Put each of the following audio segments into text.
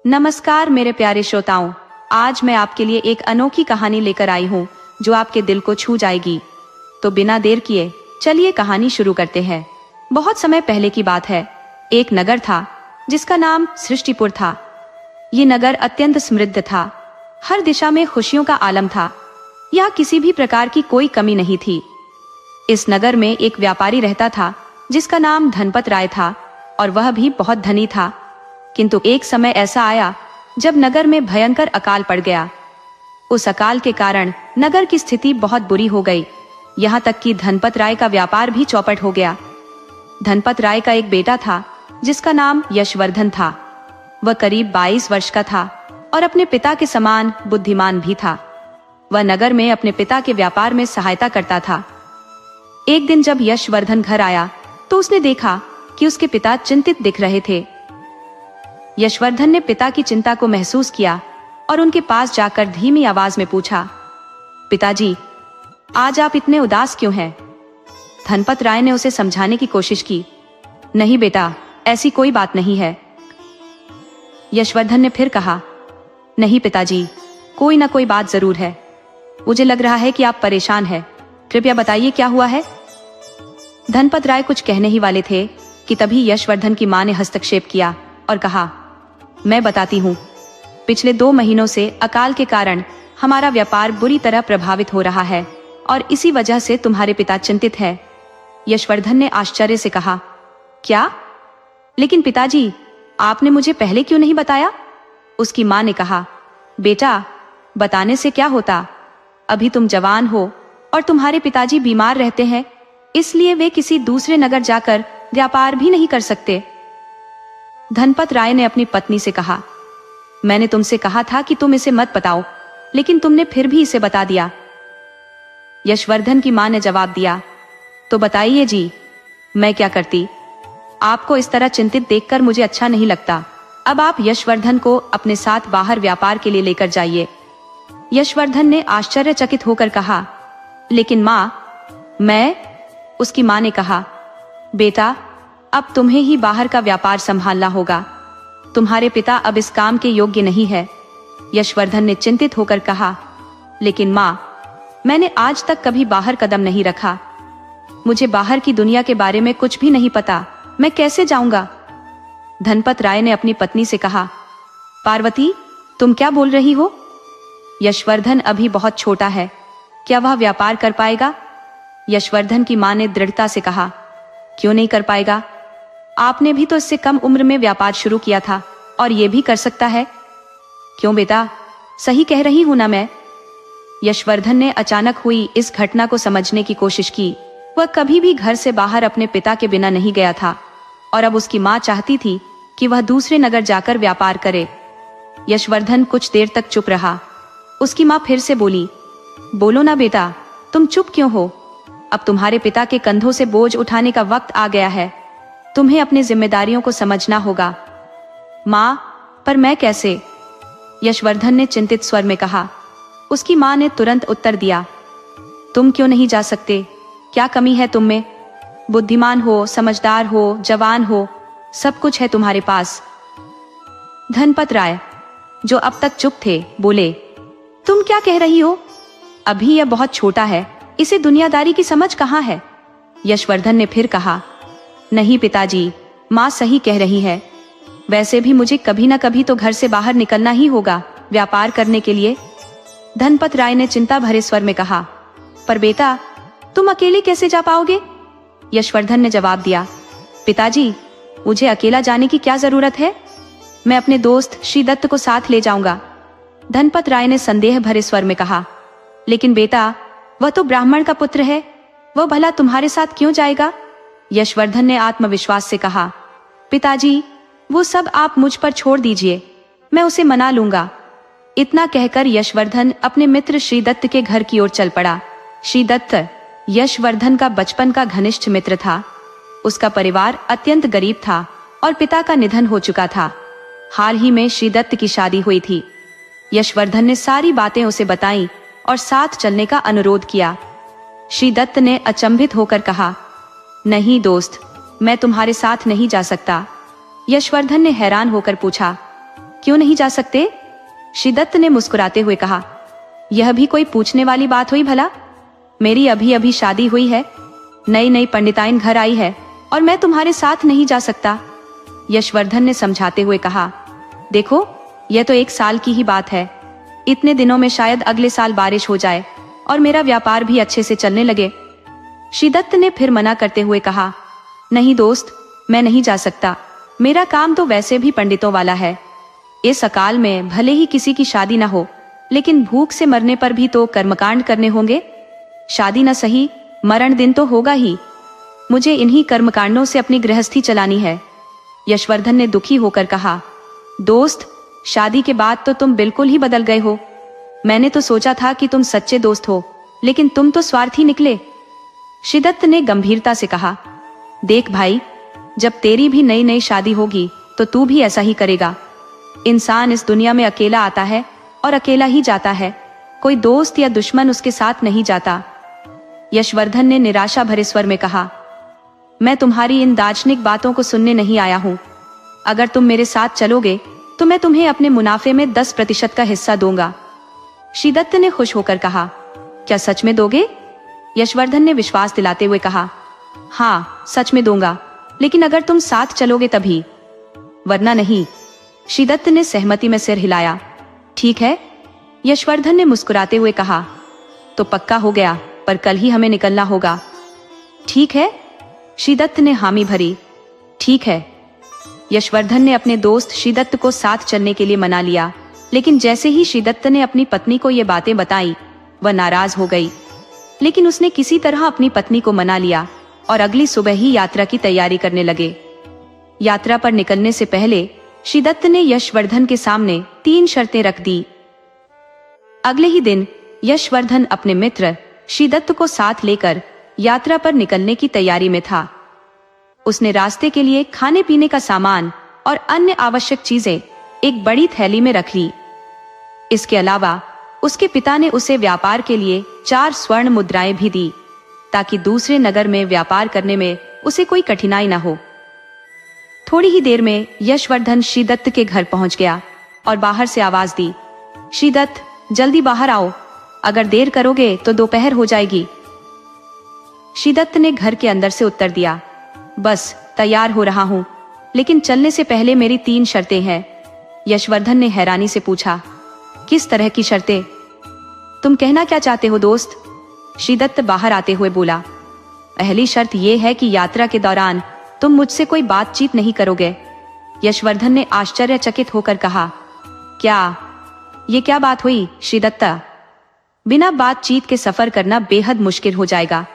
नमस्कार मेरे प्यारे श्रोताओं, आज मैं आपके लिए एक अनोखी कहानी लेकर आई हूँ जो आपके दिल को छू जाएगी। तो बिना देर किए चलिए कहानी शुरू करते हैं। बहुत समय पहले की बात है। एक नगर था जिसका नाम सृष्टिपुर था। ये नगर अत्यंत समृद्ध था। हर दिशा में खुशियों का आलम था। यहाँ किसी भी प्रकार की कोई कमी नहीं थी। इस नगर में एक व्यापारी रहता था जिसका नाम धनपत राय था और वह भी बहुत धनी था। किंतु एक समय ऐसा आया जब नगर में भयंकर अकाल पड़ गया। उस अकाल के कारण नगर की स्थिति बहुत बुरी हो गई। यहाँ तक कि धनपत राय का व्यापार भी चौपट हो गया। धनपत राय का एक बेटा था जिसका नाम यशवर्धन था। वह करीब 22 वर्ष का था और अपने पिता के समान बुद्धिमान भी था। वह नगर में अपने पिता के व्यापार में सहायता करता था। एक दिन जब यशवर्धन घर आया तो उसने देखा कि उसके पिता चिंतित दिख रहे थे। यशवर्धन ने पिता की चिंता को महसूस किया और उनके पास जाकर धीमी आवाज में पूछा, पिताजी, आज आप इतने उदास क्यों हैं? धनपत राय ने उसे समझाने की कोशिश की। नहीं बेटा, ऐसी कोई बात नहीं है। यशवर्धन ने फिर कहा, नहीं पिताजी, कोई ना कोई बात जरूर है। मुझे लग रहा है कि आप परेशान हैं। कृपया बताइए क्या हुआ है। धनपत राय कुछ कहने ही वाले थे कि तभी यशवर्धन की मां ने हस्तक्षेप किया और कहा, मैं बताती हूँ। पिछले 2 महीनों से अकाल के कारण हमारा व्यापार बुरी तरह प्रभावित हो रहा है और इसी वजह से तुम्हारे पिता चिंतित है। यशवर्धन ने आश्चर्य से कहा, क्या? लेकिन पिताजी, आपने मुझे पहले क्यों नहीं बताया? उसकी मां ने कहा, बेटा, बताने से क्या होता? अभी तुम जवान हो और तुम्हारे पिताजी बीमार रहते हैं, इसलिए वे किसी दूसरे नगर जाकर व्यापार भी नहीं कर सकते। धनपत राय ने अपनी पत्नी से कहा, मैंने तुमसे कहा था कि तुम इसे मत बताओ, लेकिन तुमने फिर भी इसे बता दिया। यशवर्धन की मां ने जवाब दिया, तो बताइए जी, मैं क्या करती? आपको इस तरह चिंतित देखकर मुझे अच्छा नहीं लगता। अब आप यशवर्धन को अपने साथ बाहर व्यापार के लिए लेकर जाइए। यशवर्धन ने आश्चर्यचकित होकर कहा, लेकिन मां, मैं? उसकी मां ने कहा, बेटा, अब तुम्हें ही बाहर का व्यापार संभालना होगा। तुम्हारे पिता अब इस काम के योग्य नहीं है। यशवर्धन ने चिंतित होकर कहा, लेकिन मां, मैंने आज तक कभी बाहर कदम नहीं रखा। मुझे बाहर की दुनिया के बारे में कुछ भी नहीं पता। मैं कैसे जाऊंगा? धनपत राय ने अपनी पत्नी से कहा, पार्वती, तुम क्या बोल रही हो? यशवर्धन अभी बहुत छोटा है, क्या वह व्यापार कर पाएगा? यशवर्धन की मां ने दृढ़ता से कहा, क्यों नहीं कर पाएगा? आपने भी तो इससे कम उम्र में व्यापार शुरू किया था और ये भी कर सकता है। क्यों बेटा, सही कह रही हूं ना मैं? यशवर्धन ने अचानक हुई इस घटना को समझने की कोशिश की। वह कभी भी घर से बाहर अपने पिता के बिना नहीं गया था और अब उसकी मां चाहती थी कि वह दूसरे नगर जाकर व्यापार करे। यशवर्धन कुछ देर तक चुप रहा। उसकी मां फिर से बोली, बोलो ना बेटा, तुम चुप क्यों हो? अब तुम्हारे पिता के कंधों से बोझ उठाने का वक्त आ गया है। तुम्हें अपनी जिम्मेदारियों को समझना होगा। मां, पर मैं कैसे? यशवर्धन ने चिंतित स्वर में कहा। उसकी मां ने तुरंत उत्तर दिया, तुम क्यों नहीं जा सकते? क्या कमी है तुम में? बुद्धिमान हो, समझदार हो, जवान हो, सब कुछ है तुम्हारे पास। धनपत राय, जो अब तक चुप थे, बोले, तुम क्या कह रही हो? अभी यह बहुत छोटा है, इसे दुनियादारी की समझ कहाँ है? यशवर्धन ने फिर कहा, नहीं पिताजी, माँ सही कह रही है। वैसे भी मुझे कभी ना कभी तो घर से बाहर निकलना ही होगा व्यापार करने के लिए। धनपत राय ने चिंता भरे स्वर में कहा, पर बेटा, तुम अकेले कैसे जा पाओगे? यशवर्धन ने जवाब दिया, पिताजी, मुझे अकेला जाने की क्या जरूरत है? मैं अपने दोस्त श्री दत्त को साथ ले जाऊंगा। धनपत राय ने संदेह भरे स्वर में कहा, लेकिन बेटा, वह तो ब्राह्मण का पुत्र है, वह भला तुम्हारे साथ क्यों जाएगा? यशवर्धन ने आत्मविश्वास से कहा, पिताजी, वो सब आप मुझ पर छोड़ दीजिए, मैं उसे मना लूंगा। इतना कहकर यशवर्धन अपने मित्र श्री दत्त के घर की ओर चल पड़ा। श्री दत्त यशवर्धन का बचपन का घनिष्ठ मित्र था। उसका परिवार अत्यंत गरीब था और पिता का निधन हो चुका था। हाल ही में श्री दत्त की शादी हुई थी। यशवर्धन ने सारी बातें उसे बताईं और साथ चलने का अनुरोध किया। श्री दत्त ने अचंभित होकर कहा, नहीं दोस्त, मैं तुम्हारे साथ नहीं जा सकता। यशवर्धन ने हैरान होकर पूछा, क्यों नहीं जा सकते? श्रीदत्त ने मुस्कुराते हुए कहा। यह भी कोई पूछने वाली बात हुई भला? मेरी अभी अभी शादी हुई है, नई नई पंडिताइन घर आई है और मैं तुम्हारे साथ नहीं जा सकता। यशवर्धन ने समझाते हुए कहा, देखो यह तो 1 साल की ही बात है। इतने दिनों में शायद अगले साल बारिश हो जाए और मेरा व्यापार भी अच्छे से चलने लगे। श्रीदत्त ने फिर मना करते हुए कहा, नहीं दोस्त, मैं नहीं जा सकता। मेरा काम तो वैसे भी पंडितों वाला है। इस अकाल में भले ही किसी की शादी ना हो, लेकिन भूख से मरने पर भी तो कर्मकांड करने होंगे। शादी न सही, मरण दिन तो होगा ही। मुझे इन्हीं कर्मकांडों से अपनी गृहस्थी चलानी है। यशवर्धन ने दुखी होकर कहा, दोस्त, शादी के बाद तो तुम बिल्कुल ही बदल गए हो। मैंने तो सोचा था कि तुम सच्चे दोस्त हो, लेकिन तुम तो स्वार्थी निकले। श्रीदत्त ने गंभीरता से कहा, देख भाई, जब तेरी भी नई नई शादी होगी तो तू भी ऐसा ही करेगा। इंसान इस दुनिया में अकेला आता है और अकेला ही जाता है, कोई दोस्त या दुश्मन उसके साथ नहीं जाता। यशवर्धन ने निराशा भरे स्वर में कहा, मैं तुम्हारी इन दार्शनिक बातों को सुनने नहीं आया हूं। अगर तुम मेरे साथ चलोगे तो मैं तुम्हें अपने मुनाफे में 10% का हिस्सा दूंगा। श्रीदत्त ने खुश होकर कहा, क्या सच में दोगे? यशवर्धन ने विश्वास दिलाते हुए कहा, हाँ सच में दूंगा, लेकिन अगर तुम साथ चलोगे तभी, वरना नहीं। श्रीदत्त ने सहमति में सिर हिलाया। ठीक है, यशवर्धन ने मुस्कुराते हुए कहा, तो पक्का हो गया, पर कल ही हमें निकलना होगा। ठीक है, श्रीदत्त ने हामी भरी। ठीक है। यशवर्धन ने अपने दोस्त श्रीदत्त को साथ चलने के लिए मना लिया, लेकिन जैसे ही श्रीदत्त ने अपनी पत्नी को ये बातें बताई, वह नाराज हो गई। लेकिन उसने किसी तरह अपनी पत्नी को मना लिया और अगली सुबह ही यात्रा की तैयारी करने लगे। यात्रा पर निकलने से पहले श्रीदत्त ने यशवर्धन के सामने 3 शर्तें रख दी। अगले ही दिन यशवर्धन अपने मित्र श्रीदत्त को साथ लेकर यात्रा पर निकलने की तैयारी में था। उसने रास्ते के लिए खाने पीने का सामान और अन्य आवश्यक चीजें एक बड़ी थैली में रख ली। इसके अलावा उसके पिता ने उसे व्यापार के लिए 4 स्वर्ण मुद्राएं भी दी, ताकि दूसरे नगर में व्यापार करने में उसे कोई कठिनाई न हो। थोड़ी ही देर में यशवर्धन श्रीदत्त के घर पहुंच गया और बाहर से आवाज दी, श्रीदत्त, जल्दी बाहर आओ, अगर देर करोगे तो दोपहर हो जाएगी। श्रीदत्त ने घर के अंदर से उत्तर दिया, बस तैयार हो रहा हूं, लेकिन चलने से पहले मेरी 3 शर्तें हैं। यशवर्धन ने हैरानी से पूछा, किस तरह की शर्तें? तुम कहना क्या चाहते हो दोस्त? श्रीदत्त बाहर आते हुए बोला, पहली शर्त यह है कि यात्रा के दौरान तुम मुझसे कोई बातचीत नहीं करोगे। यशवर्धन ने आश्चर्यचकित होकर कहा, क्या? ये क्या बात हुई श्रीदत्ता? बिना बातचीत के सफर करना बेहद मुश्किल हो जाएगा।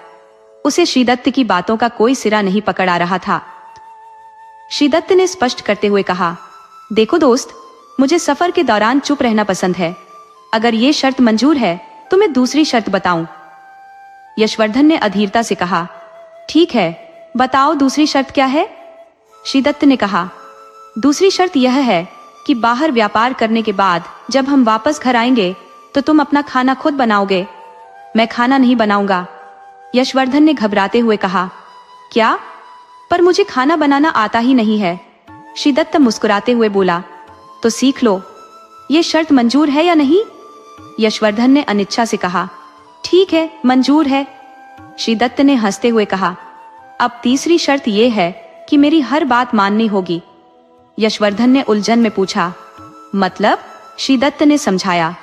उसे श्रीदत्त की बातों का कोई सिरा नहीं पकड़ आ रहा था। श्रीदत्त ने स्पष्ट करते हुए कहा, देखो दोस्त, मुझे सफर के दौरान चुप रहना पसंद है। अगर ये शर्त मंजूर है तो मैं दूसरी शर्त बताऊं। यशवर्धन ने अधीरता से कहा, ठीक है, बताओ दूसरी शर्त क्या है? श्रीदत्त ने कहा, दूसरी शर्त यह है कि बाहर व्यापार करने के बाद जब हम वापस घर आएंगे तो तुम अपना खाना खुद बनाओगे, मैं खाना नहीं बनाऊंगा। यशवर्धन ने घबराते हुए कहा, क्या? पर मुझे खाना बनाना आता ही नहीं है। श्रीदत्त मुस्कुराते हुए बोला, तो सीख लो। ये शर्त मंजूर है या नहीं? यशवर्धन ने अनिच्छा से कहा, ठीक है, मंजूर है। श्रीदत्त ने हंसते हुए कहा, अब तीसरी शर्त यह है कि मेरी हर बात माननी होगी। यशवर्धन ने उलझन में पूछा, मतलब? श्रीदत्त ने समझाया,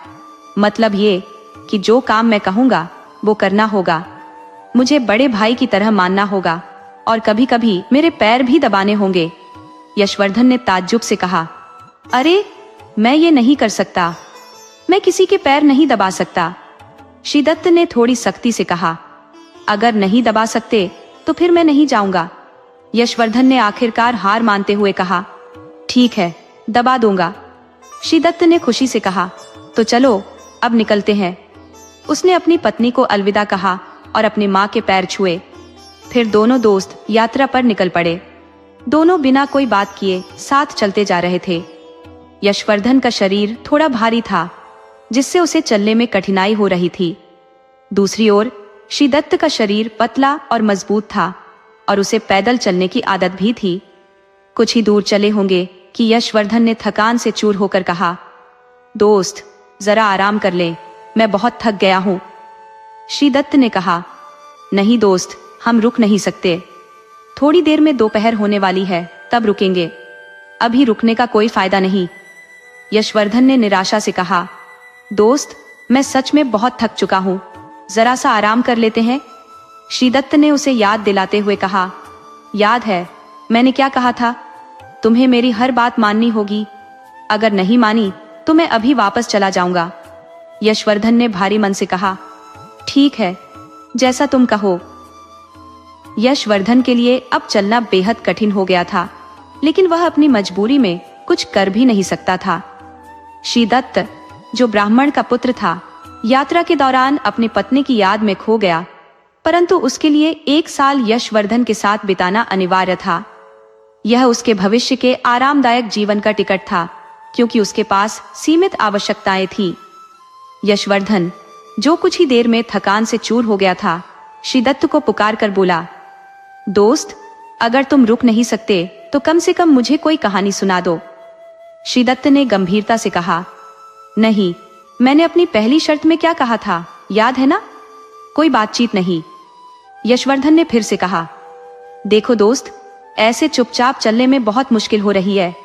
मतलब ये कि जो काम मैं कहूंगा वो करना होगा। मुझे बड़े भाई की तरह मानना होगा और कभी कभी मेरे पैर भी दबाने होंगे। यशवर्धन ने ताज्जुब से कहा, अरे, मैं ये नहीं कर सकता, मैं किसी के पैर नहीं दबा सकता। श्रीदत्त ने थोड़ी सख्ती से कहा, अगर नहीं दबा सकते तो फिर मैं नहीं जाऊंगा। यशवर्धन ने आखिरकार हार मानते हुए कहा, ठीक है, दबा दूंगा। श्रीदत्त ने खुशी से कहा, तो चलो अब निकलते हैं। उसने अपनी पत्नी को अलविदा कहा और अपनी माँ के पैर छुए। फिर दोनों दोस्त यात्रा पर निकल पड़े। दोनों बिना कोई बात किए साथ चलते जा रहे थे। यशवर्धन का शरीर थोड़ा भारी था, जिससे उसे चलने में कठिनाई हो रही थी। दूसरी ओर श्रीदत्त का शरीर पतला और मजबूत था और उसे पैदल चलने की आदत भी थी। कुछ ही दूर चले होंगे कि यशवर्धन ने थकान से चूर होकर कहा, दोस्त जरा आराम कर ले, मैं बहुत थक गया हूं। श्रीदत्त ने कहा, नहीं दोस्त, हम रुक नहीं सकते। थोड़ी देर में दोपहर होने वाली है, तब रुकेंगे। अभी रुकने का कोई फायदा नहीं। यशवर्धन ने निराशा से कहा, दोस्त मैं सच में बहुत थक चुका हूं, जरा सा आराम कर लेते हैं। श्रीदत्त ने उसे याद दिलाते हुए कहा, याद है मैंने क्या कहा था, तुम्हें मेरी हर बात माननी होगी। अगर नहीं मानी तो मैं अभी वापस चला जाऊंगा। यशवर्धन ने भारी मन से कहा, ठीक है, जैसा तुम कहो। यशवर्धन के लिए अब चलना बेहद कठिन हो गया था, लेकिन वह अपनी मजबूरी में कुछ कर भी नहीं सकता था। श्रीदत्त, जो ब्राह्मण का पुत्र था, यात्रा के दौरान अपनी पत्नी की याद में खो गया, परंतु उसके लिए 1 साल यशवर्धन के साथ बिताना अनिवार्य था। यह उसके भविष्य के आरामदायक जीवन का टिकट था, क्योंकि उसके पास सीमित आवश्यकताएं थीं। यशवर्धन, जो कुछ ही देर में थकान से चूर हो गया था, श्रीदत्त को पुकार कर बोला, दोस्त अगर तुम रुक नहीं सकते तो कम से कम मुझे कोई कहानी सुना दो। श्रीदत्त ने गंभीरता से कहा, नहीं, मैंने अपनी पहली शर्त में क्या कहा था, याद है ना, कोई बातचीत नहीं। यशवर्धन ने फिर से कहा, देखो दोस्त, ऐसे चुपचाप चलने में बहुत मुश्किल हो रही है,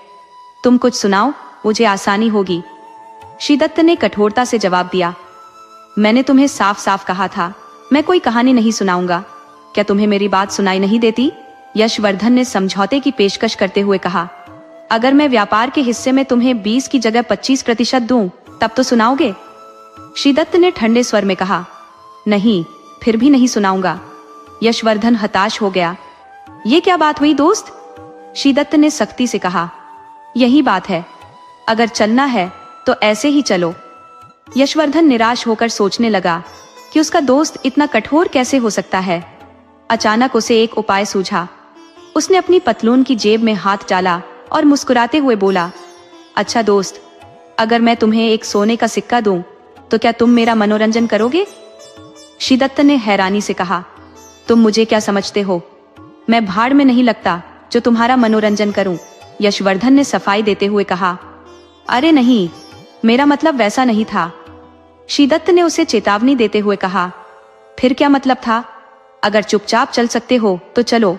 तुम कुछ सुनाओ, मुझे आसानी होगी। श्रीदत्त ने कठोरता से जवाब दिया, मैंने तुम्हें साफ साफ कहा था मैं कोई कहानी नहीं सुनाऊंगा, क्या तुम्हें मेरी बात सुनाई नहीं देती? यशवर्धन ने समझौते की पेशकश करते हुए कहा, अगर मैं व्यापार के हिस्से में तुम्हें 20 की जगह 25% दूं, तब तो सुनाओगे? श्रीदत्त ने ठंडे स्वर में कहा, नहीं, फिर भी नहीं सुनाऊंगा। यशवर्धन हताश हो गया। ये क्या बात हुई दोस्त? श्रीदत्त ने सख्ती से कहा, यही बात है, अगर चलना है तो ऐसे ही चलो। यशवर्धन निराश होकर सोचने लगा कि उसका दोस्त इतना कठोर कैसे हो सकता है। अचानक उसे एक उपाय सूझा। उसने अपनी पतलून की जेब में हाथ डाला और मुस्कुराते हुए बोला, अच्छा दोस्त, अगर मैं तुम्हें एक सोने का सिक्का दूं, तो क्या तुम मेरा मनोरंजन करोगे? श्रीदत्त ने हैरानी से कहा, तुम मुझे क्या समझते हो? मैं भाड़ में नहीं लगता जो तुम्हारा मनोरंजन करूं। यशवर्धन ने सफाई देते हुए कहा, अरे नहीं, मेरा मतलब वैसा नहीं था। श्रीदत्त ने उसे चेतावनी देते हुए कहा, फिर क्या मतलब था? अगर चुपचाप चल सकते हो तो चलो,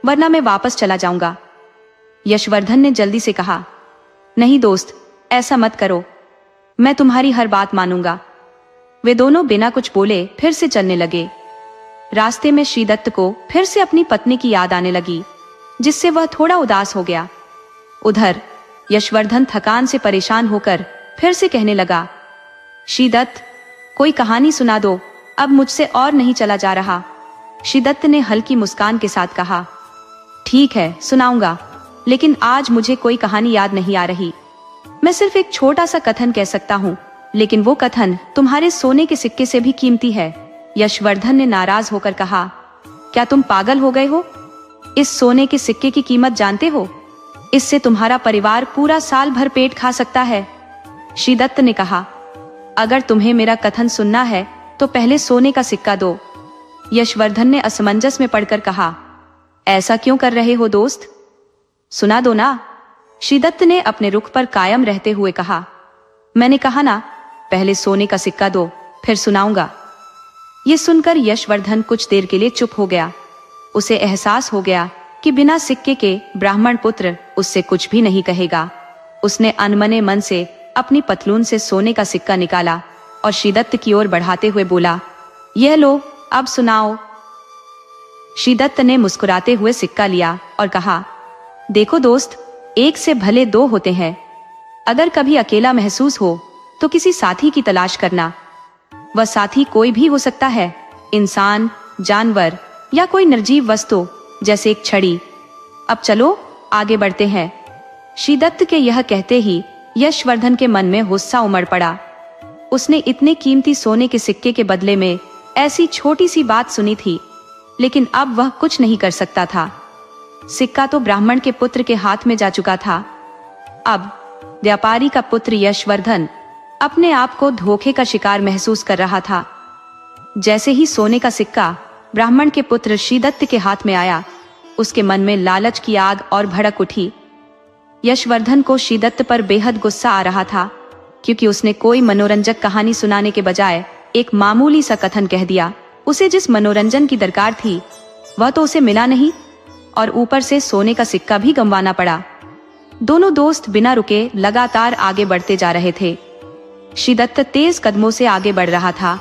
वरना मैं वापस चला जाऊंगा। यशवर्धन ने जल्दी से कहा, नहीं दोस्त, ऐसा मत करो, मैं तुम्हारी हर बात मानूंगा। वे दोनों बिना कुछ बोले फिर से चलने लगे। रास्ते में श्रीदत्त को फिर से अपनी पत्नी की याद आने लगी, जिससे वह थोड़ा उदास हो गया। उधर यशवर्धन थकान से परेशान होकर फिर से कहने लगा, श्रीदत्त, कोई कहानी सुना दो, अब मुझसे और नहीं चला जा रहा। श्रीदत्त ने हल्की मुस्कान के साथ कहा, ठीक है, सुनाऊंगा, लेकिन आज मुझे कोई कहानी याद नहीं आ रही। मैं सिर्फ एक छोटा सा कथन कह सकता हूँ, लेकिन वो कथन तुम्हारे सोने के सिक्के से भी कीमती है। यशवर्धन ने नाराज होकर कहा, क्या तुम पागल हो गए हो? इस सोने के सिक्के की कीमत जानते हो? इससे तुम्हारा परिवार पूरा साल भर पेट खा सकता है। श्रीदत्त ने कहा, अगर तुम्हें मेरा कथन सुनना है तो पहले सोने का सिक्का दो। यशवर्धन ने असमंजस में पड़कर कहा, ऐसा क्यों कर रहे हो दोस्त? सुना दो ना। श्रीदत्त ने अपने रुख पर कायम रहते हुए कहा, मैंने कहा ना, पहले सोने का सिक्का दो, फिर सुनाऊंगा। ये सुनकर यशवर्धन कुछ देर के लिए चुप हो गया। उसे एहसास हो गया कि बिना सिक्के के ब्राह्मण पुत्र उससे कुछ भी नहीं कहेगा। उसने अनमने मन से अपनी पतलून से सोने का सिक्का निकाला और श्रीदत्त की ओर बढ़ाते हुए बोला, यह लो, अब सुनाओ। श्रीदत्त ने मुस्कुराते हुए सिक्का लिया और कहा, देखो दोस्त, एक से भले 2 होते हैं। अगर कभी अकेला महसूस हो तो किसी साथी की तलाश करना। वह साथी कोई भी हो सकता है, इंसान, जानवर या कोई निर्जीव वस्तु, जैसे एक छड़ी। अब चलो, आगे बढ़ते हैं। श्रीदत्त के यह कहते ही यशवर्धन के मन में गुस्सा उमड़ पड़ा। उसने इतने कीमती सोने के सिक्के के बदले में ऐसी छोटी सी बात सुनी थी, लेकिन अब वह कुछ नहीं कर सकता था। सिक्का तो ब्राह्मण के पुत्र के हाथ में जा चुका था। अब व्यापारी का पुत्र यशवर्धन अपने आप को धोखे का शिकार महसूस कर रहा था। जैसे ही सोने का सिक्का ब्राह्मण के पुत्र श्रीदत्त के हाथ में आया, उसके मन में लालच की आग और भड़क उठी। यशवर्धन को श्रीदत्त पर बेहद गुस्सा आ रहा था, क्योंकि उसने कोई मनोरंजक कहानी सुनाने के बजाय एक मामूली सा कथन कह दिया। उसे जिस मनोरंजन की दरकार थी वह तो उसे मिला नहीं, और ऊपर से सोने का सिक्का भी गंवाना पड़ा। दोनों दोस्त बिना रुके लगातार आगे बढ़ते जा रहे थे। श्रीदत्त तेज कदमों से आगे बढ़ रहा था,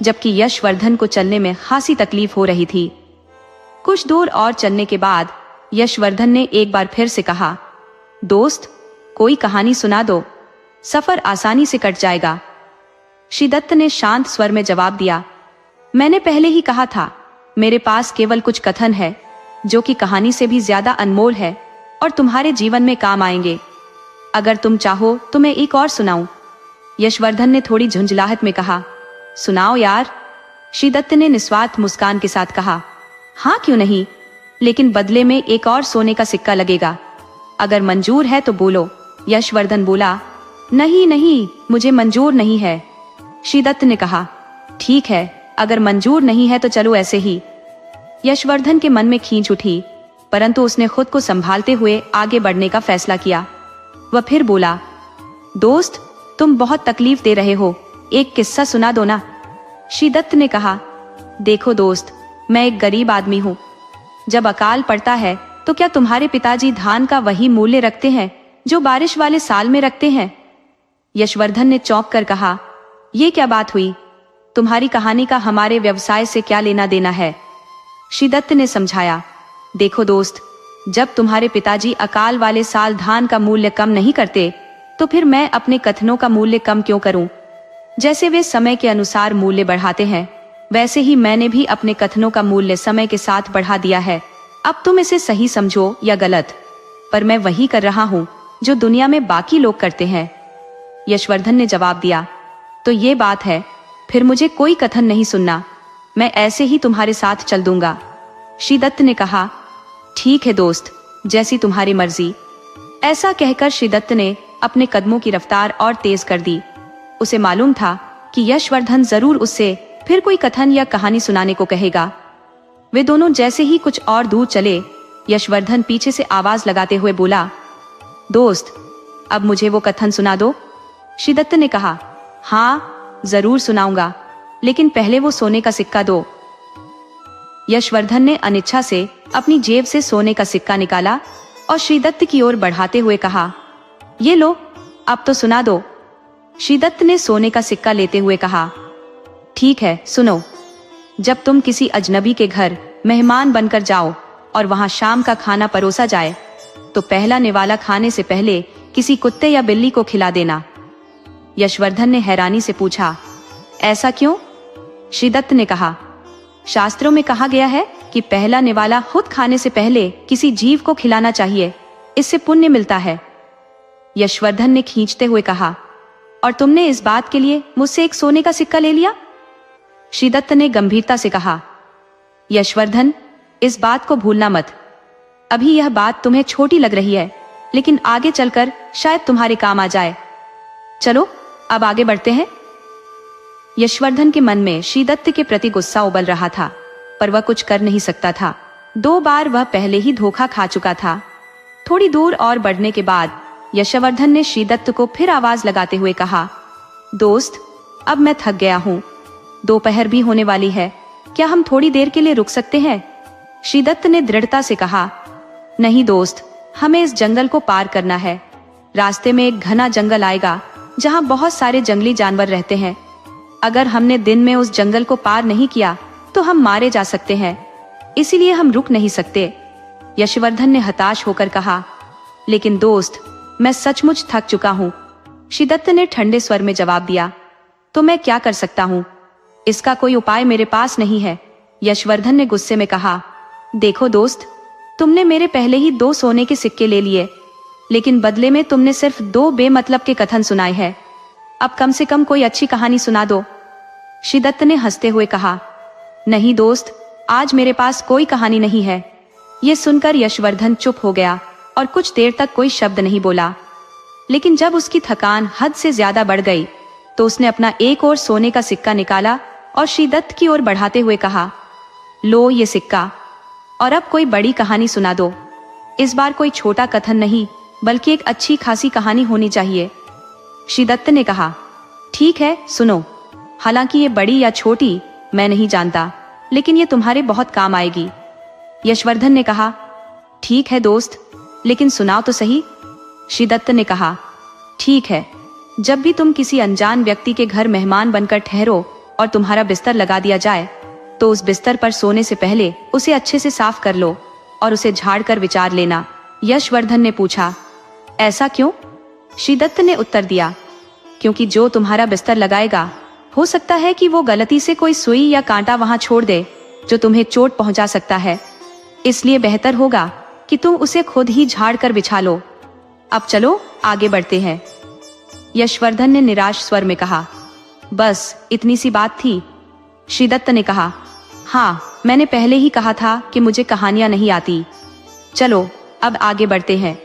जबकि यशवर्धन को चलने में खासी तकलीफ हो रही थी। कुछ दूर और चलने के बाद यशवर्धन ने एक बार फिर से कहा, दोस्त, कोई कहानी सुना दो, सफर आसानी से कट जाएगा। श्रीदत्त ने शांत स्वर में जवाब दिया, मैंने पहले ही कहा था, मेरे पास केवल कुछ कथन है जो कि कहानी से भी ज्यादा अनमोल है और तुम्हारे जीवन में काम आएंगे। अगर तुम चाहो तो मैं एक और सुनाऊं। यशवर्धन ने थोड़ी झुंझलाहट में कहा, सुनाओ यार। श्रीदत्त ने निस्वार्थ मुस्कान के साथ कहा, हाँ क्यों नहीं, लेकिन बदले में एक और सोने का सिक्का लगेगा। अगर मंजूर है तो बोलो। यशवर्धन बोला, नहीं नहीं, मुझे मंजूर नहीं है। श्रीदत्त ने कहा, ठीक है, अगर मंजूर नहीं है तो चलो ऐसे ही। यशवर्धन के मन में खींच उठी, परंतु उसने खुद को संभालते हुए आगे बढ़ने का फैसला किया। वह फिर बोला, दोस्त, तुम बहुत तकलीफ दे रहे हो, एक किस्सा सुना दो ना। श्रीदत्त ने कहा, देखो दोस्त, मैं एक गरीब आदमी हूँ। जब अकाल पड़ता है तो क्या तुम्हारे पिताजी धान का वही मूल्य रखते हैं जो बारिश वाले साल में रखते हैं? यशवर्धन ने चौंक कर कहा, ये क्या बात हुई? तुम्हारी कहानी का हमारे व्यवसाय से क्या लेना देना है? श्रीदत्त ने समझाया, देखो दोस्त, जब तुम्हारे पिताजी अकाल वाले साल धान का मूल्य कम नहीं करते तो फिर मैं अपने कथनों का मूल्य कम क्यों करूं? जैसे वे समय के अनुसार मूल्य बढ़ाते हैं, वैसे ही मैंने भी अपने कथनों का मूल्य समय के साथ बढ़ा दिया है। अब तुम इसे सही समझो या गलत, पर मैं वही कर रहा हूँ जो दुनिया में बाकी लोग करते हैं। यशवर्धन ने जवाब दिया, तो ये बात है, फिर मुझे कोई कथन नहीं सुनना, मैं ऐसे ही तुम्हारे साथ चल दूंगा। श्रीदत्त ने कहा, ठीक है दोस्त, जैसी तुम्हारी मर्जी। ऐसा कहकर श्रीदत्त ने अपने कदमों की रफ्तार और तेज कर दी। उसे मालूम था कि यशवर्धन जरूर उससे फिर कोई कथन या कहानी सुनाने को कहेगा। वे दोनों जैसे ही कुछ और दूर चले, यशवर्धन पीछे से आवाज लगाते हुए बोला, दोस्त, अब मुझे वो कथन सुना दो। श्रीदत्त ने कहा, हाँ जरूर सुनाऊंगा, लेकिन पहले वो सोने का सिक्का दो। यशवर्धन ने अनिच्छा से अपनी जेब से सोने का सिक्का निकाला और श्रीदत्त की ओर बढ़ाते हुए कहा, ये लो, अब तो सुना दो। श्रीदत्त ने सोने का सिक्का लेते हुए कहा, ठीक है, सुनो। जब तुम किसी अजनबी के घर मेहमान बनकर जाओ और वहां शाम का खाना परोसा जाए, तो पहला निवाला खाने से पहले किसी कुत्ते या बिल्ली को खिला देना। यशवर्धन ने हैरानी से पूछा, ऐसा क्यों? श्रीदत्त ने कहा, शास्त्रों में कहा गया है कि पहला निवाला खुद खाने से पहले किसी जीव को खिलाना चाहिए, इससे पुण्य मिलता है। यशवर्धन ने खींचते हुए कहा, और तुमने इस बात के लिए मुझसे एक सोने का सिक्का ले लिया? श्रीदत्त ने गंभीरता से कहा, यशवर्धन, इस बात को भूलना मत। अभी यह बात तुम्हें छोटी लग रही है, लेकिन आगे चलकर शायद तुम्हारे काम आ जाए। चलो अब आगे बढ़ते हैं। यशवर्धन के मन में श्रीदत्त के प्रति गुस्सा उबल रहा था, पर वह कुछ कर नहीं सकता था। 2 बार वह पहले ही धोखा खा चुका था। थोड़ी दूर और बढ़ने के बाद यशवर्धन ने श्रीदत्त को फिर आवाज लगाते हुए कहा, दोस्त, अब मैं थक गया हूँ, दोपहर भी होने वाली है, क्या हम थोड़ी देर के लिए रुक सकते हैं? श्रीदत्त ने दृढ़ता से कहा, नहीं दोस्त, हमें इस जंगल को पार करना है। रास्ते में एक घना जंगल आएगा जहाँ बहुत सारे जंगली जानवर रहते हैं। अगर हमने दिन में उस जंगल को पार नहीं किया तो हम मारे जा सकते हैं, इसीलिए हम रुक नहीं सकते। यशवर्धन ने हताश होकर कहा, लेकिन दोस्त, मैं सचमुच थक चुका हूँ। श्रीदत्त ने ठंडे स्वर में जवाब दिया, तो मैं क्या कर सकता हूँ? इसका कोई उपाय मेरे पास नहीं है। यशवर्धन ने गुस्से में कहा, देखो दोस्त, तुमने मेरे पहले ही 2 सोने के सिक्के ले लिए, लेकिन बदले में तुमने सिर्फ 2 बेमतलब के कथन सुनाए हैं। अब कम से कम कोई अच्छी कहानी सुना दो। श्रीदत्त ने हंसते हुए कहा, नहीं दोस्त, आज मेरे पास कोई कहानी नहीं है। ये सुनकर यशवर्धन चुप हो गया और कुछ देर तक कोई शब्द नहीं बोला। लेकिन जब उसकी थकान हद से ज्यादा बढ़ गई तो उसने अपना एक और सोने का सिक्का निकाला और श्रीदत्त की ओर बढ़ाते हुए कहा, लो ये सिक्का, और अब कोई बड़ी कहानी सुना दो। इस बार कोई छोटा कथन नहीं, बल्कि एक अच्छी खासी कहानी होनी चाहिए। श्रीदत्त ने कहा, ठीक है सुनो, हालांकि ये बड़ी या छोटी मैं नहीं जानता, लेकिन ये तुम्हारे बहुत काम आएगी। यशवर्धन ने कहा, ठीक है दोस्त, लेकिन सुनाओ तो सही। श्रीदत्त ने कहा, ठीक है, जब भी तुम किसी अनजान व्यक्ति के घर मेहमान बनकर ठहरो और तुम्हारा बिस्तर लगा दिया जाए, तो उस बिस्तर पर सोने से पहले उसे अच्छे से साफ कर लो और उसे झाड़ कर विचार लेना। यशवर्धन ने पूछा, ऐसा क्यों? श्रीदत्त ने उत्तर दिया, क्योंकि जो तुम्हारा बिस्तर लगाएगा, हो सकता है कि वो गलती से कोई सुई या कांटा वहां छोड़ दे जो तुम्हें चोट पहुंचा सकता है। इसलिए बेहतर होगा कि तुम उसे खुद ही झाड़ कर बिछा लो। अब चलो आगे बढ़ते हैं। यशवर्धन ने निराश स्वर में कहा, बस इतनी सी बात थी? श्रीदत्त ने कहा, हाँ, मैंने पहले ही कहा था कि मुझे कहानियां नहीं आती। चलो अब आगे बढ़ते हैं।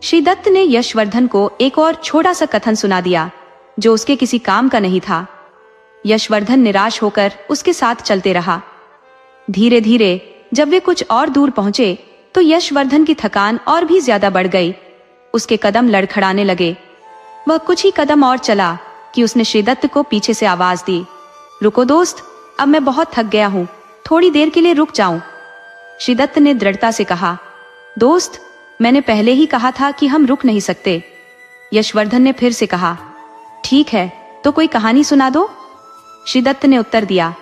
श्रीदत्त ने यशवर्धन को एक और छोटा सा कथन सुना दिया जो उसके किसी काम का नहीं था। यशवर्धन निराश होकर उसके साथ चलते रहा। धीरे धीरे जब वे कुछ और दूर पहुंचे तो यशवर्धन की थकान और भी ज्यादा बढ़ गई। उसके कदम लड़खड़ाने लगे। वह कुछ ही कदम और चला कि उसने श्रीदत्त को पीछे से आवाज दी, रुको दोस्त, अब मैं बहुत थक गया हूँ, थोड़ी देर के लिए रुक जाऊं। श्रीदत्त ने दृढ़ता से कहा, दोस्त, मैंने पहले ही कहा था कि हम रुक नहीं सकते। यशवर्धन ने फिर से कहा, ठीक है, तो कोई कहानी सुना दो। श्रीदत्त ने उत्तर दिया,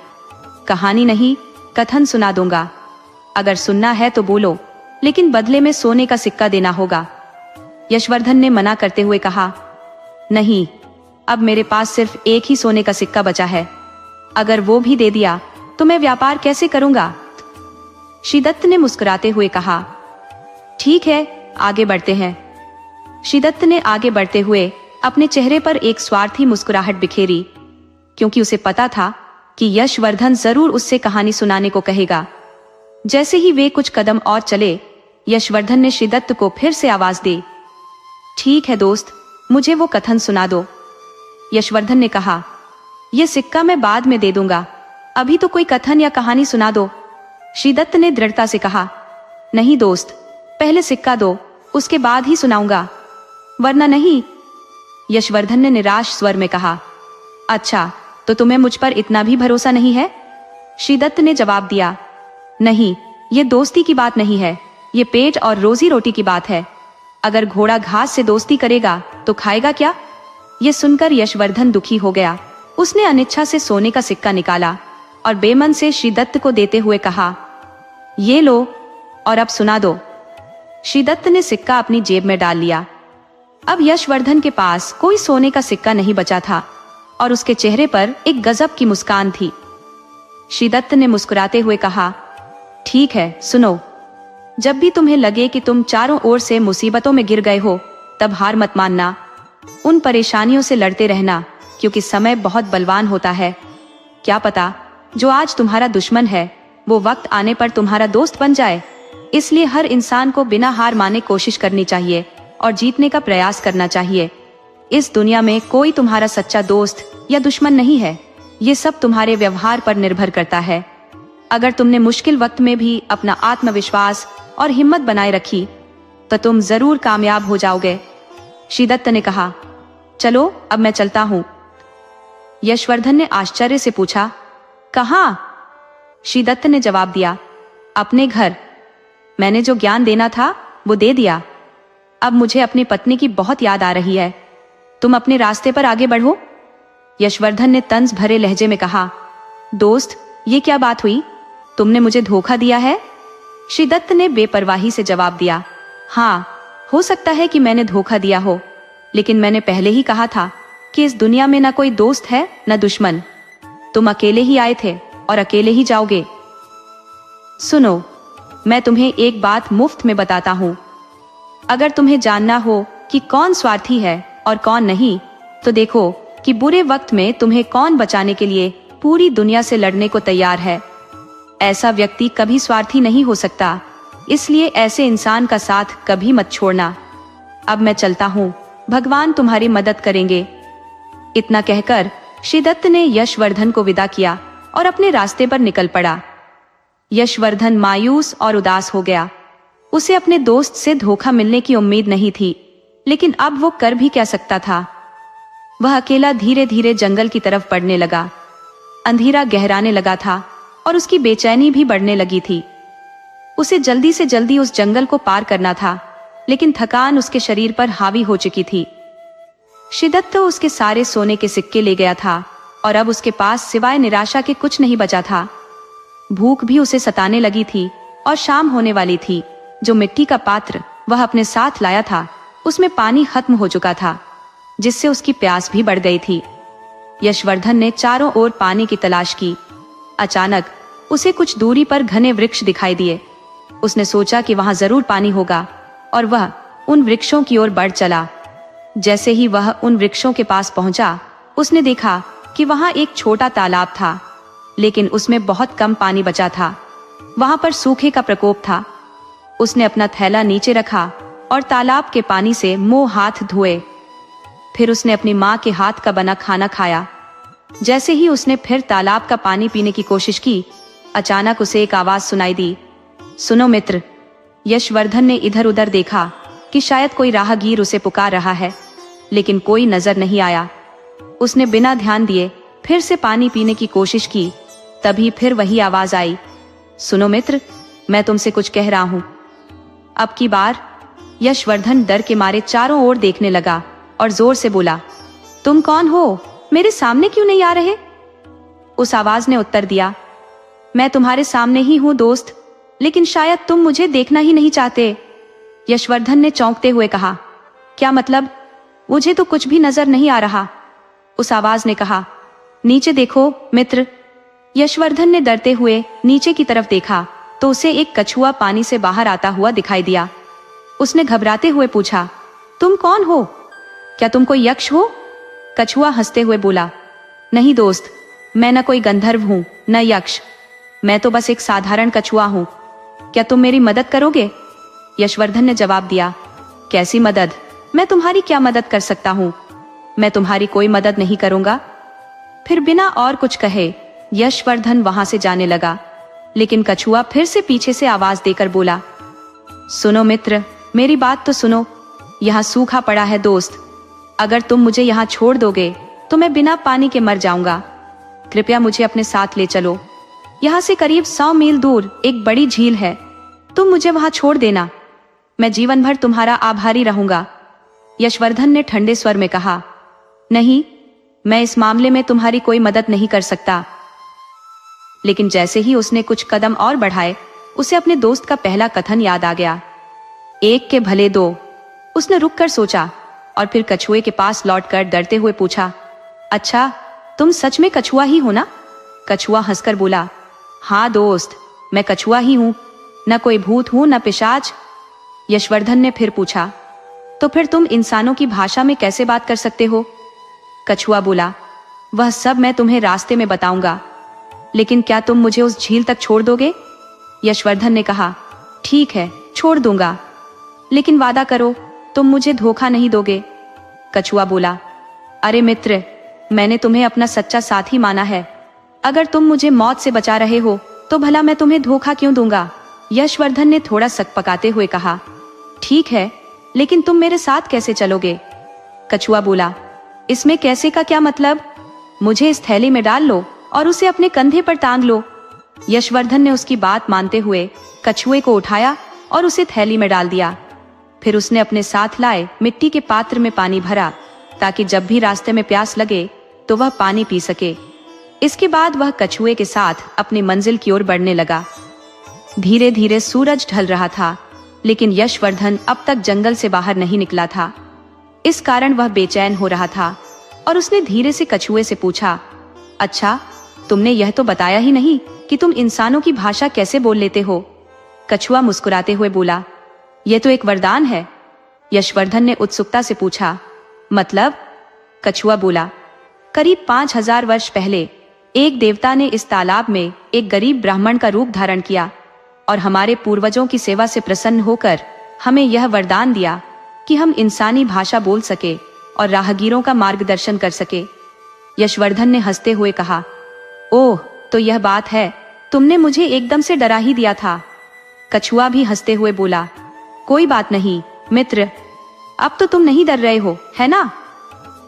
कहानी नहीं, कथन सुना दूंगा। अगर सुनना है तो बोलो, लेकिन बदले में सोने का सिक्का देना होगा। यशवर्धन ने मना करते हुए कहा, नहीं, अब मेरे पास सिर्फ एक ही सोने का सिक्का बचा है। अगर वो भी दे दिया तो मैं व्यापार कैसे करूंगा? श्रीदत्त ने मुस्कुराते हुए कहा, ठीक है, आगे बढ़ते हैं। श्रीदत्त ने आगे बढ़ते हुए अपने चेहरे पर एक स्वार्थी मुस्कुराहट बिखेरी, क्योंकि उसे पता था कि यशवर्धन जरूर उससे कहानी सुनाने को कहेगा। जैसे ही वे कुछ कदम और चले, यशवर्धन ने श्रीदत्त को फिर से आवाज दी, ठीक है दोस्त, मुझे वो कथन सुना दो। यशवर्धन ने कहा, यह सिक्का मैं बाद में दे दूंगा, अभी तो कोई कथन या कहानी सुना दो। श्रीदत्त ने दृढ़ता से कहा, नहीं दोस्त, पहले सिक्का दो, उसके बाद ही सुनाऊंगा, वरना नहीं। यशवर्धन ने निराश स्वर में कहा, अच्छा, तो तुम्हें मुझ पर इतना भी भरोसा नहीं है? श्रीदत्त ने जवाब दिया, नहीं, ये दोस्ती की बात नहीं है, ये पेट और रोजी रोटी की बात है। अगर घोड़ा घास से दोस्ती करेगा तो खाएगा क्या? ये सुनकर यशवर्धन दुखी हो गया। उसने अनिच्छा से सोने का सिक्का निकाला और बेमन से श्रीदत्त को देते हुए कहा, ये लो और अब सुना दो। श्रीदत्त ने सिक्का अपनी जेब में डाल लिया। अब यशवर्धन के पास कोई सोने का सिक्का नहीं बचा था और उसके चेहरे पर एक गजब की मुस्कान थी। श्रीदत्त ने मुस्कुराते हुए कहा, ठीक है, सुनो, जब भी तुम्हें लगे कि तुम चारों ओर से मुसीबतों में गिर गए हो, तब हार मत मानना। उन परेशानियों से लड़ते रहना, क्योंकि समय बहुत बलवान होता है। क्या पता जो आज तुम्हारा दुश्मन है वो वक्त आने पर तुम्हारा दोस्त बन जाए। इसलिए हर इंसान को बिना हार माने कोशिश करनी चाहिए और जीतने का प्रयास करना चाहिए। इस दुनिया में कोई तुम्हारा सच्चा दोस्त या दुश्मन नहीं है, ये सब तुम्हारे व्यवहार पर निर्भर करता है। अगर तुमने मुश्किल वक्त में भी अपना आत्मविश्वास और हिम्मत बनाए रखी तो तुम जरूर कामयाब हो जाओगे। श्रीदत्त ने कहा, चलो अब मैं चलता हूँ। यशवर्धन ने आश्चर्य से पूछा, कहाँ? श्रीदत्त ने जवाब दिया, अपने घर। मैंने जो ज्ञान देना था वो दे दिया। अब मुझे अपनी पत्नी की बहुत याद आ रही है। तुम अपने रास्ते पर आगे बढ़ो। यशवर्धन ने तंज भरे लहजे में कहा, दोस्त, ये क्या बात हुई? तुमने मुझे धोखा दिया है? श्रीदत्त ने बेपरवाही से जवाब दिया, हाँ, हो सकता है कि मैंने धोखा दिया हो, लेकिन मैंने पहले ही कहा था कि इस दुनिया में ना कोई दोस्त है न दुश्मन। तुम अकेले ही आए थे और अकेले ही जाओगे। सुनो, मैं तुम्हें एक बात मुफ्त में बताता हूं। अगर तुम्हें जानना हो कि कौन स्वार्थी है और कौन नहीं, तो देखो कि बुरे वक्त में तुम्हें कौन बचाने के लिए पूरी दुनिया से लड़ने को तैयार है। ऐसा व्यक्ति कभी स्वार्थी नहीं हो सकता, इसलिए ऐसे इंसान का साथ कभी मत छोड़ना। अब मैं चलता हूँ, भगवान तुम्हारी मदद करेंगे। इतना कहकर श्रीदत्त ने यशवर्धन को विदा किया और अपने रास्ते पर निकल पड़ा। यशवर्धन मायूस और उदास हो गया। उसे अपने दोस्त से धोखा मिलने की उम्मीद नहीं थी, लेकिन अब वो कर भी क्या सकता था। वह अकेला धीरे धीरे जंगल की तरफ बढ़ने लगा। अंधेरा गहराने लगा था और उसकी बेचैनी भी बढ़ने लगी थी। उसे जल्दी से जल्दी उस जंगल को पार करना था, लेकिन थकान उसके शरीर पर हावी हो चुकी थी। शिद्दत तो उसके सारे सोने के सिक्के ले गया था और अब उसके पास सिवाय निराशा के कुछ नहीं बचा था। भूख भी उसे सताने लगी थी और शाम होने वाली थी। जो मिट्टी का पात्र वह अपने साथ लाया था, उसमें पानी खत्म हो चुका था, जिससे उसकी प्यास भी बढ़ गई थी। यशवर्धन ने चारों ओर पानी की तलाश की। अचानक उसे कुछ दूरी पर घने वृक्ष दिखाई दिए। उसने सोचा कि वहां जरूर पानी होगा और वह उन वृक्षों की ओर बढ़ चला। जैसे ही वह उन वृक्षों के पास पहुंचा, उसने देखा कि वहां एक छोटा तालाब था, लेकिन उसमें बहुत कम पानी बचा था। वहां पर सूखे का प्रकोप था। उसने अपना थैला नीचे रखा और तालाब के पानी से मुंह हाथ धोए। फिर उसने अपनी माँ के हाथ का बना खाना खाया। जैसे ही उसने फिर तालाब का पानी पीने की कोशिश की, अचानक उसे एक आवाज सुनाई दी, सुनो मित्र। यशवर्धन ने इधर उधर देखा कि शायद कोई राहगीर उसे पुकार रहा है, लेकिन कोई नजर नहीं आया। उसने बिना ध्यान दिए फिर से पानी पीने की कोशिश की। तभी फिर वही आवाज आई, सुनो मित्र, मैं तुमसे कुछ कह रहा हूं। अब की बार यशवर्धन डर के मारे चारों ओर देखने लगा और जोर से बोला, तुम कौन हो? मेरे सामने क्यों नहीं आ रहे? उस आवाज ने उत्तर दिया, मैं तुम्हारे सामने ही हूं दोस्त, लेकिन शायद तुम मुझे देखना ही नहीं चाहते। यशवर्धन ने चौंकते हुए कहा, क्या मतलब? मुझे तो कुछ भी नजर नहीं आ रहा। उस आवाज ने कहा, नीचे देखो मित्र। यशवर्धन ने डरते हुए नीचे की तरफ देखा तो उसे एक कछुआ पानी से बाहर आता हुआ दिखाई दिया। उसने घबराते हुए पूछा, तुम कौन हो? क्या तुम कोई यक्ष हो? कछुआ हंसते हुए बोला, नहीं दोस्त, मैं न कोई गंधर्व हूं न यक्ष, मैं तो बस एक साधारण कछुआ हूं। क्या तुम मेरी मदद करोगे? यशवर्धन ने जवाब दिया, कैसी मदद? मैं तुम्हारी क्या मदद कर सकता हूं? मैं तुम्हारी कोई मदद नहीं करूंगा। फिर बिना और कुछ कहे यशवर्धन वहां से जाने लगा, लेकिन कछुआ फिर से पीछे से आवाज देकर बोला, सुनो मित्र, मेरी बात तो सुनो। यहाँ सूखा पड़ा है दोस्त, अगर तुम मुझे यहाँ छोड़ दोगे तो मैं बिना पानी के मर जाऊंगा। कृपया मुझे अपने साथ ले चलो। यहाँ से करीब 100 मील दूर एक बड़ी झील है, तुम मुझे वहां छोड़ देना, मैं जीवन भर तुम्हारा आभारी रहूंगा। यशवर्धन ने ठंडे स्वर में कहा, नहीं, मैं इस मामले में तुम्हारी कोई मदद नहीं कर सकता। लेकिन जैसे ही उसने कुछ कदम और बढ़ाए, उसे अपने दोस्त का पहला कथन याद आ गया, एक के भले दो। उसने रुककर सोचा और फिर कछुए के पास लौटकर डरते हुए पूछा, अच्छा, तुम सच में कछुआ ही हो ना? कछुआ हंसकर बोला, हाँ दोस्त, मैं कछुआ ही हूं, न कोई भूत हूं न पिशाच। यशवर्धन ने फिर पूछा, तो फिर तुम इंसानों की भाषा में कैसे बात कर सकते हो? कछुआ बोला, वह सब मैं तुम्हें रास्ते में बताऊंगा, लेकिन क्या तुम मुझे उस झील तक छोड़ दोगे? यशवर्धन ने कहा, ठीक है, छोड़ दूंगा, लेकिन वादा करो तुम मुझे धोखा नहीं दोगे। कछुआ बोला, अरे मित्र, मैंने तुम्हें अपना सच्चा साथी माना है, अगर तुम मुझे मौत से बचा रहे हो तो भला मैं तुम्हें धोखा क्यों दूंगा? यशवर्धन ने थोड़ा सकपकाते हुए कहा, ठीक है, लेकिन तुम मेरे साथ कैसे चलोगे? कछुआ बोला, इसमें कैसे का क्या मतलब? मुझे इस थैली में डाल लो और उसे अपने कंधे पर टांग लो। यशवर्धन ने उसकी बात मानते हुए कछुए को उठाया और उसे थैली में डाल दिया। फिर उसने अपने साथ लाए मिट्टी के पात्र में पानी भरा, ताकि जब भी रास्ते में प्यास लगे तो वह पानी पी सके। इसके बाद वह कछुए के साथ अपनी मंजिल की ओर बढ़ने लगा। धीरे धीरे सूरज ढल रहा था, लेकिन यशवर्धन अब तक जंगल से बाहर नहीं निकला था। इस कारण वह बेचैन हो रहा था और उसने धीरे से कछुए से पूछा, अच्छा, तुमने यह तो बताया ही नहीं कि तुम इंसानों की भाषा कैसे बोल लेते हो? कछुआ मुस्कुराते हुए बोला, यह तो एक वरदान है। यशवर्धन ने उत्सुकता से पूछा, मतलब? कछुआ बोला, करीब 5000 वर्ष पहले एक देवता ने इस तालाब में एक गरीब ब्राह्मण का रूप धारण किया और हमारे पूर्वजों की सेवा से प्रसन्न होकर हमें यह वरदान दिया कि हम इंसानी भाषा बोल सके और राहगीरों का मार्गदर्शन कर सके। यशवर्धन ने हंसते हुए कहा, ओह, तो यह बात है, तुमने मुझे एकदम से डरा ही दिया था। कछुआ भी हंसते हुए बोला, कोई बात नहीं मित्र, अब तो तुम नहीं डर रहे हो, है ना?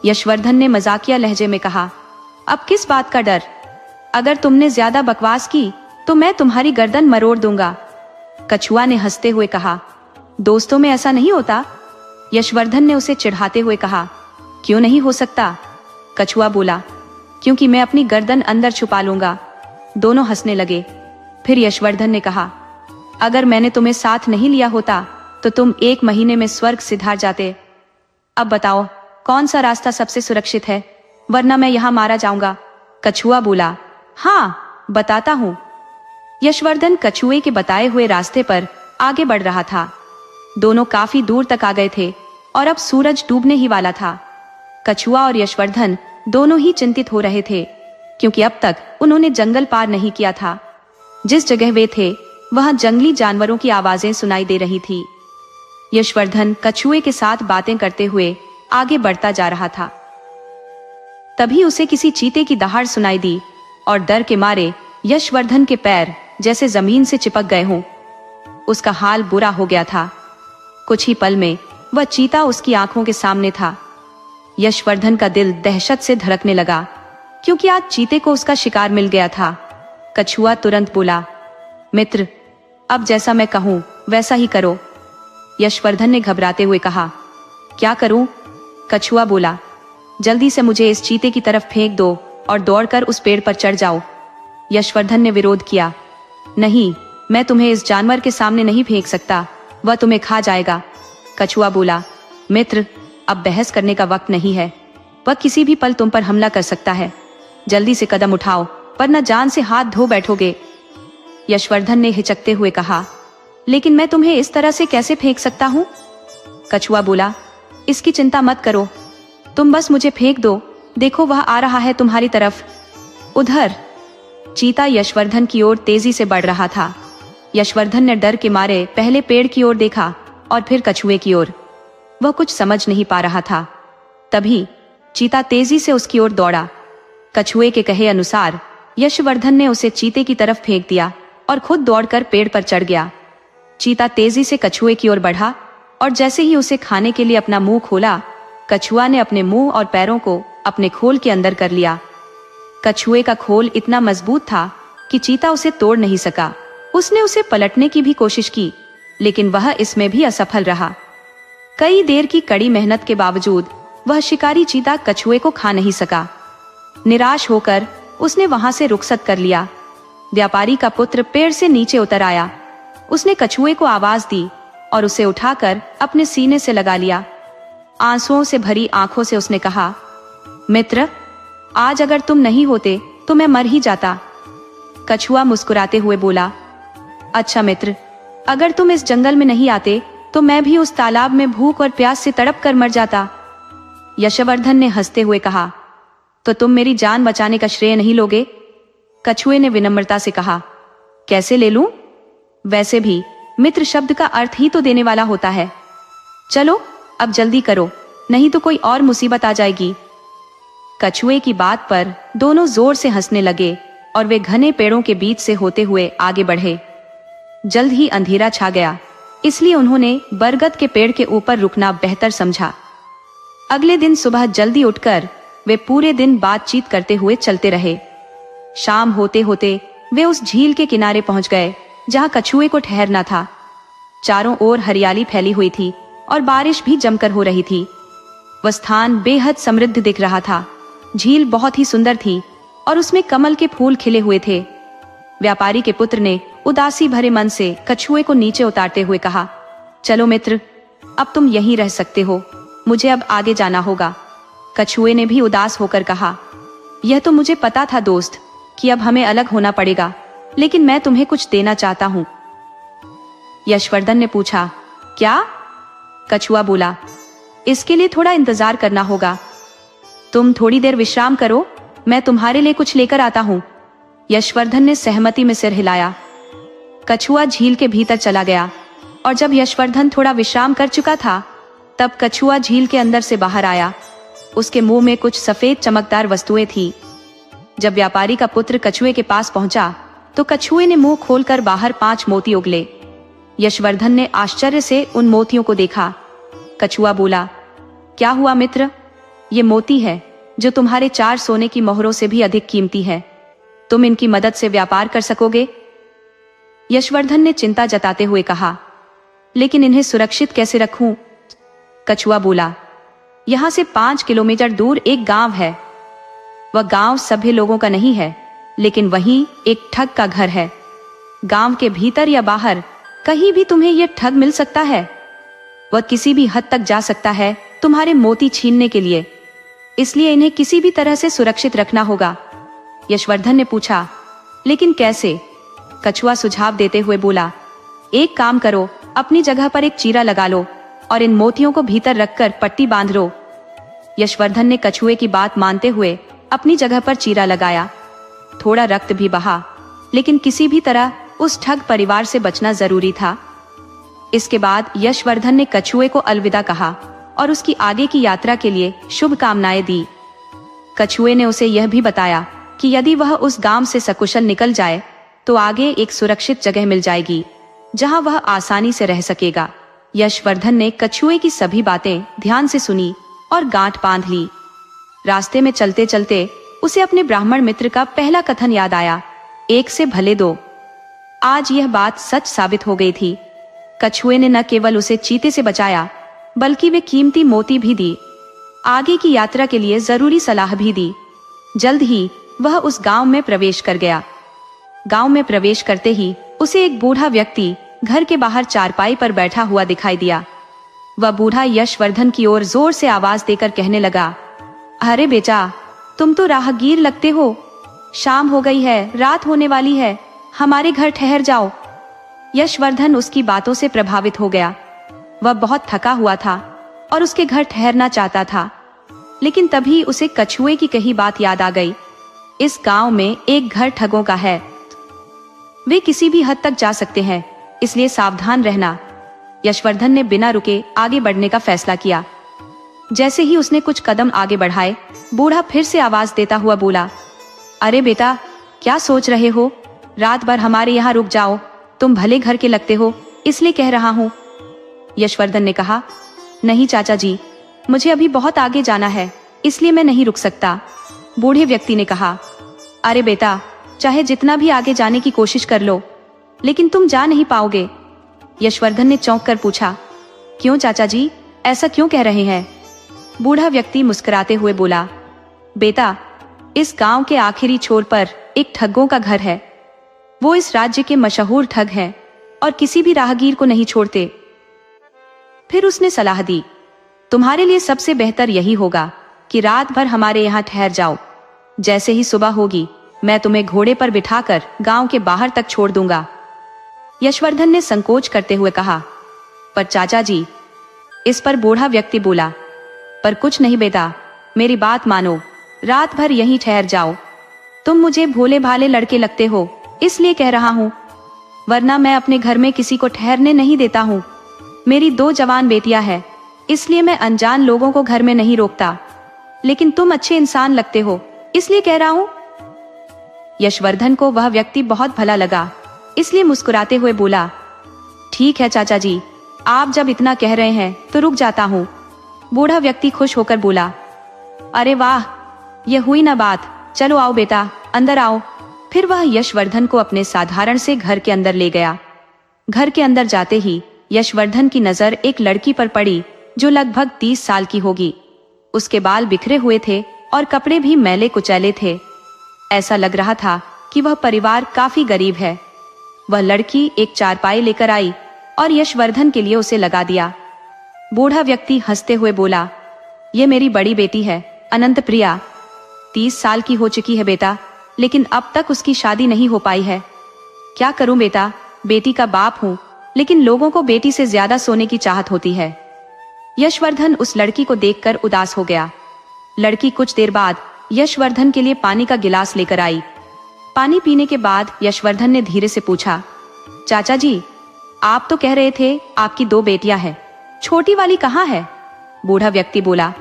यशवर्धन ने मजाकिया लहजे में कहा। अब किस बात का डर? अगर तुमने ज्यादा बकवास की तो मैं तुम्हारी गर्दन मरोड़ दूंगा। कछुआ ने हंसते हुए कहा। दोस्तों में ऐसा नहीं होता? यशवर्धन ने उसे चिढ़ाते हुए कहा। क्यों नहीं हो सकता? कछुआ बोला। क्योंकि मैं अपनी गर्दन अंदर छुपा लूंगा। दोनों हंसने लगे। फिर यशवर्धन ने कहा, अगर मैंने तुम्हें साथ नहीं लिया होता तो तुम 1 महीने में स्वर्ग सिधार जाते। अब बताओ कौन सा रास्ता सबसे सुरक्षित है, वरना मैं यहाँ मारा जाऊंगा। कछुआ बोला। हाँ बताता हूँ। यशवर्धन कछुए के बताए हुए रास्ते पर आगे बढ़ रहा था। दोनों काफी दूर तक आ गए थे और अब सूरज डूबने ही वाला था। कछुआ और यशवर्धन दोनों ही चिंतित हो रहे थे, क्योंकि अब तक उन्होंने जंगल पार नहीं किया था। जिस जगह वे थे वहां जंगली जानवरों की आवाजें सुनाई दे रही थी। यशवर्धन कछुए के साथ बातें करते हुए आगे बढ़ता जा रहा था। तभी उसे किसी चीते की दहाड़ सुनाई दी और डर के मारे यशवर्धन के पैर जैसे जमीन से चिपक गए हों। उसका हाल बुरा हो गया था। कुछ ही पल में वह चीता उसकी आंखों के सामने था। यशवर्धन का दिल दहशत से धड़कने लगा, क्योंकि आज चीते को उसका शिकार मिल गया था। कछुआ तुरंत बोला, मित्र, अब जैसा मैं कहूं वैसा ही करो। यशवर्धन ने घबराते हुए कहा। क्या करूं? कछुआ बोला। जल्दी से मुझे इस चीते की तरफ फेंक दो और दौड़कर उस पेड़ पर चढ़ जाओ। यशवर्धन ने विरोध किया। नहीं, मैं तुम्हें इस जानवर के सामने नहीं फेंक सकता, वह तुम्हें खा जाएगा। कछुआ बोला। मित्र, अब बहस करने का वक्त नहीं है। वह किसी भी पल तुम पर हमला कर सकता है। जल्दी से कदम उठाओ, वरना जान से हाथ धो बैठोगे। यशवर्धन ने हिचकते हुए कहा। लेकिन मैं तुम्हें इस तरह से कैसे फेंक सकता हूँ? कछुआ बोला। इसकी चिंता मत करो, तुम बस मुझे फेंक दो। देखो वह आ रहा है तुम्हारी तरफ। उधर चीता यशवर्धन की ओर तेजी से बढ़ रहा था। यशवर्धन ने डर के मारे पहले पेड़ की ओर देखा और फिर कछुए की ओर। वह कुछ समझ नहीं पा रहा था। तभी चीता तेजी से उसकी ओर दौड़ा। कछुए के कहे अनुसार यशवर्धन ने उसे चीते की तरफ फेंक दिया और खुद दौड़कर पेड़ पर चढ़ गया। चीता तेजी से कछुए की ओर बढ़ा और जैसे ही उसे खाने के लिए अपना मुंह खोला, कछुआ ने अपने मुंह और पैरों को अपने खोल के अंदर कर लिया। कछुए का खोल इतना मजबूत था कि चीता उसे तोड़ नहीं सका। उसने उसे पलटने की भी कोशिश की, लेकिन वह इसमें भी असफल रहा। कई देर की कड़ी मेहनत के बावजूद वह शिकारी चीता कछुए को खा नहीं सका। निराश होकर उसने वहां से रुखसत कर लिया। व्यापारी का पुत्र पेड़ से नीचे उतर आया। उसने कछुए को आवाज दी और उसे उठाकर अपने सीने से लगा लिया। आंसुओं से भरी आंखों से उसने कहा, मित्र, आज अगर तुम नहीं होते तो मैं मर ही जाता। कछुआ मुस्कुराते हुए बोला, अच्छा मित्र, अगर तुम इस जंगल में नहीं आते तो मैं भी उस तालाब में भूख और प्यास से तड़प कर मर जाता। यशवर्धन ने हंसते हुए कहा, तो तुम मेरी जान बचाने का श्रेय नहीं लोगे? कछुए ने विनम्रता से कहा, कैसे ले लूं? वैसे भी मित्र शब्द का अर्थ ही तो देने वाला होता है। चलो अब जल्दी करो, नहीं तो कोई और मुसीबत आ जाएगी। कछुए की बात पर दोनों जोर से हंसने लगे और वे घने पेड़ों के बीच से होते हुए आगे बढ़े। जल्द ही अंधेरा छा गया, इसलिए उन्होंने बरगद के पेड़ के ऊपर रुकना बेहतर समझा। अगले दिन सुबह जल्दी उठकर वे पूरे दिन बातचीत करते हुए चलते रहे। शाम होते होते वे उस झील के किनारे पहुंच गए जहां कछुए को ठहरना था। चारों ओर हरियाली फैली हुई थी और बारिश भी जमकर हो रही थी। वह स्थान बेहद समृद्ध दिख रहा था। झील बहुत ही सुंदर थी और उसमें कमल के फूल खिले हुए थे। व्यापारी के पुत्र ने उदासी भरे मन से कछुए को नीचे उतारते हुए कहा, चलो मित्र, अब तुम यहीं रह सकते हो, मुझे अब आगे जाना होगा। कछुए ने भी उदास होकर कहा, यह तो मुझे पता था दोस्त कि अब हमें अलग होना पड़ेगा, लेकिन मैं तुम्हें कुछ देना चाहता हूँ। यशवर्धन ने पूछा, क्या? कछुआ बोला, इसके लिए थोड़ा इंतजार करना होगा। तुम थोड़ी देर विश्राम करो, मैं तुम्हारे लिए कुछ लेकर आता हूँ। यशवर्धन ने सहमति में सिर हिलाया। कछुआ झील के भीतर चला गया और जब यशवर्धन थोड़ा विश्राम कर चुका था, तब कछुआ झील के अंदर से बाहर आया। उसके मुंह में कुछ सफेद चमकदार वस्तुएं थी। जब व्यापारी का पुत्र कछुए के पास पहुंचा तो कछुए ने मुंह खोलकर बाहर 5 मोती उगले। यशवर्धन ने आश्चर्य से उन मोतियों को देखा। कछुआ बोला, क्या हुआ मित्र? ये मोती है जो तुम्हारे 4 सोने की मोहरों से भी अधिक कीमती है। तुम इनकी मदद से व्यापार कर सकोगे? यशवर्धन ने चिंता जताते हुए कहा, लेकिन इन्हें सुरक्षित कैसे रखूं? कछुआ बोला, यहां से 5 किलोमीटर दूर एक गांव है। वह गांव सभ्य लोगों का नहीं है, लेकिन वहीं एक ठग का घर है। गांव के भीतर या बाहर कहीं भी तुम्हें यह ठग मिल सकता है। वह किसी भी हद तक जा सकता है तुम्हारे मोती छीनने के लिए, इसलिए इन्हें किसी भी तरह से सुरक्षित रखना होगा। यशवर्धन ने पूछा, लेकिन कैसे? कछुआ सुझाव देते हुए बोला, एक काम करो, अपनी जगह पर एक चीरा लगा लो और इन मोतियों को भीतर रखकर पट्टी बांध लो। यशवर्धन ने कछुए की बात मानते हुए अपनी जगह पर चीरा लगाया। थोड़ा रक्त भी बहा, लेकिन किसी भी तरह उस ठग परिवार से बचना जरूरी था। इसके बाद यशवर्धन ने कछुए को अलविदा कहा और उसकी आगे की यात्रा के लिए शुभकामनाएं दी। कछुए ने उसे यह भी बताया कि यदि वह उस गांव से सकुशल निकल जाए तो आगे एक सुरक्षित जगह मिल जाएगी जहां वह आसानी से रह सकेगा। यशवर्धन ने कछुए की सभी बातें ध्यान से सुनी और गांठ बांध ली। रास्ते में चलते चलते उसे अपने ब्राह्मण मित्र का पहला कथन याद आया, 1 से भले 2। आज यह बात सच साबित हो गई थी। कछुए ने न केवल उसे चीते से बचाया, बल्कि वे कीमती मोती भी दी। आगे की यात्रा के लिए जरूरी सलाह भी दी। जल्द ही वह उस गांव में प्रवेश कर गया। गांव में प्रवेश करते ही उसे एक बूढ़ा व्यक्ति घर के बाहर चारपाई पर बैठा हुआ दिखाई दिया। वह बूढ़ा यशवर्धन की ओर जोर से आवाज देकर कहने लगा, अरे बेटा, तुम तो राहगीर लगते हो। शाम हो गई है, रात होने वाली है, हमारे घर ठहर जाओ। यशवर्धन उसकी बातों से प्रभावित हो गया। वह बहुत थका हुआ था और उसके घर ठहरना चाहता था, लेकिन तभी उसे कछुए की कही बात याद आ गई। इस गांव में एक घर ठगों का है। वे किसी भी हद तक जा सकते हैं, इसलिए सावधान रहना। यशवर्धन ने बिना रुके आगे बढ़ने का फैसला किया। जैसे ही उसने कुछ कदम आगे बढ़ाए, बूढ़ा फिर से आवाज देता हुआ बोला, अरे बेटा, क्या सोच रहे हो? रात भर हमारे यहाँ रुक जाओ। तुम भले घर के लगते हो, इसलिए कह रहा हूँ। यशवर्धन ने कहा, नहीं चाचा जी, मुझे अभी बहुत आगे जाना है, इसलिए मैं नहीं रुक सकता। बूढ़े व्यक्ति ने कहा, अरे बेटा, चाहे जितना भी आगे जाने की कोशिश कर लो, लेकिन तुम जा नहीं पाओगे। यशवर्धन ने चौंक कर पूछा, क्यों चाचा जी, ऐसा क्यों कह रहे हैं? बूढ़ा व्यक्ति मुस्कुराते हुए बोला, बेटा, इस गांव के आखिरी छोर पर एक ठगों का घर है। वो इस राज्य के मशहूर ठग हैं और किसी भी राहगीर को नहीं छोड़ते। फिर उसने सलाह दी, तुम्हारे लिए सबसे बेहतर यही होगा कि रात भर हमारे यहाँ ठहर जाओ। जैसे ही सुबह होगी, मैं तुम्हें घोड़े पर बिठाकर गांव के बाहर तक छोड़ दूंगा। यशवर्धन ने संकोच करते हुए कहा, पर चाचा जी। इस पर बूढ़ा व्यक्ति बोला, पर कुछ नहीं बेटा, मेरी बात मानो, रात भर यहीं ठहर जाओ। तुम मुझे भोले भाले लड़के लगते हो, इसलिए कह रहा हूँ, वरना मैं अपने घर में किसी को ठहरने नहीं देता हूँ। मेरी 2 जवान बेटियां हैं, इसलिए मैं अनजान लोगों को घर में नहीं रोकता। लेकिन तुम अच्छे इंसान लगते हो, इसलिए कह रहा हूँ। यशवर्धन को वह व्यक्ति बहुत भला लगा, इसलिए मुस्कुराते हुए बोला, ठीक है चाचा जी, आप जब इतना कह रहे हैं तो रुक जाता हूँ। बूढ़ा व्यक्ति खुश होकर बोला, अरे वाह, यह हुई ना बात। चलो आओ बेटा, अंदर आओ। फिर वह यशवर्धन को अपने साधारण से घर के अंदर ले गया। घर के अंदर जाते ही यशवर्धन की नजर एक लड़की पर पड़ी जो लगभग 30 साल की होगी। उसके बाल बिखरे हुए थे और कपड़े भी मैले कुचैले थे। ऐसा लग रहा था कि वह परिवार काफी गरीब है। वह लड़की एक चारपाई लेकर आई और यशवर्धन के लिए उसे लगा दिया। बूढ़ा व्यक्ति हंसते हुए बोला, ये मेरी बड़ी बेटी है, अनंत प्रिया। 30 साल की हो चुकी है बेटा, लेकिन अब तक उसकी शादी नहीं हो पाई है। क्या करूं बेटा, बेटी का बाप हूं, लेकिन लोगों को बेटी से ज्यादा सोने की चाहत होती है। यशवर्धन उस लड़की को देखकर उदास हो गया। लड़की कुछ देर बाद यशवर्धन के लिए पानी का गिलास लेकर आई। पानी पीने के बाद यशवर्धन ने धीरे से पूछा, चाचा जी, आप तो कह रहे थे आपकी 2 बेटियां हैं, छोटी वाली कहाँ है? बूढ़ा व्यक्ति बोला,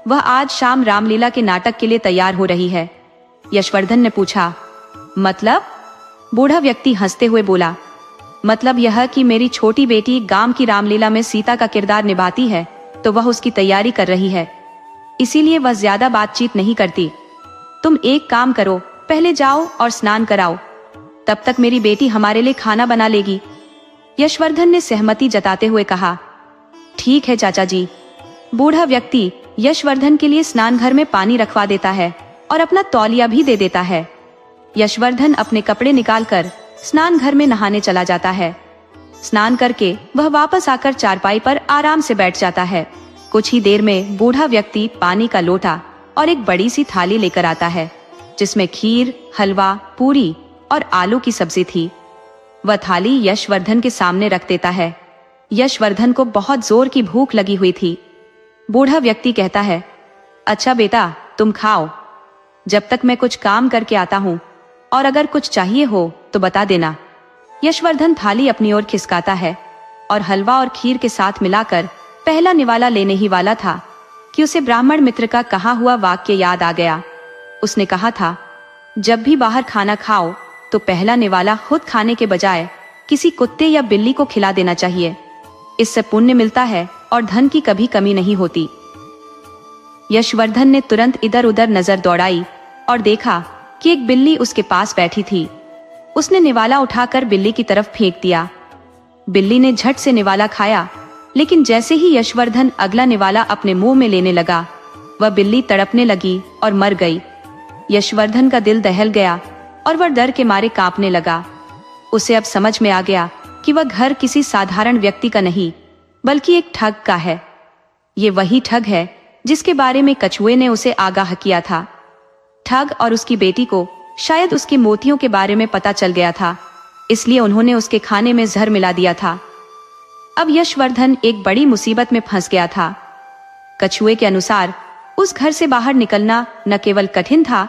वह आज शाम रामलीला के नाटक के लिए तैयार हो रही है। यशवर्धन ने पूछा, मतलब? बूढ़ा व्यक्ति हंसते हुए बोला, मतलब यह कि मेरी छोटी बेटी गांव की रामलीला में सीता का किरदार निभाती है, तो वह उसकी तैयारी कर रही है, इसीलिए वह ज्यादा बातचीत नहीं करती। तुम एक काम करो, पहले जाओ और स्नान कराओ, तब तक मेरी बेटी हमारे लिए खाना बना लेगी। यशवर्धन ने सहमति जताते हुए कहा, ठीक है चाचा जी। बूढ़ा व्यक्ति यशवर्धन के लिए स्नान घर में पानी रखवा देता है और अपना तौलिया भी दे देता है। यशवर्धन अपने कपड़े निकालकर स्नान घर में नहाने चला जाता है। स्नान करके वह वापस आकर चारपाई पर आराम से बैठ जाता है। कुछ ही देर में बूढ़ा व्यक्ति पानी का लोटा और एक बड़ी सी थाली लेकर आता है, जिसमें खीर, हलवा, पूरी और आलू की सब्जी थी। वह थाली यशवर्धन के सामने रख देता है। यशवर्धन को बहुत जोर की भूख लगी हुई थी। बूढ़ा व्यक्ति कहता है, अच्छा बेटा, तुम खाओ, जब तक मैं कुछ काम करके आता हूँ, और अगर कुछ चाहिए हो तो बता देना। यशवर्धन थाली अपनी ओर खिसकाता है और हलवा और खीर के साथ मिलाकर पहला निवाला लेने ही वाला था कि उसे ब्राह्मण मित्र का कहा हुआ वाक्य याद आ गया। उसने कहा था, जब भी बाहर खाना खाओ तो पहला निवाला खुद खाने के बजाय किसी कुत्ते या बिल्ली को खिला देना चाहिए। इससे पुण्य मिलता है और धन की कभी कमी नहीं होती। यशवर्धन ने तुरंत इधर उधर नजर दौड़ाई और देखा कि एक बिल्ली उसके पास बैठी थी। उसने निवाला उठाकर बिल्ली की तरफ फेंक दिया। बिल्ली ने झट से निवाला खाया, लेकिन जैसे ही यशवर्धन अगला निवाला अपने मुंह में लेने लगा, वह बिल्ली तड़पने लगी और मर गई। यशवर्धन का दिल दहल गया और वह डर के मारे कांपने लगा। उसे अब समझ में आ गया कि वह घर किसी साधारण व्यक्ति का नहीं, बल्कि एक ठग का है। ये वही ठग है जिसके बारे में कछुए ने उसे आगाह किया था। ठग और उसकी बेटी को शायद उसके मोतियों के बारे में पता चल गया था, इसलिए उन्होंने उसके खाने में जहर मिला दिया था। अब यशवर्धन एक बड़ी मुसीबत में फंस गया था। कछुए के अनुसार उस घर से बाहर निकलना न केवल कठिन था,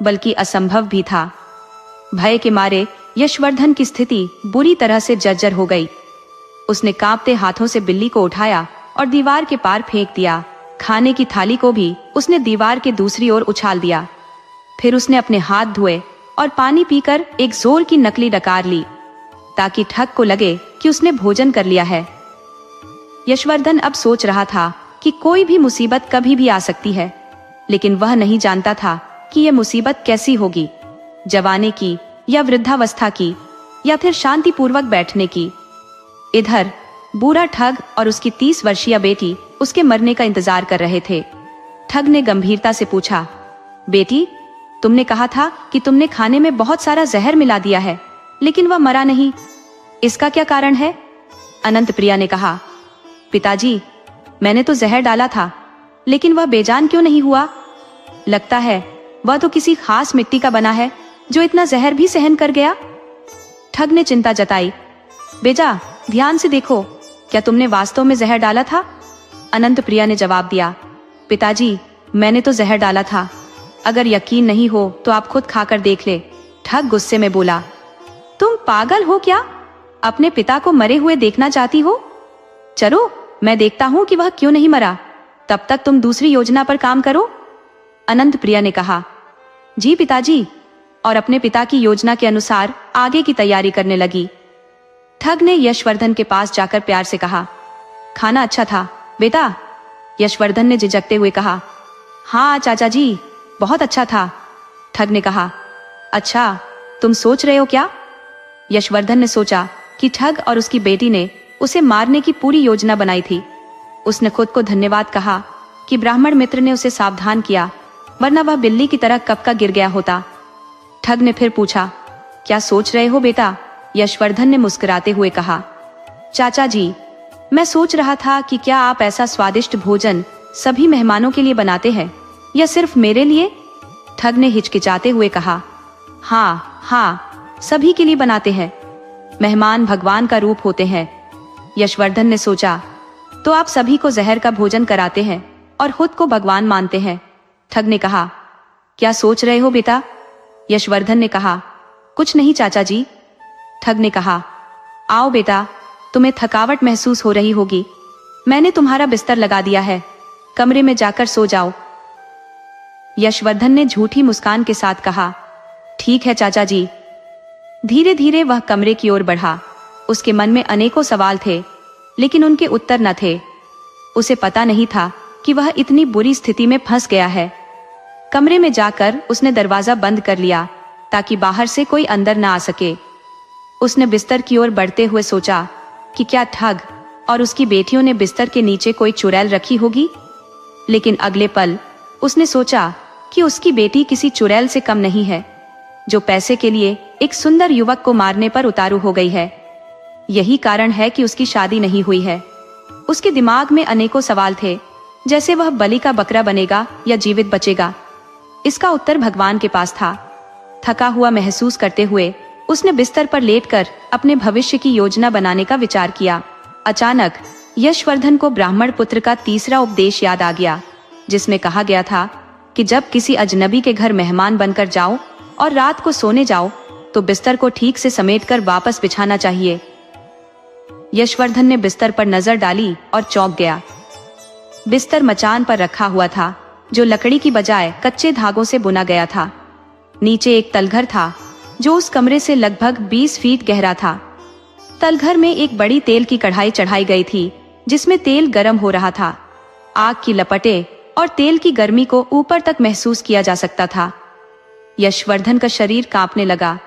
बल्कि असंभव भी था। भय के मारे यशवर्धन की स्थिति बुरी तरह से जर्जर हो गई। उसने कांपते हाथों से बिल्ली को उठाया और दीवार के पार फेंक दिया। खाने की थाली को भी उसने दीवार के दूसरी ओर उछाल दिया। फिर उसने अपने हाथ धोए और पानी पीकर एक जोर की नकली डकार ली, ताकि ठग को लगे कि उसने भोजन कर लिया है। यशवर्धन अब सोच रहा था कि कोई भी मुसीबत कभी भी आ सकती है, लेकिन वह नहीं जानता था कि यह मुसीबत कैसी होगी, जवानी की या वृद्धावस्था की या फिर शांतिपूर्वक बैठने की। इधर बूढ़ा ठग और उसकी 30 वर्षीय बेटी उसके मरने का इंतजार कर रहे थे। ठग ने गंभीरता से पूछा, बेटी, तुमने कहा था कि तुमने खाने में बहुत सारा जहर मिला दिया है, लेकिन वह मरा नहीं, इसका क्या कारण है? अनंत प्रिया ने कहा, पिताजी, मैंने तो जहर डाला था, लेकिन वह बेजान क्यों नहीं हुआ? लगता है वह तो किसी खास मिट्टी का बना है जो इतना जहर भी सहन कर गया। ठग ने चिंता जताई, बेजा, ध्यान से देखो, क्या तुमने वास्तव में जहर डाला था? अनंत प्रिया ने जवाब दिया, पिताजी, मैंने तो जहर डाला था। अगर यकीन नहीं हो तो आप खुद खाकर देख ले। ठग गुस्से में बोला, तुम पागल हो क्या? अपने पिता को मरे हुए देखना चाहती हो? चलो, मैं देखता हूं कि वह क्यों नहीं मरा। तब तक तुम दूसरी योजना पर काम करो। अनंत प्रिया ने कहा, जी पिताजी, और अपने पिता की योजना के अनुसार आगे की तैयारी करने लगी। ठग ने यशवर्धन के पास जाकर प्यार से कहा, खाना अच्छा था बेटा? यशवर्धन ने झिझकते हुए कहा, हाँ चाचा जी, बहुत अच्छा था। ठग ने कहा, अच्छा, तुम सोच रहे हो क्या? यशवर्धन ने सोचा कि ठग और उसकी बेटी ने उसे मारने की पूरी योजना बनाई थी। उसने खुद को धन्यवाद कहा कि ब्राह्मण मित्र ने उसे सावधान किया, वरना वह बिल्ली की तरह कब का गिर गया होता। ठग ने फिर पूछा, क्या सोच रहे हो बेटा? यशवर्धन ने मुस्कुराते हुए कहा, चाचा जी, मैं सोच रहा था कि क्या आप ऐसा स्वादिष्ट भोजन सभी मेहमानों के लिए बनाते हैं या सिर्फ मेरे लिए? ठग ने हिचकिचाते हुए कहा, हाँ, सभी के लिए बनाते हैं। मेहमान भगवान का रूप होते हैं। यशवर्धन ने सोचा, तो आप सभी को जहर का भोजन कराते हैं और खुद को भगवान मानते हैं। ठग ने कहा, क्या सोच रहे हो बेटा? यशवर्धन ने कहा, कुछ नहीं चाचा जी। ठग ने कहा, आओ बेटा, तुम्हें थकावट महसूस हो रही होगी, मैंने तुम्हारा बिस्तर लगा दिया है, कमरे में जाकर सो जाओ। यशवर्धन ने झूठी मुस्कान के साथ कहा, ठीक है चाचा जी। धीरे धीरे वह कमरे की ओर बढ़ा। उसके मन में अनेकों सवाल थे, लेकिन उनके उत्तर न थे। उसे पता नहीं था कि वह इतनी बुरी स्थिति में फंस गया है। कमरे में जाकर उसने दरवाजा बंद कर लिया ताकि बाहर से कोई अंदर न आ सके। उसने बिस्तर की ओर बढ़ते हुए सोचा कि क्या ठग और उसकी बेटियों ने बिस्तर के नीचे कोई चुड़ैल रखी होगी। लेकिन अगले पल उसने सोचा कि उसकी बेटी किसी चुड़ैल से कम नहीं है, जो पैसे के लिए एक सुंदर युवक को मारने पर उतारू हो गई है। यही कारण है कि उसकी शादी नहीं हुई है। उसके दिमाग में अनेकों सवाल थे, जैसे वह बलि का बकरा बनेगा या जीवित बचेगा। इसका उत्तर भगवान के पास था। थका हुआ महसूस करते हुए उसने बिस्तर पर लेटकर अपने भविष्य की योजना बनाने का विचार किया। अचानक यशवर्धन को ब्राह्मण पुत्र का तीसरा उपदेश याद आ गया, जिसमें कहा गया था कि जब किसी अजनबी के घर मेहमान बनकर जाओ और रात को सोने जाओ तो बिस्तर को ठीक से समेटकर वापस बिछाना चाहिए। यशवर्धन ने बिस्तर पर नजर डाली और चौंक गया। बिस्तर मचान पर रखा हुआ था, जो लकड़ी की बजाय कच्चे धागों से बुना गया था। नीचे एक तलघर था जो उस कमरे से लगभग 20 फीट गहरा था। तलघर में एक बड़ी तेल की कढ़ाई चढ़ाई गई थी, जिसमें तेल गर्म हो रहा था। आग की लपटें और तेल की गर्मी को ऊपर तक महसूस किया जा सकता था। यशवर्धन का शरीर कांपने लगा,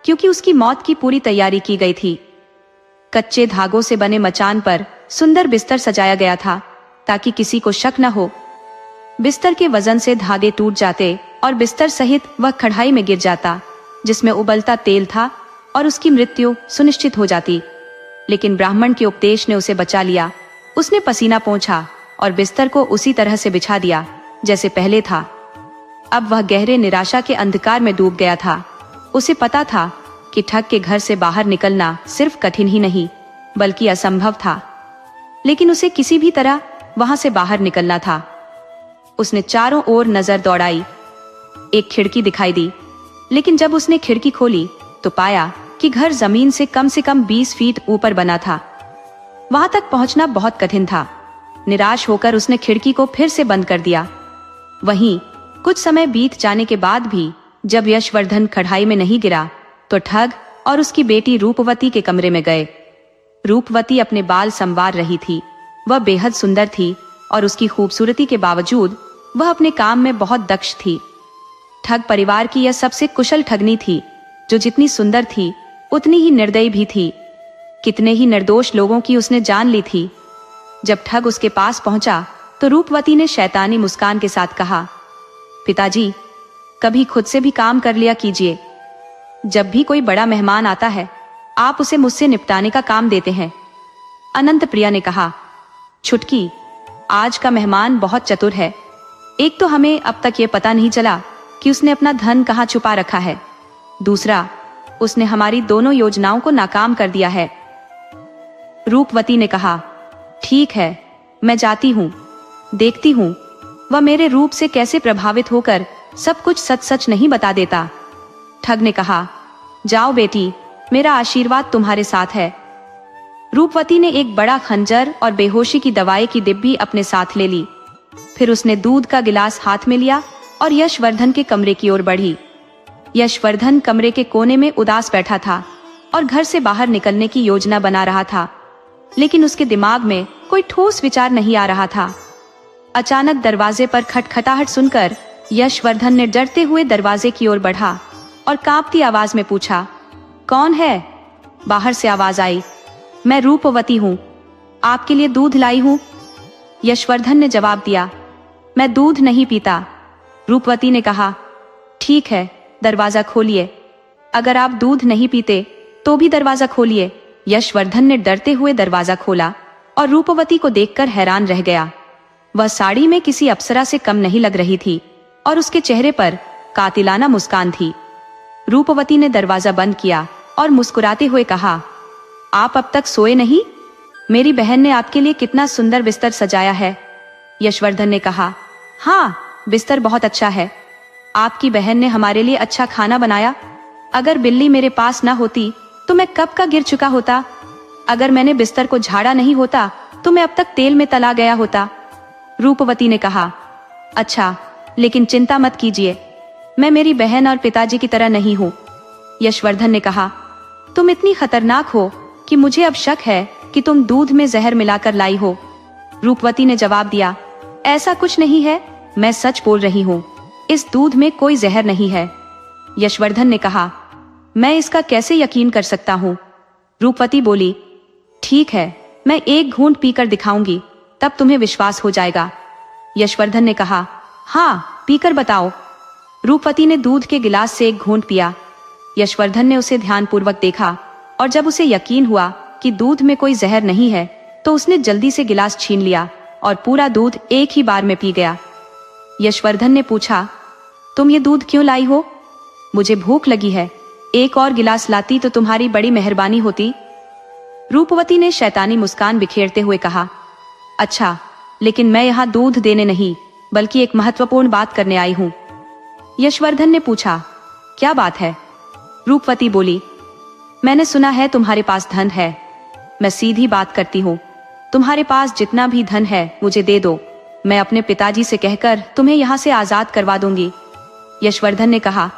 क्योंकि उसकी मौत की पूरी तैयारी की गई थी। कच्चे धागों से बने मचान पर सुंदर बिस्तर सजाया गया था ताकि किसी को शक न हो। बिस्तर के वजन से धागे टूट जाते और बिस्तर सहित वह कढ़ाई में गिर जाता, जिसमें उबलता तेल था, और उसकी मृत्यु सुनिश्चित हो जाती। लेकिन ब्राह्मण के उपदेश ने उसे बचा लिया। उसने पसीना पोंछा और बिस्तर को उसी तरह से बिछा दिया जैसे पहले था। अब वह गहरे निराशा के अंधकार में डूब गया था। उसे पता था कि ठग के घर से बाहर निकलना सिर्फ कठिन ही नहीं बल्कि असंभव था, लेकिन उसे किसी भी तरह वहां से बाहर निकलना था। उसने चारों ओर नजर दौड़ाई। एक खिड़की दिखाई दी, लेकिन जब उसने खिड़की खोली तो पाया कि घर जमीन से कम 20 फीट ऊपर बना था। वहां तक पहुंचना बहुत कठिन था। निराश होकर उसने खिड़की को फिर से बंद कर दिया। वहीं कुछ समय बीत जाने के बाद भी जब यशवर्धन कढ़ाई में नहीं गिरा तो ठग और उसकी बेटी रूपवती के कमरे में गए। रूपवती अपने बाल संवार रही थी। वह बेहद सुंदर थी और उसकी खूबसूरती के बावजूद वह अपने काम में बहुत दक्ष थी। ठग परिवार की यह सबसे कुशल ठगनी थी, जो जितनी सुंदर थी उतनी ही निर्दयी भी थी। कितने ही निर्दोष लोगों की उसने जान ली थी। जब ठग उसके पास पहुंचा तो रूपवती ने शैतानी मुस्कान के साथ कहा, पिताजी, कभी खुद से भी काम कर लिया कीजिए। जब भी कोई बड़ा मेहमान आता है आप उसे मुझसे निपटाने का काम देते हैं। अनंत प्रिया ने कहा, छुटकी, आज का मेहमान बहुत चतुर है। एक तो हमें अब तक ये पता नहीं चला कि उसने अपना धन कहाँ छुपा रखा है। दूसरा, उसने हमारी दोनों योजनाओं को नाकाम कर दिया है। रूपवती ने कहा, ठीक है, मैं जाती हूँ, देखती हूँ वह मेरे रूप से कैसे प्रभावित होकर सब कुछ सच सच नहीं बता देता। ठग ने कहा, जाओ बेटी, मेरा आशीर्वाद तुम्हारे साथ है। रूपवती ने एक बड़ा खंजर और बेहोशी की दवाई की डिब्बी अपने साथ ले ली। फिर उसने दूध का गिलास हाथ में लिया और यशवर्धन के कमरे की ओर बढ़ी। यशवर्धन कमरे के कोने में उदास बैठा था और घर से बाहर निकलने की योजना बना रहा था, लेकिन उसके दिमाग में कोई ठोस विचार नहीं आ रहा था। अचानक दरवाजे पर खटखटाहट सुनकर यशवर्धन ने डरते हुए दरवाजे की ओर बढ़ा और कांपती आवाज में पूछा, कौन है? बाहर से आवाज आई, मैं रूपवती हूँ, आपके लिए दूध लाई हूँ। यशवर्धन ने जवाब दिया, मैं दूध नहीं पीता। रूपवती ने कहा, ठीक है, दरवाजा खोलिए। अगर आप दूध नहीं पीते तो भी दरवाजा खोलिए। यशवर्धन ने डरते हुए दरवाजा खोला और रूपवती को देखकर हैरान रह गया। वह साड़ी में किसी अप्सरा से कम नहीं लग रही थी और उसके चेहरे पर कातिलाना मुस्कान थी। रूपवती ने दरवाजा बंद किया और मुस्कुराते हुए कहा, आप अब तक सोए नहीं? मेरी बहन ने आपके लिए कितना सुंदर बिस्तर सजाया है। यशवर्धन ने कहा, हाँ, बिस्तर बहुत अच्छा है। आपकी बहन ने हमारे लिए अच्छा खाना बनाया। अगर बिल्ली मेरे पास ना होती तो मैं कब का गिर चुका होता। अगर मैंने बिस्तर को झाड़ा नहीं होता तो मैं अब तक तेल में तला गया होता। रूपवती ने कहा, अच्छा, लेकिन चिंता मत कीजिए, मैं मेरी बहन और पिताजी की तरह नहीं हूँ। यशवर्धन ने कहा, तुम इतनी खतरनाक हो कि कि मुझे अब शक है कि तुम दूध में जहर मिलाकर लाई हो। रूपवती ने जवाब दिया, ऐसा कुछ नहीं है, मैं सच बोल रही हूँ, इस दूध में कोई जहर नहीं है। यशवर्धन ने कहा, मैं इसका कैसे यकीन कर सकता हूँ? रूपवती बोली, ठीक है, मैं एक घूंट पीकर दिखाऊंगी, तब तुम्हें विश्वास हो जाएगा। यशवर्धन ने कहा, हाँ, पीकर बताओ। रूपवती ने दूध के गिलास से एक घूंट पिया। यशवर्धन ने उसे ध्यानपूर्वक देखा और जब उसे यकीन हुआ कि दूध में कोई जहर नहीं है तो उसने जल्दी से गिलास छीन लिया और पूरा दूध एक ही बार में पी गया। यशवर्धन ने पूछा, तुम ये दूध क्यों लाई हो? मुझे भूख लगी है, एक और गिलास लाती तो तुम्हारी बड़ी मेहरबानी होती। रूपवती ने शैतानी मुस्कान बिखेरते हुए कहा, अच्छा, लेकिन मैं यहाँ दूध देने नहीं बल्कि एक महत्वपूर्ण बात करने आई हूँ। यशवर्धन ने पूछा, क्या बात है? रूपवती बोली, मैंने सुना है तुम्हारे पास धन है। मैं सीधी बात करती हूँ, तुम्हारे पास जितना भी धन है मुझे दे दो, मैं अपने पिताजी से कहकर तुम्हें यहाँ से आजाद करवा दूंगी। यशवर्धन ने कहा,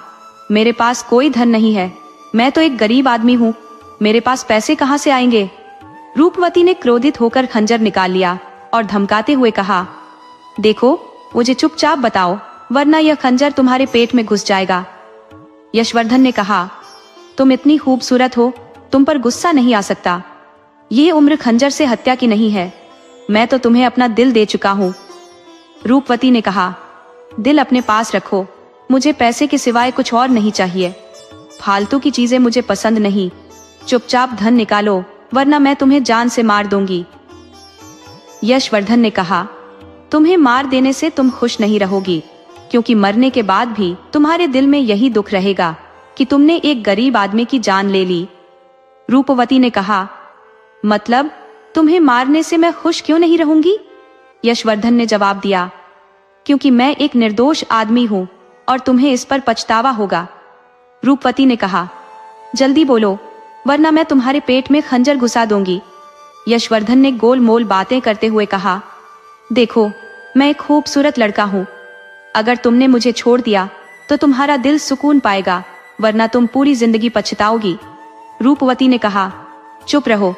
मेरे पास कोई धन नहीं है, मैं तो एक गरीब आदमी हूँ, मेरे पास पैसे कहाँ से आएंगे? रूपवती ने क्रोधित होकर खंजर निकाल लिया और धमकाते हुए कहा, देखो, मुझे चुपचाप बताओ, वरना यह खंजर तुम्हारे पेट में घुस जाएगा। यशवर्धन ने कहा, तुम इतनी खूबसूरत हो, तुम पर गुस्सा नहीं आ सकता। ये उम्र खंजर से हत्या की नहीं है, मैं तो तुम्हें अपना दिल दे चुका हूँ। रूपवती ने कहा, दिल अपने पास रखो, मुझे पैसे के सिवाय कुछ और नहीं चाहिए, फालतू की चीजें मुझे पसंद नहीं, चुपचाप धन निकालो वरना मैं तुम्हें जान से मार दूंगी। यशवर्धन ने कहा, तुम्हें मार देने से तुम खुश नहीं रहोगी, क्योंकि मरने के बाद भी तुम्हारे दिल में यही दुख रहेगा कि तुमने एक गरीब आदमी की जान ले ली। रूपवती ने कहा, मतलब तुम्हें मारने से मैं खुश क्यों नहीं रहूंगी? यशवर्धन ने जवाब दिया, क्योंकि मैं एक निर्दोष आदमी हूँ और तुम्हें इस पर पछतावा होगा। रूपवती ने कहा, जल्दी बोलो, वरना मैं तुम्हारे पेट में खंजर घुसा दूंगी। यशवर्धन ने गोल मोल बातें करते हुए कहा, देखो, मैं एक खूबसूरत लड़का हूँ, अगर तुमने मुझे छोड़ दिया तो तुम्हारा दिल सुकून पाएगा, वरना तुम पूरी जिंदगी पछताओगी। रूपवती ने कहा, चुप रहो,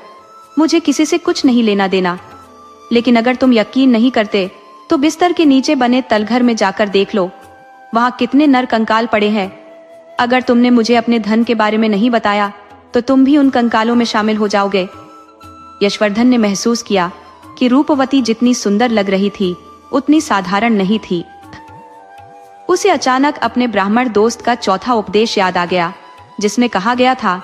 मुझे किसी से कुछ नहीं लेना देना, लेकिन अगर तुम यकीन नहीं करते तो बिस्तर के नीचे बने तलघर में जाकर देख लो, वहां कितने नर कंकाल पड़े हैं। अगर तुमने मुझे अपने धन के बारे में नहीं बताया तो तुम भी उन कंकालों में शामिल हो जाओगे। यशवर्धन ने महसूस किया कि रूपवती जितनी सुंदर लग रही थी उतनी साधारण नहीं थी। उसे अचानक अपने ब्राह्मण दोस्त का चौथा उपदेश याद आ गया, जिसमें कहा गया था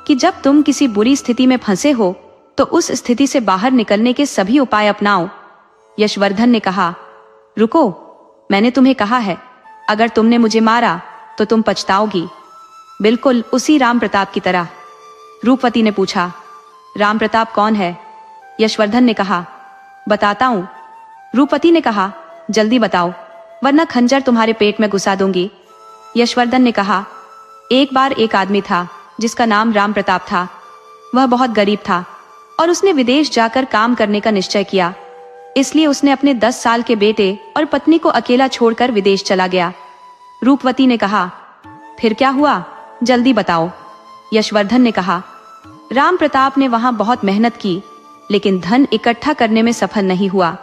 कि जब तुम किसी बुरी स्थिति में फंसे हो तो उस स्थिति से बाहर निकलने के सभी उपाय अपनाओ। यशवर्धन ने कहा, रुको, मैंने तुम्हें कहा है, अगर तुमने मुझे मारा तो तुम पछताओगी, बिल्कुल उसी राम प्रताप की तरह। रूपवती ने पूछा, राम प्रताप कौन है? यशवर्धन ने कहा, बताता हूँ। रूपवती ने कहा, जल्दी बताओ, वरना खंजर तुम्हारे पेट में घुसा दूंगी। यशवर्धन ने कहा, एक बार एक आदमी था जिसका नाम राम प्रताप था। वह बहुत गरीब था और उसने विदेश जाकर काम करने का निश्चय किया, इसलिए उसने अपने 10 साल के बेटे और पत्नी को अकेला छोड़कर विदेश चला गया। रूपवती ने कहा, फिर क्या हुआ, जल्दी बताओ। यशवर्धन ने कहा, राम प्रताप ने वहां बहुत मेहनत की, लेकिन धन इकट्ठा करने में सफल नहीं हुआ।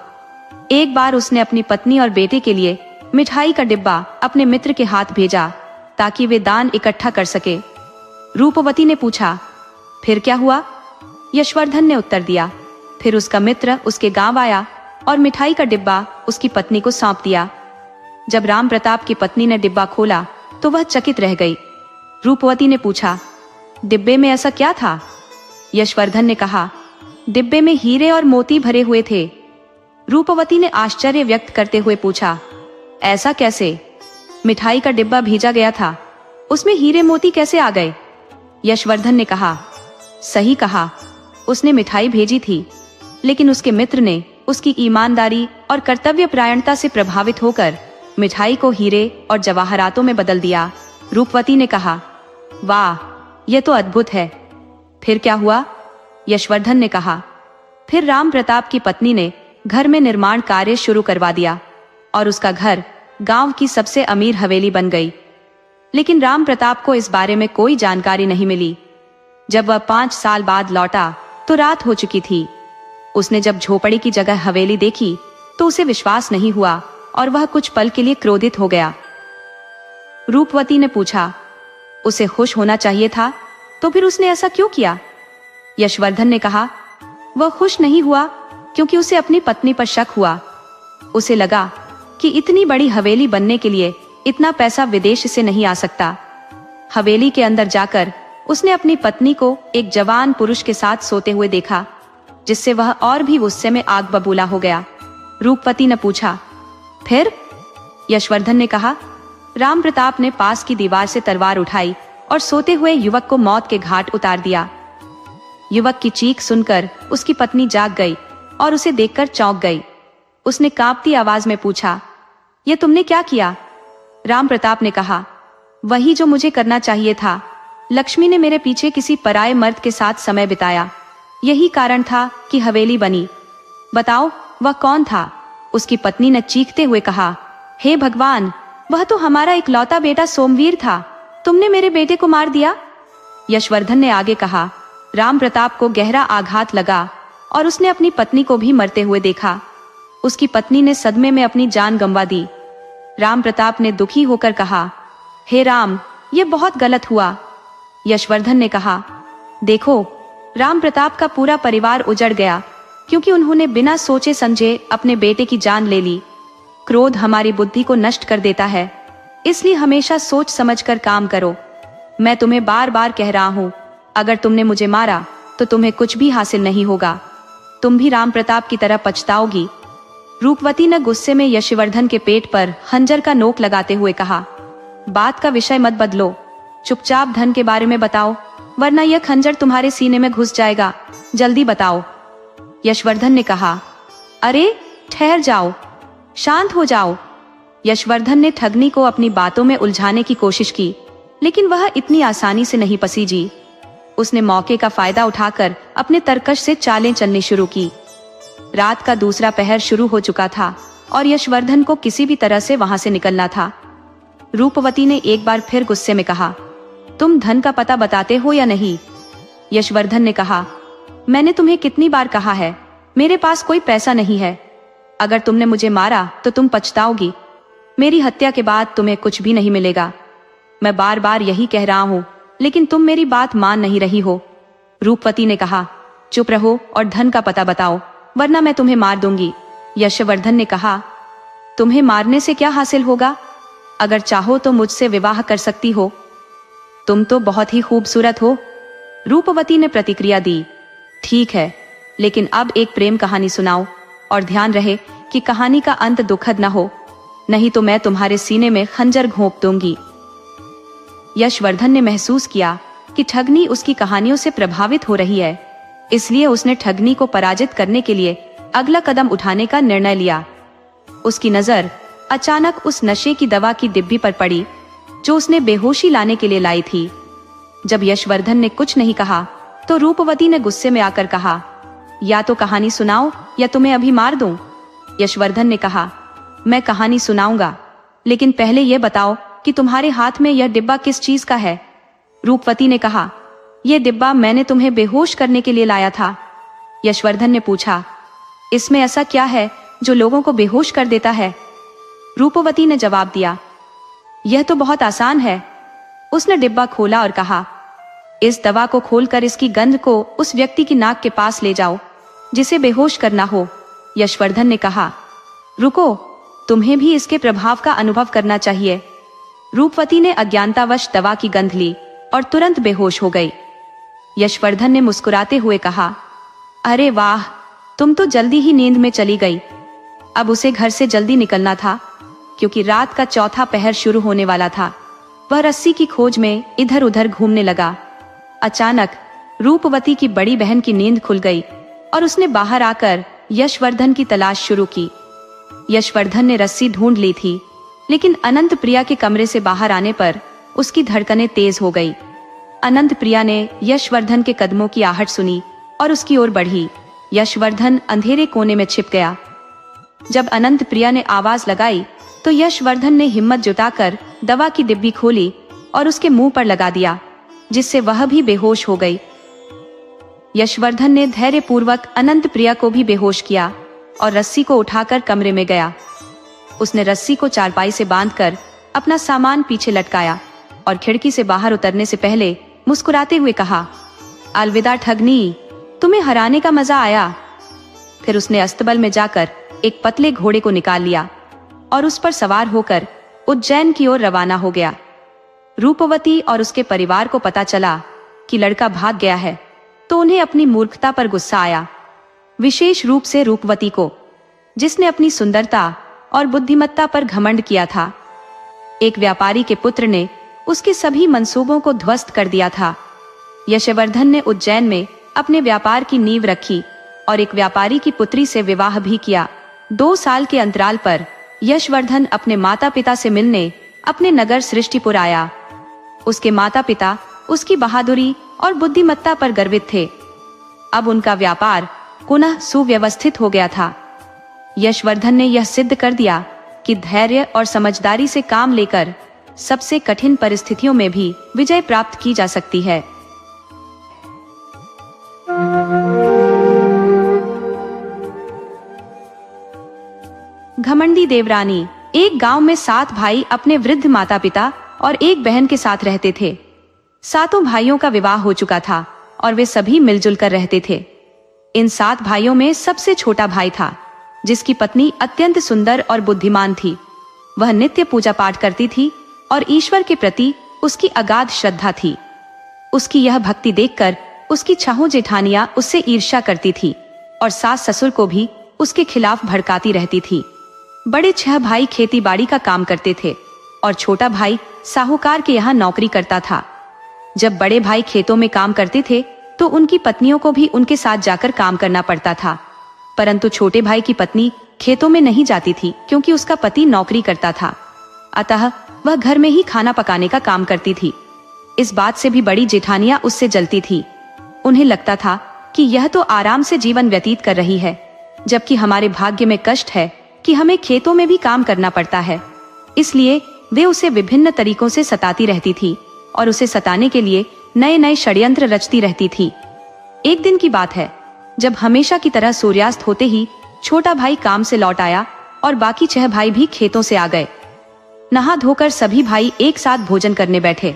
एक बार उसने अपनी पत्नी और बेटे के लिए मिठाई का डिब्बा अपने मित्र के हाथ भेजा ताकि वे दान इकट्ठा कर सके। रूपवती ने पूछा, फिर क्या हुआ? यशवर्धन ने उत्तर दिया, फिर उसका मित्र उसके गांव आया और मिठाई का डिब्बा उसकी पत्नी को सौंप दिया। जब राम प्रताप की पत्नी ने डिब्बा खोला तो वह चकित रह गई। रूपवती ने पूछा, डिब्बे में ऐसा क्या था? यशवर्धन ने कहा, डिब्बे में हीरे और मोती भरे हुए थे। रूपवती ने आश्चर्य व्यक्त करते हुए पूछा, ऐसा कैसे? मिठाई का डिब्बा भेजा गया था, उसमें हीरे मोती कैसे आ गए? यशवर्धन ने कहा, सही कहा, उसने मिठाई भेजी थी, लेकिन उसके मित्र ने उसकी ईमानदारी और कर्तव्यपरायणता से प्रभावित होकर मिठाई को हीरे और जवाहरातों में बदल दिया। रूपवती ने कहा, वाह, यह तो अद्भुत है। फिर क्या हुआ? यशवर्धन ने कहा, फिर राम प्रताप की पत्नी ने घर में निर्माण कार्य शुरू करवा दिया और उसका घर गांव की सबसे अमीर हवेली बन गई। लेकिन राम प्रताप को इस बारे में कोई जानकारी नहीं मिली। जब वह 5 साल बाद लौटा तो रात हो चुकी थी। उसने जब झोपड़ी की जगह हवेली देखी तो उसे विश्वास नहीं हुआ और वह कुछ पल के लिए क्रोधित हो गया। रूपवती ने पूछा, उसे खुश होना चाहिए था, तो फिर उसने ऐसा क्यों किया? यशवर्धन ने कहा, वह खुश नहीं हुआ क्योंकि उसे अपनी पत्नी पर शक हुआ। उसे लगा कि इतनी बड़ी हवेली बनने के लिए इतना पैसा विदेश से नहीं आ सकता। हवेली के अंदर जाकर उसने अपनी पत्नी को एक जवान पुरुष के साथ सोते हुए देखा, जिससे वह और भी गुस्से में आग बबूला हो गया। रूपवती ने पूछा, फिर? यशवर्धन ने कहा, राम प्रताप ने पास की दीवार से तलवार उठाई और सोते हुए युवक को मौत के घाट उतार दिया। युवक की चीख सुनकर उसकी पत्नी जाग गई और उसे देखकर चौंक गई। उसने कांपती आवाज में पूछा, यह तुमने क्या किया? राम प्रताप ने कहा, वही जो मुझे करना चाहिए था। लक्ष्मी ने मेरे पीछे किसी पराये मर्द के साथ समय बिताया, यही कारण था कि हवेली बनी। बताओ वह कौन था? उसकी पत्नी ने चीखते हुए कहा, हे भगवान, वह तो हमारा इकलौता बेटा सोमवीर था। तुमने मेरे बेटे को मार दिया। यशवर्धन ने आगे कहा। राम प्रताप को गहरा आघात लगा और उसने अपनी पत्नी को भी मरते हुए देखा। उसकी पत्नी ने सदमे में अपनी जान गंवा दी। राम प्रताप ने दुखी होकर कहा, हे राम, यह बहुत गलत हुआ। यशवर्धन ने कहा, देखो, राम प्रताप का पूरा परिवार उजड़ गया क्योंकि उन्होंने बिना सोचे समझे अपने बेटे की जान ले ली। क्रोध हमारी बुद्धि को नष्ट कर देता है, इसलिए हमेशा सोच समझकर काम करो। मैं तुम्हें बार बार कह रहा हूँ, अगर तुमने मुझे मारा तो तुम्हें कुछ भी हासिल नहीं होगा। तुम भी राम प्रताप की तरह पछताओगी। रूपवती ने गुस्से में यशवर्धन के पेट पर खंजर का नोक लगाते हुए कहा, बात का विषय मत बदलो, चुपचाप धन के बारे में बताओ, वरना यह खंजर तुम्हारे सीने में घुस जाएगा। जल्दी बताओ। यशवर्धन ने कहा, अरे ठहर जाओ, शांत हो जाओ। यशवर्धन ने ठगनी को अपनी बातों में उलझाने की कोशिश की, लेकिन वह इतनी आसानी से नहीं पसीजी। उसने मौके का फायदा उठाकर अपने तरकश से चालें चलनी शुरू की। रात का दूसरा पहर शुरू हो चुका था और यशवर्धन को किसी भी तरह से वहां से निकलना था। रूपवती ने एक बार फिर गुस्से में कहा, तुम धन का पता बताते हो या नहीं? यशवर्धन ने कहा, मैंने तुम्हें कितनी बार कहा है, मेरे पास कोई पैसा नहीं है। अगर तुमने मुझे मारा तो तुम पछताओगी। मेरी हत्या के बाद तुम्हें कुछ भी नहीं मिलेगा। मैं बार बार यही कह रहा हूँ, लेकिन तुम मेरी बात मान नहीं रही हो। रूपवती ने कहा, चुप रहो और धन का पता बताओ, वरना मैं तुम्हें मार दूंगी। यशवर्धन ने कहा, तुम्हें मारने से क्या हासिल होगा? अगर चाहो तो मुझसे विवाह कर सकती हो। तुम तो बहुत ही खूबसूरत हो। रूपवती ने प्रतिक्रिया दी, ठीक है, लेकिन अब एक प्रेम कहानी सुनाओ और ध्यान रहे कि कहानी का अंत दुखद न हो, नहीं तो मैं तुम्हारे सीने में खंजर घोंप दूंगी। यशवर्धन ने महसूस किया कि ठगनी उसकी कहानियों से प्रभावित हो रही है, इसलिए उसने ठगनी को पराजित करने के लिए अगला कदम उठाने का निर्णय लिया। उसकी नजर अचानक उस नशे की दवा की डिब्बी पर पड़ी जो उसने बेहोशी लाने के लिए लाई थी। जब यशवर्धन ने कुछ नहीं कहा तो रूपवती ने गुस्से में आकर कहा, या तो कहानी सुनाओ या तुम्हें अभी मार दूं। यशवर्धन ने कहा, मैं कहानी सुनाऊंगा, लेकिन पहले यह बताओ कि तुम्हारे हाथ में यह डिब्बा किस चीज का है? रूपवती ने कहा, यह डिब्बा मैंने तुम्हें बेहोश करने के लिए लाया था। यशवर्धन ने पूछा, इसमें ऐसा क्या है जो लोगों को बेहोश कर देता है? रूपवती ने जवाब दिया, यह तो बहुत आसान है। उसने डिब्बा खोला और कहा, इस दवा को खोलकर इसकी गंध को उस व्यक्ति की नाक के पास ले जाओ जिसे बेहोश करना हो। यशवर्धन ने कहा, रुको, तुम्हें भी इसके प्रभाव का अनुभव करना चाहिए। रूपवती ने अज्ञानतावश दवा की गंध ली और तुरंत बेहोश हो गई। यशवर्धन ने मुस्कुराते हुए कहा, अरे वाह, तुम तो जल्दी ही नींद में चली गई। अब उसे घर से जल्दी निकलना था क्योंकि रात का चौथा पहर शुरू होने वाला था। वह रस्सी की खोज में इधर उधर घूमने लगा। अचानक रूपवती की बड़ी बहन की नींद खुल गई और उसने बाहर आकर यशवर्धन की तलाश शुरू की। यशवर्धन ने रस्सी ढूंढ ली थी, लेकिन अनंत प्रिया के कमरे से बाहर आने पर उसकी धड़कनें तेज हो गई। अनंत प्रिया ने यशवर्धन के कदमों की आहट सुनी और उसकी ओर बढ़ी। यशवर्धन अंधेरे कोने में छिप गया। जब अनंत प्रिया ने आवाज लगाई तो यशवर्धन ने हिम्मत जुटाकर दवा की डिब्बी खोली और उसके मुंह पर लगा दिया, जिससे वह भी बेहोश हो गई यशवर्धन ने धैर्यपूर्वक अनंत प्रिया को भी बेहोश किया और रस्सी को उठाकर कमरे में गया। उसने रस्सी को चारपाई से बांधकर अपना सामान पीछे लटकाया और खिड़की से बाहर उतरने से पहले मुस्कुराते हुए कहा, अलविदा ठगनी, तुम्हें हराने का मजा आया। फिर उसने अस्तबल में जाकर एक पतले घोड़े को निकाल लिया और उस पर सवार होकर उज्जैन की ओर रवाना हो गया। रूपवती और उसके परिवार को पता चला कि लड़का भाग गया है तो उन्हें अपनी मूर्खता पर गुस्सा आया, विशेष रूप से रूपवती को, जिसने अपनी सुंदरता और बुद्धिमत्ता पर घमंड किया था। एक व्यापारी के पुत्र ने उसके सभी मंसूबों को ध्वस्त कर दिया था। यशवर्धन ने उज्जैन में अपने व्यापार की नींव रखी और एक व्यापारी की पुत्री से विवाह भी किया। 2 साल के अंतराल पर यशवर्धन अपने माता पिता से मिलने अपने नगर सृष्टिपुर आया। उसके माता पिता उसकी बहादुरी और बुद्धिमत्ता पर गर्वित थे। अब उनका व्यापार पुनः सुव्यवस्थित हो गया था। यशवर्धन ने यह सिद्ध कर दिया कि धैर्य और समझदारी से काम लेकर सबसे कठिन परिस्थितियों में भी विजय प्राप्त की जा सकती है। घमंडी देवरानी। एक गांव में 7 भाई अपने वृद्ध माता पिता और एक बहन के साथ रहते थे। 7 भाइयों का विवाह हो चुका था और वे सभी मिलजुल कर रहते थे। इन 7 भाइयों में सबसे छोटा भाई था, जिसकी पत्नी अत्यंत सुंदर और बुद्धिमान थी। वह नित्य पूजा पाठ करती थी और ईश्वर के प्रति उसकी अगाध श्रद्धा थी। उसकी यह भक्ति देखकर उसकी छहों जेठानियां उससे ईर्ष्या करती थी और सास ससुर को भी उसके खिलाफ भड़काती रहती थी। बड़े 6 भाई खेती बाड़ी का काम करते थे और छोटा भाई साहूकार के यहाँ नौकरी करता था। जब बड़े भाई खेतों में काम करते थे तो उनकी पत्नियों को भी उनके साथ जाकर काम करना पड़ता था, परंतु छोटे भाई की पत्नी खेतों में नहीं जाती थी क्योंकि उसका पति नौकरी करता था। अतः वह घर में ही खाना पकाने का काम करती थी। इस बात से भी बड़ी जेठानियां उससे जलती थी। उन्हें लगता था कि यह तो आराम से जीवन व्यतीत कर रही है, जबकि हमारे भाग्य में कष्ट है कि हमें खेतों में भी काम करना पड़ता है। इसलिए वे उसे विभिन्न तरीकों से सताती रहती थी और उसे सताने के लिए नए नए षड्यंत्र रचती रहती थी। एक दिन की बात है, जब हमेशा की तरह सूर्यास्त होते ही छोटा भाई काम से लौट आया और बाकी 6 भाई भी खेतों से आ गए। नहा धोकर सभी भाई एक साथ भोजन करने बैठे।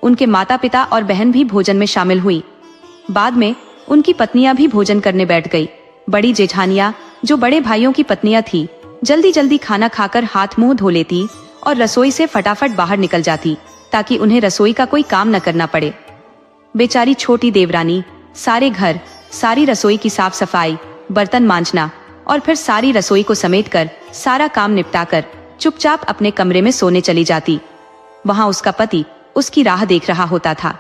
उनके माता पिता और बहन भी भोजन में शामिल हुई। बाद में उनकी पत्नियां भी भोजन करने बैठ गई। बड़ी जेठानियां, जो बड़े भाइयों की पत्नियां थी, जल्दी जल्दी खाना खाकर हाथ मुंह धो लेती और रसोई से फटाफट बाहर निकल जाती ताकि उन्हें रसोई का कोई काम न करना पड़े। बेचारी छोटी देवरानी सारे घर, सारी रसोई की साफ सफाई, बर्तन मांजना और फिर सारी रसोई को समेटकर सारा काम निपटाकर चुपचाप अपने कमरे में सोने चली जाती। वहां उसका पति उसकी राह देख रहा होता था।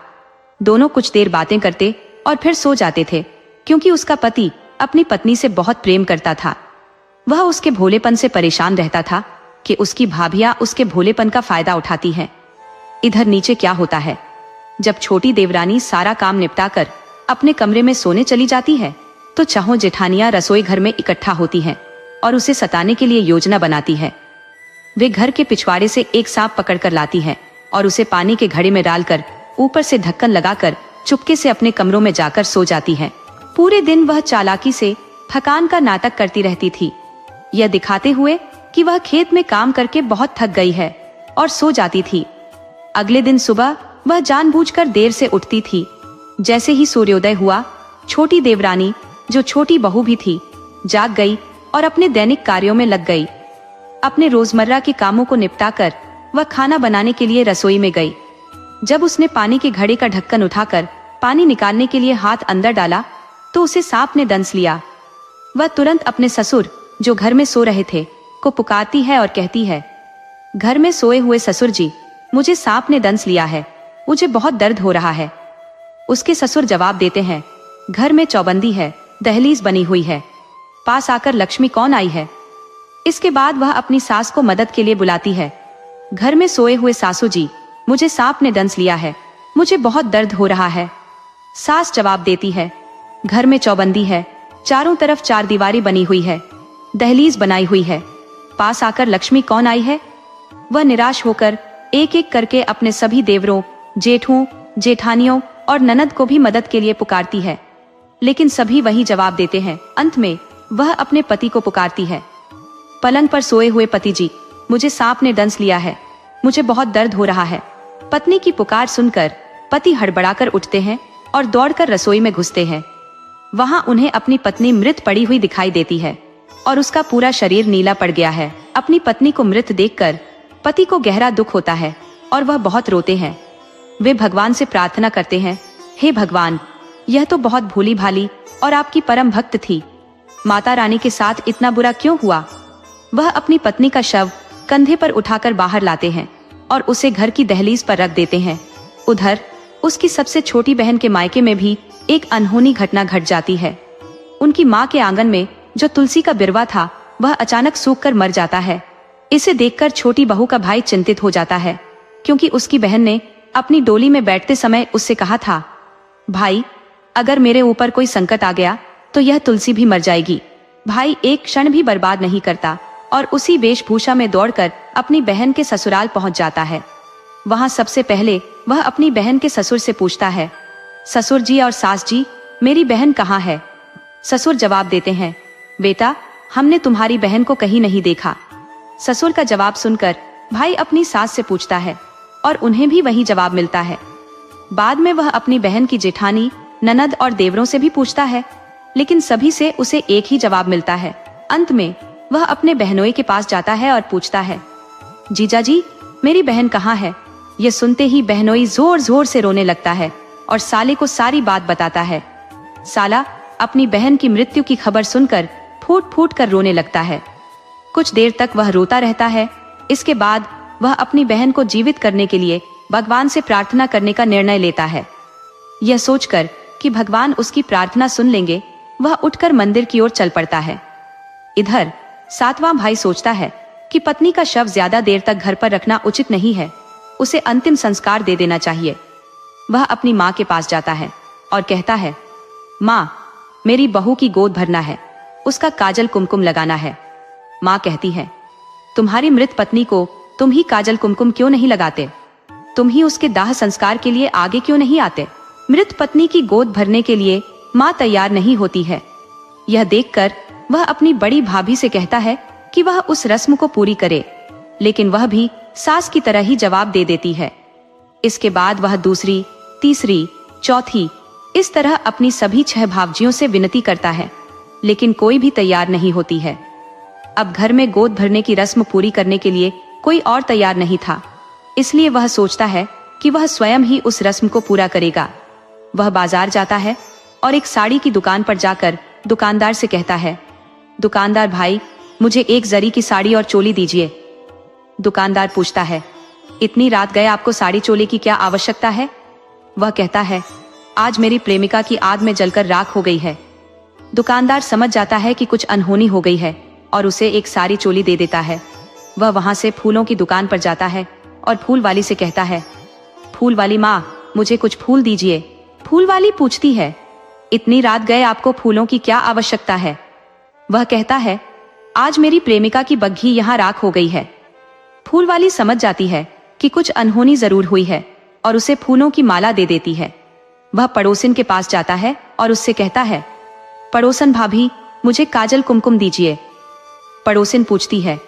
दोनों कुछ देर बातें करते और फिर सो जाते थे, क्योंकि उसका पति अपनी पत्नी से बहुत प्रेम करता था। वह उसके भोलेपन से परेशान रहता था कि उसकी भाभियां उसके भोलेपन का फायदा उठाती हैं। इधर नीचे क्या होता है, जब छोटी देवरानी सारा काम निपटाकर अपने कमरे में सोने चली जाती है तो चाहों जेठानियां रसोई घर में इकट्ठा होती हैं और उसे सताने के लिए योजना बनाती है। वे घर के पिछवाड़े से एक सांप पकड़कर लाती है और उसे पानी के घड़े में डालकर ऊपर से ढक्कन लगाकर चुपके से अपने कमरों में जाकर सो जाती है। पूरे दिन वह चालाकी से थकान का नाटक करती रहती थी, यह दिखाते हुए कि वह खेत में काम करके बहुत थक गई है, और सो जाती थी। अगले दिन सुबह वह जानबूझकर देर से उठती थी। जैसे ही सूर्योदय हुआ, छोटी देवरानी, जो छोटी बहू भी थी, जाग गई और अपने दैनिक कार्यों में लग गई। अपने रोजमर्रा के कामों को निपटाकर वह खाना बनाने के लिए रसोई में गई। जब उसने पानी के घड़े का ढक्कन उठाकर पानी निकालने के लिए हाथ अंदर डाला तो उसे सांप ने दंस लिया। वह तुरंत अपने ससुर, जो घर में सो रहे थे, को पुकारती है और कहती है, घर में सोए हुए ससुर जी, मुझे सांप ने दंस लिया है, मुझे बहुत दर्द हो रहा है। उसके ससुर जवाब देते हैं, घर में चौबंदी है, दहलीज बनी हुई है, पास आकर लक्ष्मी कौन आई है। इसके बाद वह अपनी सास को मदद के लिए बुलाती है, घर में सोए हुए सासू जी, मुझे सांप ने दंस लिया है, मुझे बहुत दर्द हो रहा है। सास जवाब देती है, घर में चौबंदी है, चारों तरफ 4 दीवारी बनी हुई है, दहलीज बनाई हुई है, पास आकर लक्ष्मी कौन आई है। वह निराश होकर एक एक करके अपने सभी देवरों, जेठों, जेठानियों और ननद को भी मदद के लिए पुकारती है, लेकिन सभी वही जवाब देते हैं। अंत में वह अपने पति को पुकारती है। पलंग पर सोए हुए पति जी, मुझे सांप ने डंस लिया है, मुझे बहुत दर्द हो रहा है। पत्नी की पुकार सुनकर पति हड़बड़ाकर उठते हैं और दौड़कर रसोई में घुसते हैं। वहां उन्हें अपनी पत्नी मृत पड़ी हुई दिखाई देती है और उसका पूरा शरीर नीला पड़ गया है। अपनी पत्नी को मृत देखकर पति को गहरा दुख होता है और वह बहुत रोते हैं। वे भगवान से प्रार्थना करते हैं, हे भगवान, यह तो बहुत भोली भाली और आपकी परम भक्त थी, माता रानी के साथ इतना बुरा क्यों हुआ। वह अपनी पत्नी का शव कंधे पर उठाकर बाहर लाते हैं और उसे घर की दहलीज पर रख देते हैं। उधर उसकी सबसे छोटी बहन के मायके में भी एक अनहोनी घटना घट जाती है। उनकी माँ के आंगन में जो तुलसी का बिरवा था वह अचानक सूखकर मर जाता है। इसे देखकर छोटी बहू का भाई चिंतित हो जाता है, क्योंकि उसकी बहन ने अपनी डोली में बैठते समय उससे कहा था, भाई, अगर मेरे ऊपर कोई संकट आ गया तो यह तुलसी भी मर जाएगी। भाई एक क्षण भी बर्बाद नहीं करता और उसी वेशभूषा में दौड़कर अपनी बहन के ससुराल पहुंच जाता है। वहां सबसे पहले वह अपनी बहन के ससुर से पूछता है, ससुर जी और सास जी, मेरी बहन कहाँ है। ससुर जवाब देते हैं, बेटा, हमने तुम्हारी बहन को कहीं नहीं देखा। ससुर का जवाब सुनकर भाई अपनी सास से पूछता है और उन्हें भी वही जवाब मिलता है। बाद में वह अपनी बहन की जेठानी, ननद और देवरों से भी पूछता है, लेकिन सभी से उसे एक ही जवाब मिलता है। अंत में वह अपने बहनोई के पास जाता है और पूछता है, जीजा जी, मेरी बहन कहाँ है। यह सुनते ही बहनोई जोर जोर से रोने लगता है और साले को सारी बात बताता है। साला अपनी बहन की मृत्यु की खबर सुनकर फूट फूट कर रोने लगता है। कुछ देर तक वह रोता रहता है। इसके बाद वह अपनी बहन को जीवित करने के लिए भगवान से प्रार्थना करने का निर्णय लेता है। यह सोचकर कि भगवान उसकी प्रार्थना सुन लेंगे, वह उठकर मंदिर की ओर चल पड़ता है। इधर सातवां भाई सोचता है कि पत्नी का शव ज्यादा देर तक घर पर रखना उचित नहीं है, उसे अंतिम संस्कार दे देना चाहिए। वह अपनी माँ के पास जाता है और कहता है, माँ, मेरी बहू की गोद भरना है, उसका काजल कुमकुम लगाना है। माँ कहती है, तुम्हारी मृत पत्नी को तुम ही काजल कुमकुम क्यों नहीं लगाते, तुम ही उसके दाह संस्कार के लिए आगे क्यों नहीं आते। मृत पत्नी की गोद भरने के लिए माँ तैयार नहीं होती है। यह देखकर वह अपनी बड़ी भाभी से कहता है कि वह उस रस्म को पूरी करे, लेकिन वह भी सास की तरह ही जवाब दे देती है। इसके बाद वह दूसरी, तीसरी, चौथी, इस तरह अपनी सभी 6 भावजियों से विनती करता है, लेकिन कोई भी तैयार नहीं होती है। अब घर में गोद भरने की रस्म पूरी करने के लिए कोई और तैयार नहीं था, इसलिए वह सोचता है कि वह स्वयं ही उस रस्म को पूरा करेगा। वह बाजार जाता है और एक साड़ी की दुकान पर जाकर दुकानदार से कहता है, दुकानदार भाई, मुझे एक जरी की साड़ी और चोली दीजिए। दुकानदार पूछता है, इतनी रात गए आपको साड़ी चोली की क्या आवश्यकता है। वह कहता है, आज मेरी प्रेमिका की आग में जलकर राख हो गई है। दुकानदार समझ जाता है कि कुछ अनहोनी हो गई है और उसे एक साड़ी चोली दे देता है। वह वहां से फूलों की दुकान पर जाता है और फूल वाली से कहता है, फूल वाली माँ, मुझे कुछ फूल दीजिए। फूल वाली पूछती है, इतनी रात गए आपको फूलों की क्या आवश्यकता है। वह कहता है, आज मेरी प्रेमिका की बग्घी यहाँ राख हो गई है। फूल वाली समझ जाती है कि कुछ अनहोनी जरूर हुई है और उसे फूलों की माला दे देती है। वह पड़ोसिन के पास जाता है और उससे कहता है, पड़ोसन भाभी, मुझे काजल कुमकुम दीजिए। पड़ोसिन पूछती है,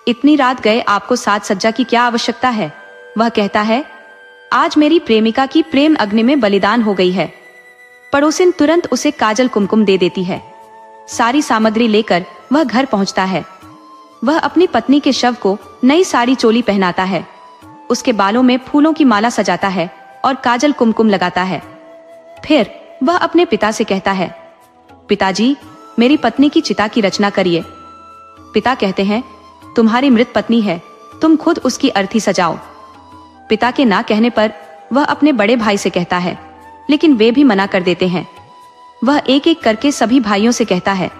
इतनी रात गए आपको साज सज्जा की क्या आवश्यकता है। वह कहता है, आज मेरी प्रेमिका की प्रेम अग्नि में बलिदान हो गई है। पड़ोसिन तुरंत उसे काजल कुमकुम दे देती है। सारी सामग्री लेकर वह घर पहुंचता है। वह अपनी पत्नी के शव को नई साड़ी चोली पहनाता है, उसके बालों में फूलों की माला सजाता है और काजल कुमकुम लगाता है। फिर वह अपने पिता से कहता है, पिताजी, मेरी पत्नी की चिता की रचना करिए। पिता कहते हैं, तुम्हारी मृत पत्नी है, तुम खुद उसकी अर्थी सजाओ। पिता के ना कहने पर वह अपने बड़े भाई से कहता है, लेकिन वे भी मना कर देते हैं। वह एक एक करके सभी भाइयों से कहता है,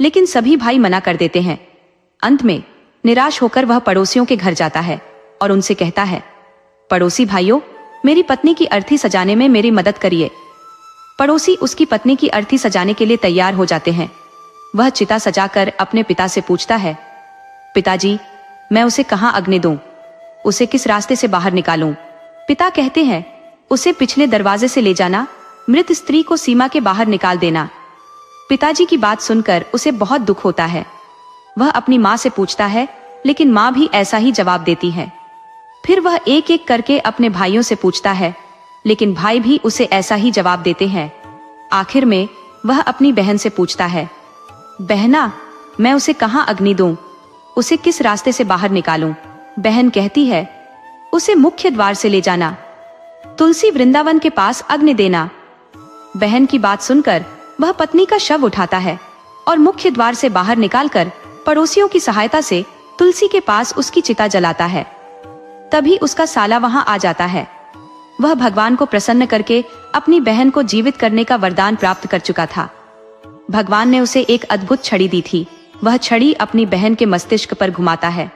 लेकिन सभी भाई मना कर देते हैं। अंत में निराश होकर वह पड़ोसियों के घर जाता है और उनसे कहता है, पड़ोसी भाइयों, मेरी पत्नी की अर्थी सजाने में मेरी मदद करिए। पड़ोसी उसकी पत्नी की अर्थी सजाने के लिए तैयार हो जाते हैं। वह चिता सजाकर अपने पिता से पूछता है, पिताजी, मैं उसे कहाँ अग्नि दूं? उसे किस रास्ते से बाहर निकालूं? पिता कहते हैं, उसे पिछले दरवाजे से ले जाना, मृत स्त्री को सीमा के बाहर निकाल देना। पिताजी की बात सुनकर उसे बहुत दुख होता है। वह अपनी माँ से पूछता है, लेकिन माँ भी ऐसा ही जवाब देती है। फिर वह एक एक करके अपने भाइयों से पूछता है, लेकिन भाई भी उसे ऐसा ही जवाब देते हैं। आखिर में वह अपनी बहन से पूछता है, बहना, मैं उसे कहाँ अग्नि दूं? उसे किस रास्ते से बाहर निकालूं? बहन कहती है, उसे मुख्य द्वार से ले जाना, तुलसी वृंदावन के पास अग्नि देना। बहन की बात सुनकर वह पत्नी का शव उठाता है और मुख्य द्वार से बाहर निकालकर पड़ोसियों की सहायता से तुलसी के पास उसकी चिता जलाता है। तभी उसका साला वहां आ जाता है। वह भगवान को प्रसन्न करके अपनी बहन को जीवित करने का वरदान प्राप्त कर चुका था। भगवान ने उसे एक अद्भुत छड़ी दी थी। वह छड़ी अपनी बहन के मस्तिष्क पर घुमाता है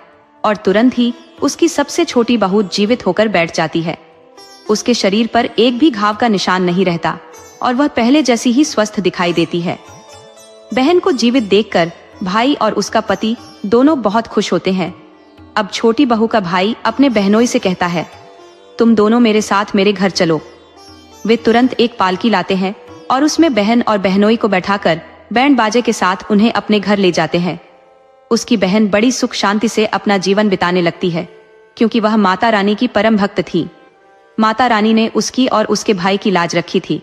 और तुरंत ही उसकी सबसे छोटी बहू जीवित होकर बैठ जाती है। उसके शरीर पर एक भी घाव का निशान नहीं रहता और वह पहले जैसी ही स्वस्थ दिखाई देती है। बहन को जीवित देखकर भाई और उसका पति दोनों बहुत खुश होते हैं। अब छोटी बहू का भाई अपने बहनोई से कहता है, तुम दोनों मेरे साथ मेरे घर चलो। वे तुरंत एक पालकी लाते हैं और उसमें बहन और बहनोई को बैठाकर बैंड बाजे के साथ उन्हें अपने घर ले जाते हैं। उसकी बहन बड़ी सुख शांति से अपना जीवन बिताने लगती है, क्योंकि वह माता रानी की परम भक्त थी। माता रानी ने उसकी और उसके भाई की लाज रखी थी।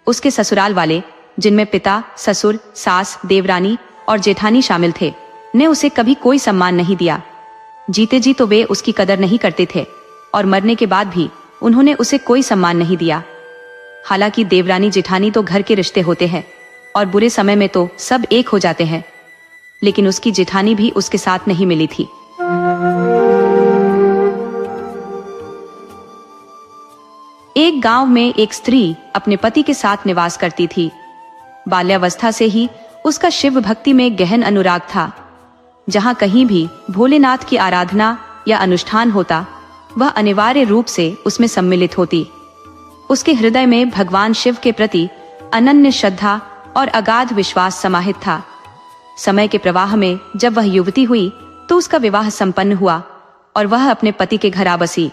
उसके ससुराल वाले, जिनमें पिता, ससुर, सास, देवरानी और जेठानी शामिल थे, ने उसे कभी कोई सम्मान नहीं दिया। जीते जी तो वे उसकी कदर नहीं करते थे और मरने के बाद भी उन्होंने उसे कोई सम्मान नहीं दिया। हालांकि देवरानी जेठानी तो घर के रिश्ते होते हैं और बुरे समय में तो सब एक हो जाते हैं, लेकिन उसकी जेठानी भी उसके साथ नहीं मिली थी। एक गांव में एक स्त्री अपने पति के साथ निवास करती थी। बाल्यावस्था से ही उसका शिव भक्ति में गहन अनुराग था। जहां कहीं भी भोलेनाथ की आराधना या अनुष्ठान होता, वह अनिवार्य रूप से उसमें सम्मिलित होती। उसके हृदय में भगवान शिव के प्रति अनन्य श्रद्धा और अगाध विश्वास समाहित था। समय के प्रवाह में जब वह युवती हुई तो उसका विवाह संपन्न हुआ और वह अपने पति के घर आ बसी।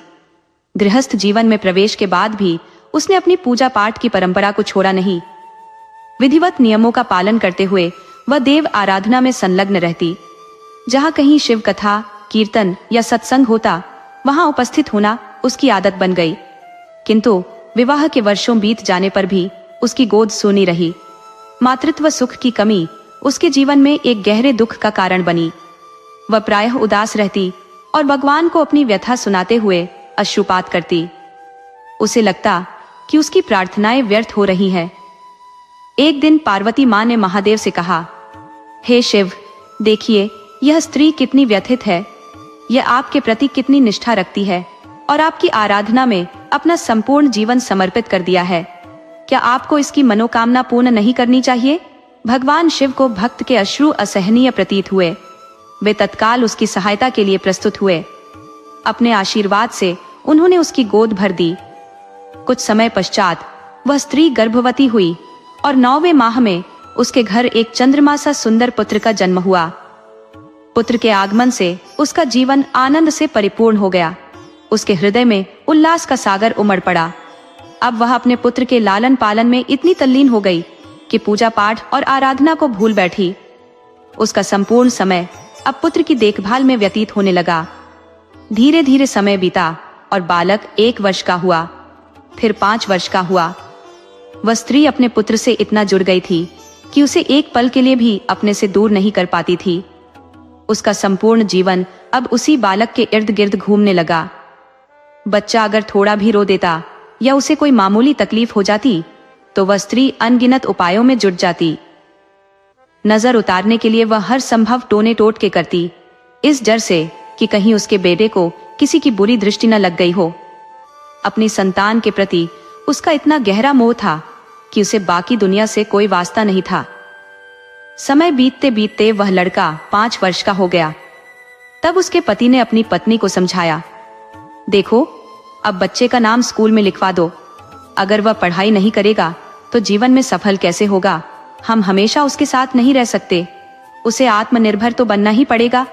गृहस्थ जीवन में प्रवेश के बाद भी उसने अपनी पूजा पाठ की परंपरा को छोड़ा नहीं। विधिवत नियमों का पालन करते हुए वह देव आराधना में संलग्न रहती। जहां कहीं शिव कथा, कीर्तन या सत्संग होता, वहां उपस्थित होना उसकी आदत बन गई। किंतु विवाह के वर्षों बीत जाने पर भी उसकी गोद सूनी रही। मातृत्व सुख की कमी उसके जीवन में एक गहरे दुख का कारण बनी। वह प्रायः उदास रहती और भगवान को अपनी व्यथा सुनाते हुए अश्रुपात करती। उसे लगता कि उसकी प्रार्थनाएं व्यर्थ हो रही हैं। एक दिन पार्वती मां ने महादेव से कहा, हे शिव, देखिए यह स्त्री कितनी व्यथित है। यह आपके प्रति कितनी निष्ठा रखती है और आपकी आराधना में अपना संपूर्ण जीवन समर्पित कर दिया है। क्या आपको इसकी मनोकामना पूर्ण नहीं करनी चाहिए? भगवान शिव को भक्त के अश्रु असहनीय प्रतीत हुए। वे तत्काल उसकी सहायता के लिए प्रस्तुत हुए। अपने आशीर्वाद से उन्होंने उसकी गोद भर दी। कुछ समय पश्चात वह स्त्री गर्भवती हुई और 9वें माह में उसके घर एक चंद्रमा सा सुंदर पुत्र का जन्म हुआ। पुत्र के आगमन से उसका जीवन आनंद से परिपूर्ण हो गया। उसके हृदय में उल्लास का सागर उमड़ पड़ा। अब वह अपने पुत्र के लालन पालन में इतनी तल्लीन हो गई कि पूजा पाठ और आराधना को भूल बैठी। उसका संपूर्ण समय अब पुत्र की देखभाल में व्यतीत होने लगा। धीरे धीरे समय बीता और बालक 1 वर्ष का हुआ, फिर 5 वर्ष का हुआ। वह स्त्री अपने पुत्र से इतना जुड़ गई थी कि उसे एक पल के लिए भी अपने से दूर नहीं कर पाती थी। उसका संपूर्ण जीवन अब उसी बालक के इर्द गिर्द घूमने लगा। बच्चा अगर थोड़ा भी रो देता या उसे कोई मामूली तकलीफ हो जाती तो वह स्त्री अनगिनत उपायों में जुट जाती। नजर उतारने के लिए वह हर संभव टोने टोट के करती, इस डर से कि कहीं उसके बेटे को किसी की बुरी दृष्टि न लग गई हो। अपनी संतान के प्रति उसका इतना गहरा मोह था कि उसे बाकी दुनिया से कोई वास्ता नहीं था। समय बीतते बीतते वह लड़का 5 वर्ष का हो गया। तब उसके पति ने अपनी पत्नी को समझाया, देखो, अब बच्चे का नाम स्कूल में लिखवा दो। अगर वह पढ़ाई नहीं करेगा तो जीवन में सफल कैसे होगा? हम हमेशा उसके साथ नहीं रह सकते। उसे आत्मनिर्भर तो बनना ही पड़ेगा।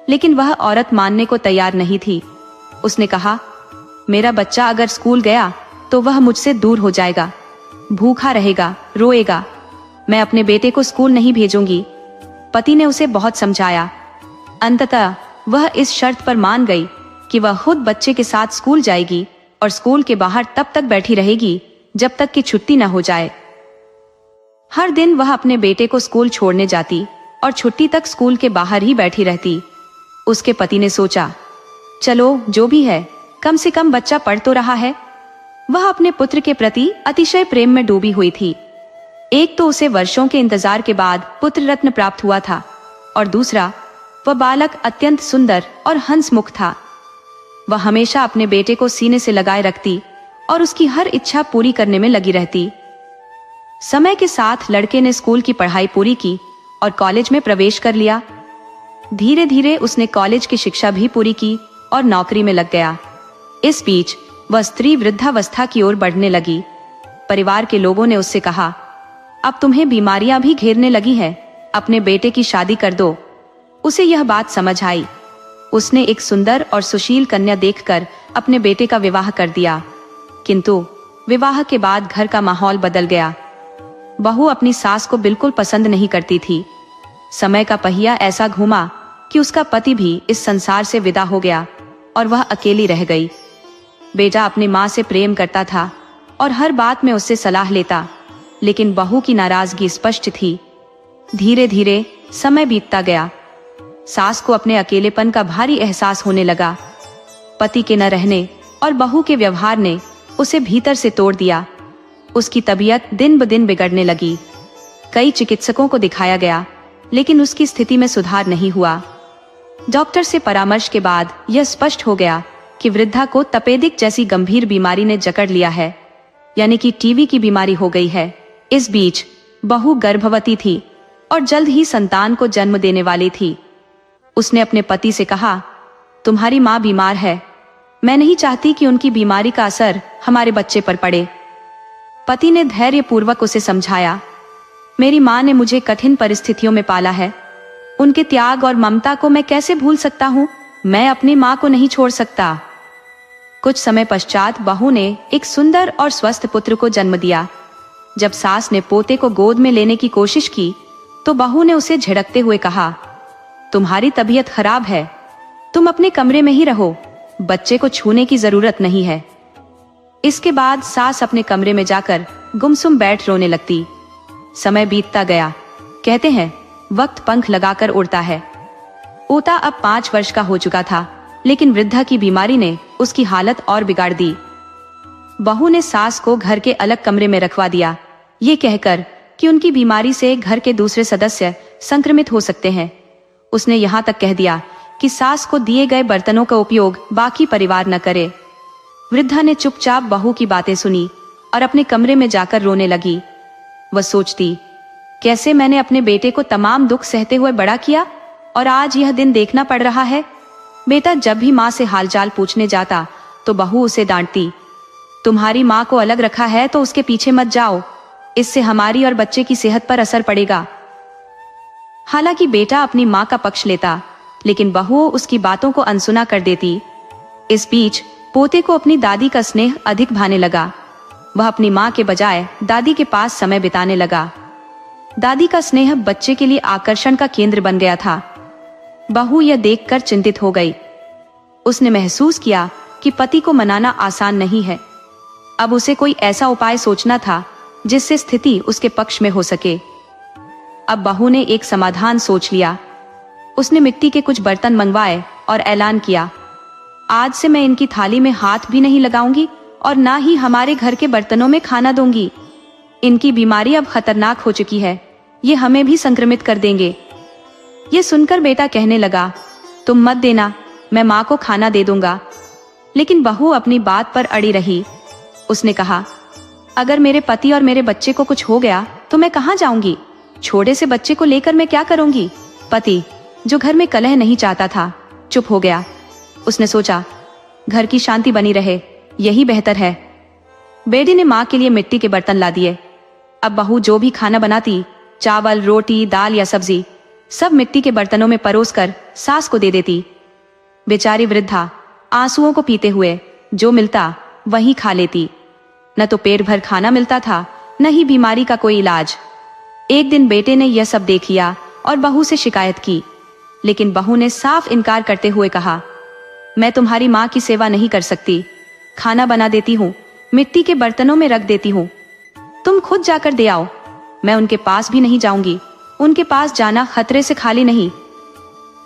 लेकिन वह औरत मानने को तैयार नहीं थी। उसने कहा, मेरा बच्चा अगर स्कूल गया तो वह मुझसे दूर हो जाएगा। भूखा रहेगा, रोएगा। मैं अपने बेटे को स्कूल नहीं भेजूंगी। पति ने उसे बहुत समझाया। अंततः वह इस शर्त पर मान गई कि वह खुद बच्चे के साथ स्कूल जाएगी और स्कूल के बाहर तब तक बैठी रहेगी जब तक कि छुट्टी न हो जाए। हर दिन वह अपने बेटे को स्कूल छोड़ने जाती और छुट्टी तक स्कूल के बाहर ही बैठी रहती। उसके पति ने सोचा, चलो जो भी है, कम से कम बच्चा पढ़ तो रहा है। वह अपने पुत्र के प्रति अतिशय प्रेम में डूबी हुई थी। एक तो उसे वर्षों के इंतजार के बाद पुत्र रत्न प्राप्त हुआ था, और दूसरा, वह बालक अत्यंत सुंदर और हंसमुख था। वह हमेशा अपने बेटे को सीने से लगाए रखती और उसकी हर इच्छा पूरी करने में लगी रहती। समय के साथ लड़के ने स्कूल की पढ़ाई पूरी की और कॉलेज में प्रवेश कर लिया। धीरे धीरे उसने कॉलेज की शिक्षा भी पूरी की और नौकरी में लग गया। इस बीच वह स्त्री वृद्धावस्था की ओर बढ़ने लगी। परिवार के लोगों ने उससे कहा, अब तुम्हें बीमारियां भी घेरने लगी हैं, अपने बेटे की शादी कर दो। उसे यह बात समझ आई। उसने एक सुंदर और सुशील कन्या देखकर अपने बेटे का विवाह कर दिया। किंतु विवाह के बाद घर का माहौल बदल गया। बहू अपनी सास को बिल्कुल पसंद नहीं करती थी। समय का पहिया ऐसा घूमा कि उसका पति भी इस संसार से विदा हो गया और वह अकेली रह गई। बेटा अपनी माँ से प्रेम करता था और हर बात में उससे सलाह लेता, लेकिन बहू की नाराजगी स्पष्ट थी। धीरे धीरे समय बीतता गया। सास को अपने अकेलेपन का भारी एहसास होने लगा। पति के न रहने और बहू के व्यवहार ने उसे भीतर से तोड़ दिया। उसकी तबीयत दिन ब दिन बिगड़ने लगी। कई चिकित्सकों को दिखाया गया, लेकिन उसकी स्थिति में सुधार नहीं हुआ। डॉक्टर से परामर्श के बाद यह स्पष्ट हो गया कि वृद्धा को तपेदिक जैसी गंभीर बीमारी ने जकड़ लिया है, यानी कि टीबी की बीमारी हो गई है। इस बीच बहू गर्भवती थी और जल्द ही संतान को जन्म देने वाली थी। उसने अपने पति से कहा, तुम्हारी माँ बीमार है, मैं नहीं चाहती कि उनकी बीमारी का असर हमारे बच्चे पर पड़े। पति ने धैर्यपूर्वक उसे समझाया, मेरी माँ ने मुझे कठिन परिस्थितियों में पाला है, उनके त्याग और ममता को मैं कैसे भूल सकता हूँ। मैं अपनी माँ को नहीं छोड़ सकता। कुछ समय पश्चात बहू ने एक सुंदर और स्वस्थ पुत्र को जन्म दिया। जब सास ने पोते को गोद में लेने की कोशिश की तो बहू ने उसे झिड़कते हुए कहा, तुम्हारी तबीयत खराब है, तुम अपने कमरे में ही रहो, बच्चे को छूने की जरूरत नहीं है। इसके बाद सास अपने कमरे में जाकर गुमसुम बैठ रोने लगती। समय बीतता गया। कहते हैं वक्त पंख लगाकर उड़ता है। ओता अब 5 वर्ष का हो चुका था, लेकिन वृद्धा की बीमारी ने उसकी हालत और बिगाड़ दी। बहू ने सास को घर के अलग कमरे में रखवा दिया, ये कहकर कि उनकी बीमारी से घर के दूसरे सदस्य संक्रमित हो सकते हैं। उसने यहाँ तक कह दिया कि सास को दिए गए बर्तनों का उपयोग बाकी परिवार न करे। वृद्धा ने चुपचाप बहू की बातें सुनी और अपने कमरे में जाकर रोने लगी। वह सोचती, कैसे मैंने अपने बेटे को तमाम दुख सहते हुए बड़ा किया और आज यह दिन देखना पड़ रहा है। बेटा जब भी माँ से हालचाल पूछने जाता तो बहू उसे डांटती, तुम्हारी माँ को अलग रखा है तो उसके पीछे मत जाओ, इससे हमारी और बच्चे की सेहत पर असर पड़ेगा। हालांकि बेटा अपनी माँ का पक्ष लेता, लेकिन बहू उसकी बातों को अनसुना कर देती। इस बीच पोते को अपनी दादी का स्नेह अधिक भाने लगा। वह अपनी माँ के बजाय दादी के पास समय बिताने लगा। दादी का स्नेह बच्चे के लिए आकर्षण का केंद्र बन गया था। बहू यह देखकर चिंतित हो गई। उसने महसूस किया कि पति को मनाना आसान नहीं है। अब उसे कोई ऐसा उपाय सोचना था जिससे स्थिति उसके पक्ष में हो सके। अब बहू ने एक समाधान सोच लिया। उसने मिट्टी के कुछ बर्तन मंगवाए और ऐलान किया, आज से मैं इनकी थाली में हाथ भी नहीं लगाऊंगी और ना ही हमारे घर के बर्तनों में खाना दूंगी। इनकी बीमारी अब खतरनाक हो चुकी है, ये हमें भी संक्रमित कर देंगे। ये सुनकर बेटा कहने लगा, तुम मत देना, मैं माँ को खाना दे दूंगा। लेकिन बहू अपनी बात पर अड़ी रही। उसने कहा, अगर मेरे पति और मेरे बच्चे को कुछ हो गया तो मैं कहाँ जाऊंगी? छोटे से बच्चे को लेकर मैं क्या करूंगी? पति, जो घर में कलह नहीं चाहता था, चुप हो गया। उसने सोचा, घर की शांति बनी रहे, यही बेहतर है। बेटी ने माँ के लिए मिट्टी के बर्तन ला दिए। अब बहू जो भी खाना बनाती, चावल, रोटी, दाल या सब्जी, सब मिट्टी के बर्तनों में परोसकर सास को दे देती। बेचारी वृद्धा आंसुओं को पीते हुए जो मिलता वही खा लेती। न तो पेट भर खाना मिलता था, न ही बीमारी का कोई इलाज। एक दिन बेटे ने यह सब देख लिया और बहू से शिकायत की, लेकिन बहू ने साफ इनकार करते हुए कहा, मैं तुम्हारी माँ की सेवा नहीं कर सकती। खाना बना देती हूँ, मिट्टी के बर्तनों में रख देती हूँ, तुम खुद जाकर दे आओ। मैं उनके पास भी नहीं जाऊंगी, उनके पास जाना खतरे से खाली नहीं।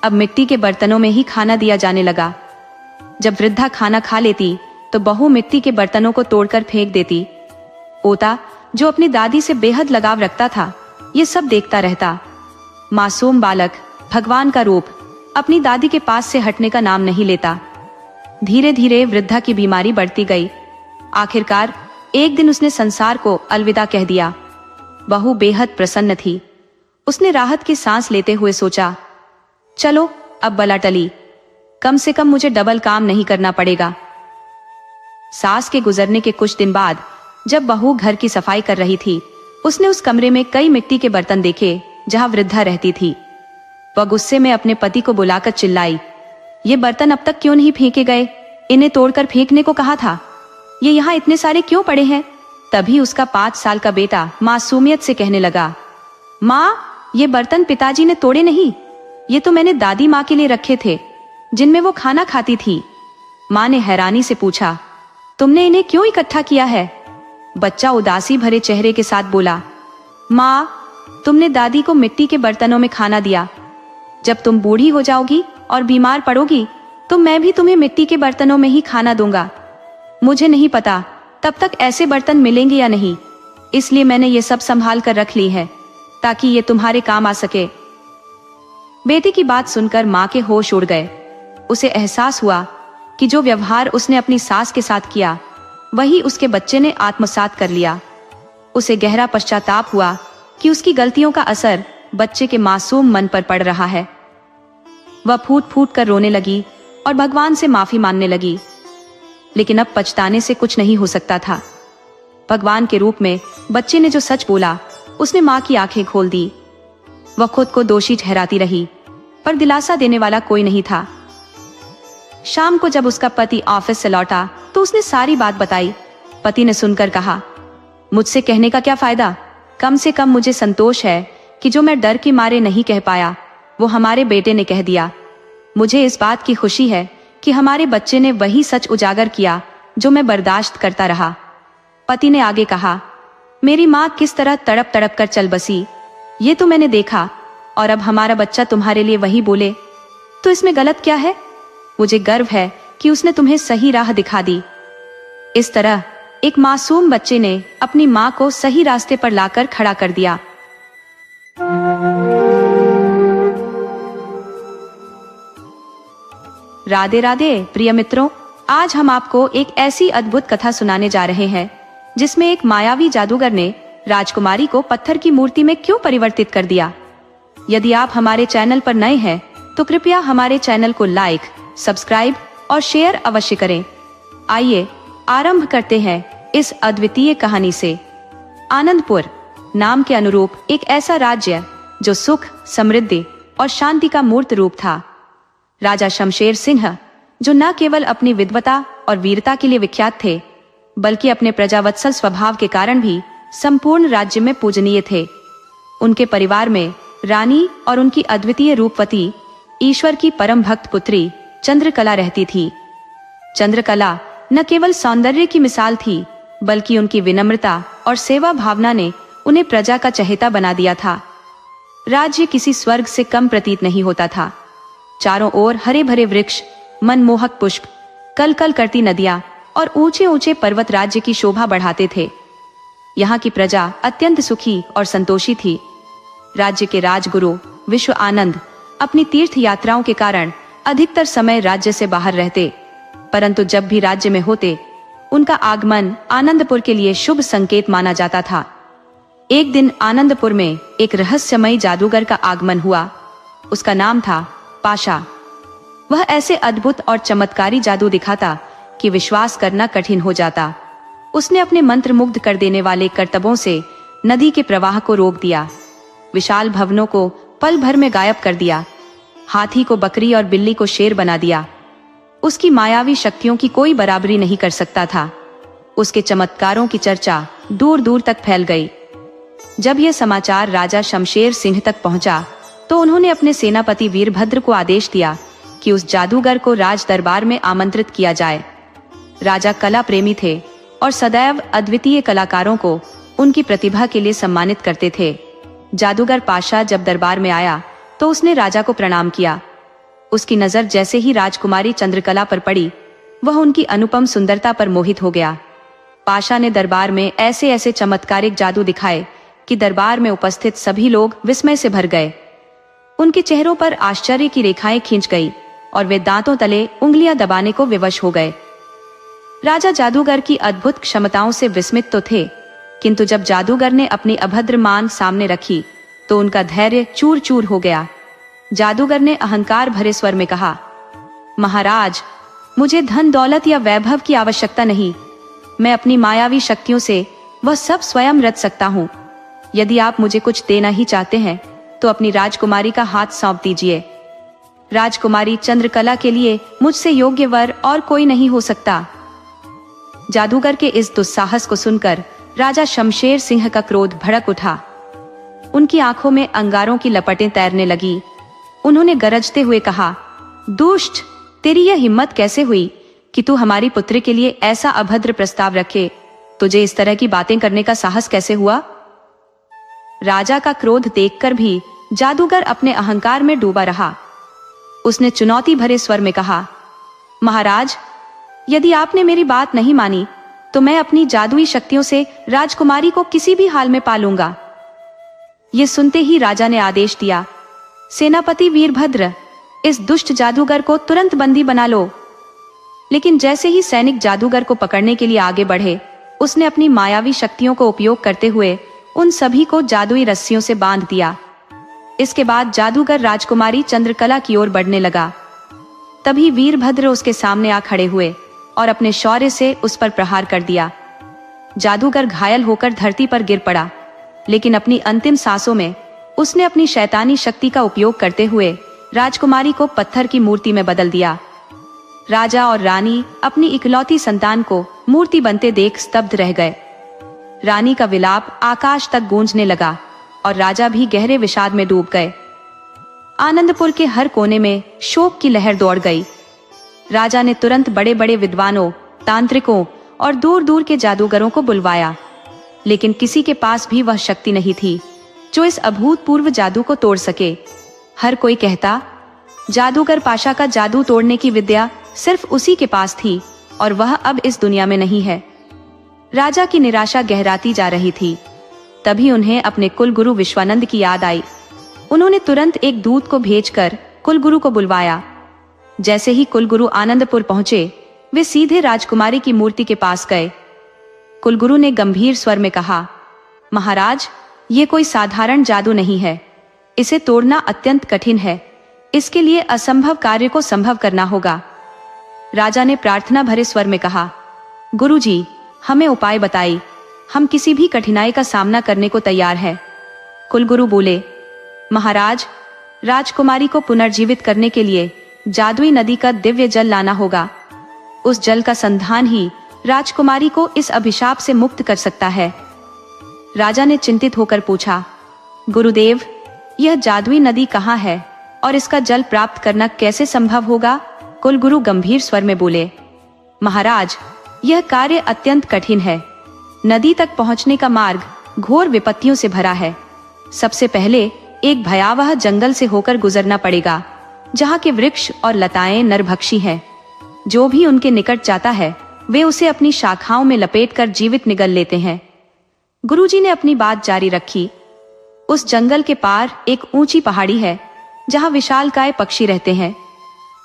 अब मिट्टी के बर्तनों में ही खाना दिया जाने लगा। जब वृद्धा खाना खा लेती तो बहू मिट्टी के बर्तनों को तोड़कर फेंक देती। ओता, जो अपनी दादी से बेहद लगाव रखता था, ये सब देखता रहता। मासूम बालक, भगवान का रूप, अपनी दादी के पास से हटने का नाम नहीं लेता। धीरे धीरे वृद्धा की बीमारी बढ़ती गई। आखिरकार एक दिन उसने संसार को अलविदा कह दिया। बहू बेहद प्रसन्न थी। उसने राहत की सांस लेते हुए सोचा, चलो अब बला टली, कम से कम मुझे डबल काम नहीं करना पड़ेगा। सास के गुजरने के कुछ दिन बाद जब बहू घर की सफाई कर रही थी, उसने उस कमरे में कई मिट्टी के बर्तन देखे जहां वृद्धा रहती थी। वह गुस्से में अपने पति को बुलाकर चिल्लाई, ये बर्तन अब तक क्यों नहीं फेंके गए? इन्हें तोड़कर फेंकने को कहा था। ये यहाँ इतने सारे क्यों पड़े हैं? तभी उसका 5 साल का बेटा मासूमियत से कहने लगा, माँ, ये बर्तन पिताजी ने तोड़े नहीं, ये तो मैंने दादी माँ के लिए रखे थे, जिनमें वो खाना खाती थी। माँ ने हैरानी से पूछा, तुमने इन्हें क्यों इकट्ठा किया है? बच्चा उदासी भरे चेहरे के साथ बोला, माँ, तुमने दादी को मिट्टी के बर्तनों में खाना दिया। जब तुम बूढ़ी हो जाओगी और बीमार पड़ोगी तो मैं भी तुम्हें मिट्टी के बर्तनों में ही खाना दूंगा। मुझे नहीं पता तब तक ऐसे बर्तन मिलेंगे या नहीं, इसलिए मैंने ये सब संभाल कर रख ली है ताकि ये तुम्हारे काम आ सके। बेटी की बात सुनकर माँ के होश उड़ गए। उसे एहसास हुआ कि जो व्यवहार उसने अपनी सास के साथ किया वही उसके बच्चे ने आत्मसात कर लिया। उसे गहरा पश्चाताप हुआ कि उसकी गलतियों का असर बच्चे के मासूम मन पर पड़ रहा है। वह फूट फूट कर रोने लगी और भगवान से माफी मांगने लगी, लेकिन अब पछताने से कुछ नहीं हो सकता था। भगवान के रूप में बच्चे ने जो सच बोला उसने माँ की आंखें खोल दी। वह खुद को दोषी ठहराती रही, पर दिलासा देने वाला कोई नहीं था। शाम को जब उसका पति ऑफिस से लौटा तो उसने सारी बात बताई। पति ने सुनकर कहा, मुझसे कहने का क्या फायदा? कम से कम मुझे संतोष है कि जो मैं डर के मारे नहीं कह पाया वो हमारे बेटे ने कह दिया। मुझे इस बात की खुशी है कि हमारे बच्चे ने वही सच उजागर किया जो मैं बर्दाश्त करता रहा। पति ने आगे कहा, मेरी माँ किस तरह तड़प तड़प कर चल बसी ये तो मैंने देखा, और अब हमारा बच्चा तुम्हारे लिए वही बोले तो इसमें गलत क्या है? मुझे गर्व है कि उसने तुम्हें सही राह दिखा दी। इस तरह एक मासूम बच्चे ने अपनी माँ को सही रास्ते पर लाकर खड़ा कर दिया। राधे राधे प्रिय मित्रों, आज हम आपको एक ऐसी अद्भुत कथा सुनाने जा रहे हैं जिसमें एक मायावी जादूगर ने राजकुमारी को पत्थर की मूर्ति में क्यों परिवर्तित कर दिया। यदि आप हमारे चैनल पर नए हैं तो कृपया हमारे चैनल को लाइक, सब्सक्राइब और शेयर अवश्य करें। आइए आरंभ करते हैं इस अद्वितीय कहानी से। आनंदपुर नाम के अनुरूप एक ऐसा राज्य जो सुख, समृद्धि और शांति का मूर्त रूप था। राजा शमशेर सिंह, जो न केवल अपनी विद्वता और वीरता के लिए विख्यात थे, बल्कि अपने प्रजावत्सल स्वभाव के कारण भी संपूर्ण राज्य में पूजनीय थे। उनके परिवार में रानी और उनकी अद्वितीय रूपवती, ईश्वर की परम भक्त पुत्री चंद्रकला रहती थी। चंद्रकला न केवल सौंदर्य की मिसाल थी, बल्कि उनकी विनम्रता और सेवा भावना ने उन्हें प्रजा का चहेता बना दिया था। राज्य किसी स्वर्ग से कम प्रतीत नहीं होता था। चारों ओर हरे भरे वृक्ष, मनमोहक पुष्प, कल कल करती नदियां और ऊंचे ऊंचे पर्वत राज्य की शोभा बढ़ाते थे। यहाँ की प्रजा अत्यंत सुखी और संतोषी थी। राज्य के राजगुरु विश्व आनंद अपनी तीर्थ यात्राओं के कारण अधिकतर समय राज्य से बाहर रहते, परंतु जब भी राज्य में होते उनका आगमन आनंदपुर के लिए शुभ संकेत माना जाता था। एक दिन आनंदपुर में एक रहस्यमयी जादूगर का आगमन हुआ। उसका नाम था पाशा। वह ऐसे अद्भुत और चमत्कारी जादू दिखाता कि विश्वास करना कठिन हो जाता। उसने अपने मंत्र मुग्ध कर देने वाले करतबों से नदी के प्रवाह को रोक दिया, विशाल भवनों को पल भर में गायब कर दिया, हाथी को बकरी और बिल्ली को शेर बना दिया। उसकी मायावी शक्तियों की कोई बराबरी नहीं कर सकता था। उसके चमत्कारों की चर्चा दूर दूर तक फैल गई। जब यह समाचार राजा शमशेर सिंह तक पहुंचा तो उन्होंने अपने सेनापति वीरभद्र को आदेश दिया कि उस जादूगर को राज दरबार में आमंत्रित किया जाए। राजा कला प्रेमी थे और सदैव अद्वितीय कलाकारों को उनकी प्रतिभा के लिए सम्मानित करते थे। जादूगर पाशा जब दरबार में आया तो उसने राजा को प्रणाम किया। उसकी नजर जैसे ही राजकुमारी चंद्रकला पर पड़ी, वह उनकी अनुपम सुंदरता पर मोहित हो गया। पाशा ने दरबार में ऐसे ऐसे चमत्कारिक जादू दिखाए कि दरबार में उपस्थित सभी लोग विस्मय से भर गए। उनके चेहरों पर आश्चर्य की रेखाएं खींच गई और वे दांतों तले उंगलियां दबाने को विवश हो गए। राजा जादूगर की अद्भुत क्षमताओं से विस्मित तो थे, किंतु जब जादूगर ने अपनी अभद्र मान सामने रखी तो उनका धैर्य चूर चूर हो गया। जादूगर ने अहंकार भरे स्वर में कहा, महाराज, मुझे धन दौलत या वैभव की आवश्यकता नहीं। मैं अपनी मायावी शक्तियों से वह सब स्वयं रच सकता हूँ। यदि आप मुझे कुछ देना ही चाहते हैं तो अपनी राजकुमारी का हाथ सौंप दीजिए। राजकुमारी चंद्रकला के लिए मुझसे योग्य वर और कोई नहीं हो सकता। जादूगर के इस दुस्साहस को सुनकर राजा शमशेर सिंह का क्रोध भड़क उठा। उनकी आंखों में अंगारों की लपटें तैरने लगी। उन्होंने गरजते हुए कहा, दुष्ट, तेरी यह हिम्मत कैसे हुई कि तू हमारी पुत्री के लिए ऐसा अभद्र प्रस्ताव रखे? तुझे इस तरह की बातें करने का साहस कैसे हुआ? राजा का क्रोध देखकर भी जादूगर अपने अहंकार में डूबा रहा। उसने चुनौती भरे स्वर में कहा, महाराज, यदि आपने मेरी बात नहीं मानी तो मैं अपनी जादुई शक्तियों से राजकुमारी को किसी भी हाल में पालूंगा। ये सुनते ही राजा ने आदेश दिया, सेनापति वीरभद्र, इस दुष्ट जादूगर को तुरंत बंदी बना लो। लेकिन जैसे ही सैनिक जादूगर को पकड़ने के लिए आगे बढ़े, उसने अपनी मायावी शक्तियों को उपयोग करते हुए उन सभी को जादुई रस्सियों से बांध दिया। इसके बाद जादूगर राजकुमारी चंद्रकला की ओर बढ़ने लगा। तभी वीरभद्र उसके सामने आ खड़े हुए और अपने शौर्य से उस पर प्रहार कर दिया। जादूगर घायल होकर धरती पर गिर पड़ा, लेकिन अपनी अंतिम सांसों में उसने अपनी शैतानी शक्ति का उपयोग करते हुए राजकुमारी को पत्थर की मूर्ति में बदल दिया। राजा और रानी अपनी इकलौती संतान को मूर्ति बनते देख स्तब्ध रह गए। रानी का विलाप आकाश तक गूंजने लगा और राजा भी गहरे विषाद में डूब गए। आनंदपुर के हर कोने में शोक की लहर दौड़ गई। राजा ने तुरंत बड़े बड़े विद्वानों, तांत्रिकों और दूर दूर के जादूगरों को बुलवाया, लेकिन किसी के पास भी वह शक्ति नहीं थी जो इस अभूतपूर्व जादू को तोड़ सके। हर कोई कहता, जादूगर पाशा का जादू तोड़ने की विद्या सिर्फ उसी के पास थी और वह अब इस दुनिया में नहीं है। राजा की निराशा गहराती जा रही थी। तभी उन्हें अपने कुलगुरु विश्वानंद की याद आई। उन्होंने तुरंत एक दूत को भेजकर कुलगुरु को बुलवाया। जैसे ही कुलगुरु आनंदपुर पहुंचे, वे सीधे राजकुमारी की मूर्ति के पास गए। कुलगुरु ने गंभीर स्वर में कहा, महाराज, ये कोई साधारण जादू नहीं है। इसे तोड़ना अत्यंत कठिन है। इसके लिए असंभव कार्य को संभव करना होगा। राजा ने प्रार्थना भरे स्वर में कहा, गुरुजी, हमें उपाय बताइए। हम किसी भी कठिनाई का सामना करने को तैयार हैं। कुलगुरु बोले, महाराज, राजकुमारी को पुनर्जीवित करने के लिए जादुई नदी का दिव्य जल लाना होगा। उस जल का संधान ही राजकुमारी को इस अभिशाप से मुक्त कर सकता है। राजा ने चिंतित होकर पूछा, गुरुदेव, यह जादुई नदी कहाँ है और इसका जल प्राप्त करना कैसे संभव होगा? कुलगुरु गंभीर स्वर में बोले, महाराज, यह कार्य अत्यंत कठिन है। नदी तक पहुंचने का मार्ग घोर विपत्तियों से भरा है। सबसे पहले एक भयावह जंगल से होकर गुजरना पड़ेगा, जहाँ के वृक्ष और लताएं नरभक्षी हैं। जो भी उनके निकट जाता है, वे उसे अपनी शाखाओं में लपेटकर जीवित निगल लेते हैं। गुरुजी ने अपनी बात जारी रखी। उस जंगल के पार एक ऊंची पहाड़ी है, जहाँ विशालकाय पक्षी रहते हैं।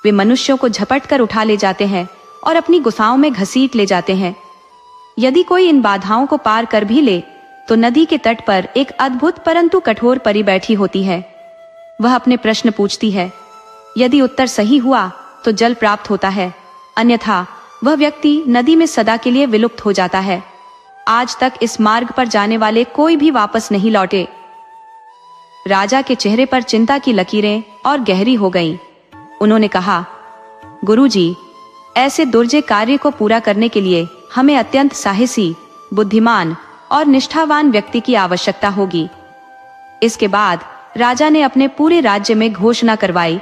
वे मनुष्यों को झपट कर उठा ले जाते हैं और अपनी गुफाओं में घसीट ले जाते हैं। यदि कोई इन बाधाओं को पार कर भी ले, तो नदी के तट पर एक अद्भुत परंतु कठोर परी बैठी होती है। वह अपने प्रश्न पूछती है। यदि उत्तर सही हुआ तो जल प्राप्त होता है, अन्यथा वह व्यक्ति नदी में सदा के लिए विलुप्त हो जाता है। आज तक इस मार्ग पर जाने वाले कोई भी वापस नहीं लौटे। राजा के चेहरे पर चिंता की लकीरें और गहरी हो गईं। उन्होंने कहा, गुरुजी, ऐसे दुर्जय कार्य को पूरा करने के लिए हमें अत्यंत साहसी, बुद्धिमान और निष्ठावान व्यक्ति की आवश्यकता होगी। इसके बाद राजा ने अपने पूरे राज्य में घोषणा करवाई,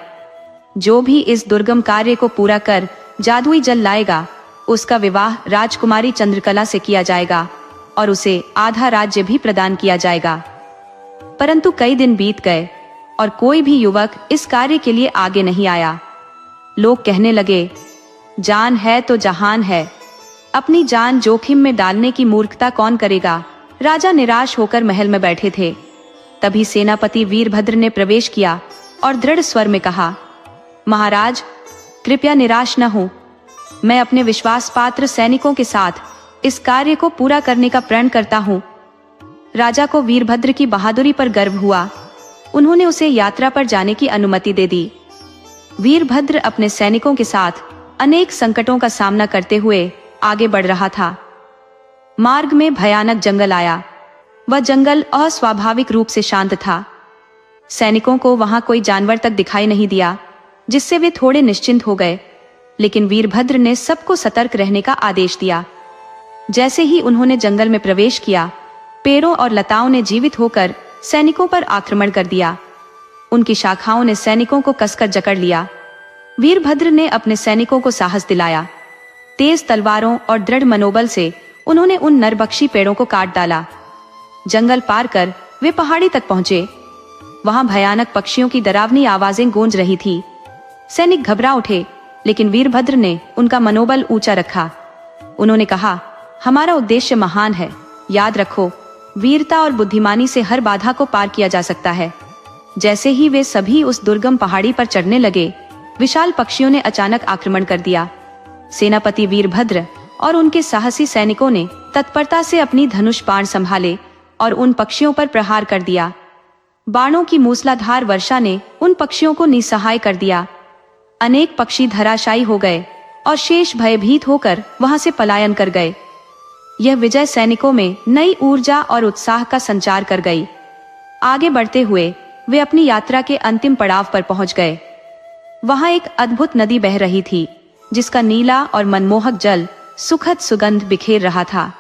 जो भी इस दुर्गम कार्य को पूरा कर जादुई जल लाएगा, उसका विवाह राजकुमारी चंद्रकला से किया जाएगा और उसे आधा राज्य भी प्रदान किया जाएगा। परंतु कई दिन बीत गए और कोई भी युवक इस कार्य के लिए आगे नहीं आया। लोग कहने लगे, जान है तो जहान है, अपनी जान जोखिम में डालने की मूर्खता कौन करेगा। राजा निराश होकर महल में बैठे थे। तभी सेनापति वीरभद्र ने प्रवेश किया और दृढ़ स्वर में कहा, महाराज, कृपया निराश न हो। मैं अपने विश्वास पात्र सैनिकों के साथ इस कार्य को पूरा करने का प्रण करता हूँ। राजा को वीरभद्र की बहादुरी पर गर्व हुआ। उन्होंने उसे यात्रा पर जाने की अनुमति दे दी। वीरभद्र अपने सैनिकों के साथ अनेक संकटों का सामना करते हुए आगे बढ़ रहा था। मार्ग में भयानक जंगल आया। वह जंगल अस्वाभाविक रूप से शांत था। सैनिकों को वहां कोई जानवर तक दिखाई नहीं दिया, जिससे वे थोड़े निश्चिंत हो गए। लेकिन वीरभद्र ने सबको सतर्क रहने का आदेश दिया। जैसे ही उन्होंने जंगल में प्रवेश किया, पेड़ों और लताओं ने जीवित होकर सैनिकों पर आक्रमण कर दिया। उनकी शाखाओं ने सैनिकों को कसकर जकड़ लिया। वीरभद्र ने अपने सैनिकों को साहस दिलाया। तेज तलवारों और दृढ़ मनोबल से उन्होंने उन नरभक्षी पेड़ों को काट डाला। जंगल पार कर वे पहाड़ी तक पहुंचे। वहां भयानक पक्षियों की डरावनी आवाजें गूंज रही थी। सैनिक घबरा उठे, लेकिन वीरभद्र ने उनका मनोबल ऊंचा रखा। उन्होंने कहा, हमारा उद्देश्य महान है। याद रखो, वीरता और बुद्धिमानी से हर बाधा को पार किया जा सकता है। जैसे ही वे सभी उस दुर्गम पहाड़ी पर चढ़ने लगे, विशाल पक्षियों ने अचानक आक्रमण कर दिया। सेनापति वीरभद्र और उनके साहसी सैनिकों ने तत्परता से अपनी धनुष बाण संभाले और उन पक्षियों पर प्रहार कर दिया। बाणों की मूसलाधार वर्षा ने उन पक्षियों को निसहाय कर दिया। अनेक पक्षी धराशायी हो गए और शेष भयभीत होकर वहां से पलायन कर गए। यह विजय सैनिकों में नई ऊर्जा और उत्साह का संचार कर गई। आगे बढ़ते हुए वे अपनी यात्रा के अंतिम पड़ाव पर पहुंच गए। वहां एक अद्भुत नदी बह रही थी, जिसका नीला और मनमोहक जल सुखद सुगंध बिखेर रहा था।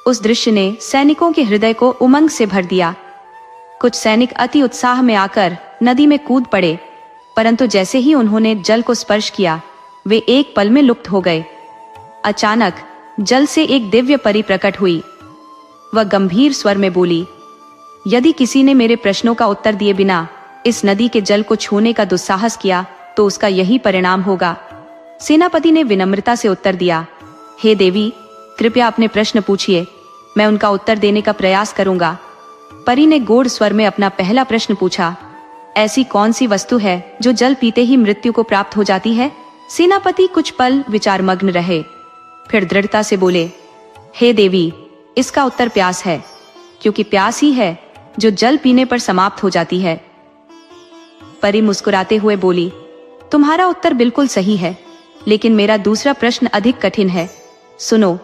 उस दृश्य ने सैनिकों के हृदय को उमंग से भर दिया। कुछ सैनिक अति उत्साह में आकर नदी में कूद पड़े, परंतु जैसे ही उन्होंने जल को स्पर्श किया, वे एक पल में लुप्त हो गए। अचानक जल से एक दिव्य परी प्रकट हुई। वह गंभीर स्वर में बोली, यदि किसी ने मेरे प्रश्नों का उत्तर दिए बिना इस नदी के जल को छूने का दुस्साहस किया, तो उसका यही परिणाम होगा। सेनापति ने विनम्रता से उत्तर दिया, हे देवी, कृपया अपने प्रश्न पूछिए, मैं उनका उत्तर देने का प्रयास करूंगा। परी ने गौड़ स्वर में अपना पहला प्रश्न पूछा, ऐसी कौन सी वस्तु है जो जल पीते ही मृत्यु को प्राप्त हो जाती है? सेनापति कुछ पल विचारमग्न रहे, फिर दृढ़ता से बोले, हे देवी, इसका उत्तर प्यास है, क्योंकि प्यास ही है जो जल पीने पर समाप्त हो जाती है। परी मुस्कुराते हुए बोली, तुम्हारा उत्तर बिल्कुल सही है, लेकिन मेरा दूसरा प्रश्न अधिक कठिन है। सुनो,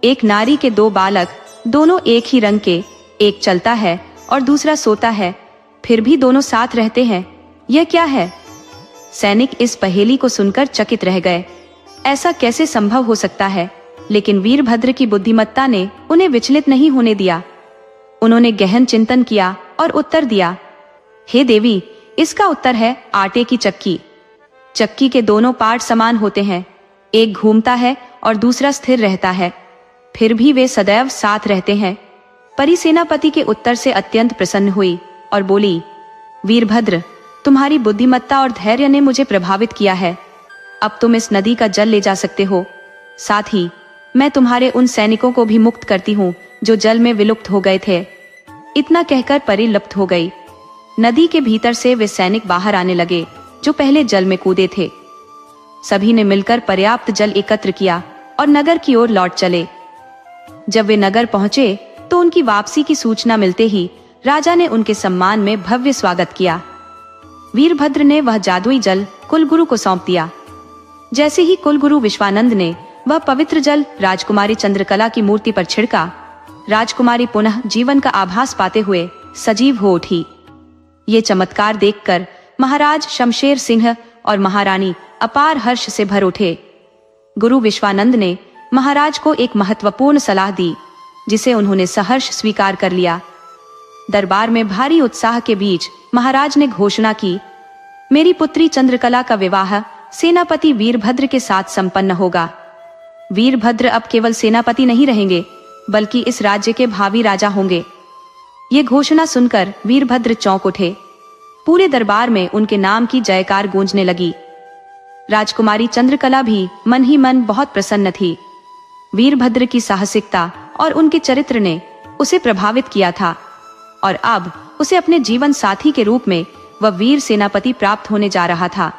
एक नारी के दो बालक, दोनों एक ही रंग के, एक चलता है और दूसरा सोता है, फिर भी दोनों साथ रहते हैं, यह क्या है? सैनिक इस पहेली को सुनकर चकित रह गए। ऐसा कैसे संभव हो सकता है? लेकिन वीरभद्र की बुद्धिमत्ता ने उन्हें विचलित नहीं होने दिया। उन्होंने गहन चिंतन किया और उत्तर दिया, हे देवी, इसका उत्तर है आटे की चक्की। चक्की के दोनों पार्ट समान होते हैं, एक घूमता है और दूसरा स्थिर रहता है, फिर भी वे सदैव साथ रहते हैं। परी सेनापति के उत्तर से अत्यंत प्रसन्न हुई और बोली, वीरभद्र, तुम्हारी बुद्धिमत्ता और धैर्य ने मुझे प्रभावित किया है। अब तुम इस नदी का जल ले जा सकते हो। साथ ही मैं तुम्हारे उन सैनिकों को भी मुक्त करती हूँ जो जल में विलुप्त हो गए थे। इतना कहकर परी लुप्त हो गई। नदी के भीतर से वे सैनिक बाहर आने लगे जो पहले जल में कूदे थे। सभी ने मिलकर पर्याप्त जल एकत्र किया और नगर की ओर लौट चले। जब वे नगर पहुंचे तो उनकी वापसी की सूचना मिलते ही राजा ने उनके सम्मान में भव्य स्वागत किया। वीरभद्र ने वह जादुई जल कुलगुरु को सौंप दिया। जैसे ही कुलगुरु विश्वानंद ने वह पवित्र जल राजकुमारी चंद्रकला की मूर्ति पर छिड़का, राजकुमारी पुनः जीवन का आभास पाते हुए सजीव हो उठी। ये चमत्कार देखकर महाराज शमशेर सिंह और महारानी अपार हर्ष से भर उठे। गुरु विश्वानंद ने महाराज को एक महत्वपूर्ण सलाह दी। जिसे उन्होंने सहर्ष स्वीकार कर लिया। दरबार में भारी उत्साह के बीच महाराज ने घोषणा की, मेरी पुत्री चंद्रकला का विवाह सेनापति वीरभद्र के साथ संपन्न होगा। वीरभद्र अब केवल सेनापति नहीं रहेंगे, बल्कि इस राज्य के भावी राजा होंगे। ये घोषणा सुनकर वीरभद्र चौंक उठे। पूरे दरबार में उनके नाम की जयकार गूंजने लगी। राजकुमारी चंद्रकला भी मन ही मन बहुत प्रसन्न थी। वीरभद्र की साहसिकता और उनके चरित्र ने उसे प्रभावित किया था और अब उसे अपने जीवन साथी के रूप में वह वीर सेनापति प्राप्त होने जा रहा था।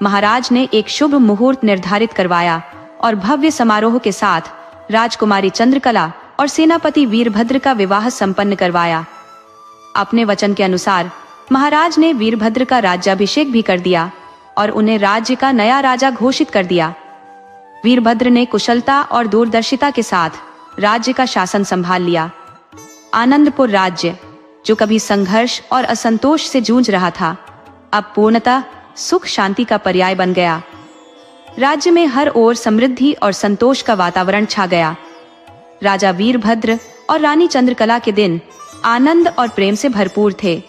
महाराज ने एक शुभ मुहूर्त निर्धारित करवाया और भव्य समारोह के साथ राजकुमारी चंद्रकला और सेनापति वीरभद्र का विवाह संपन्न करवाया। अपने वचन के अनुसार महाराज ने वीरभद्र का राज्याभिषेक भी कर दिया और उन्हें राज्य का नया राजा घोषित कर दिया। वीरभद्र ने कुशलता और दूरदर्शिता के साथ राज्य का शासन संभाल लिया। आनंदपुर राज्य, जो कभी संघर्ष और असंतोष से जूझ रहा था, अब पूर्णतः सुख शांति का पर्याय बन गया। राज्य में हर ओर समृद्धि और संतोष का वातावरण छा गया। राजा वीरभद्र और रानी चंद्रकला के दिन आनंद और प्रेम से भरपूर थे।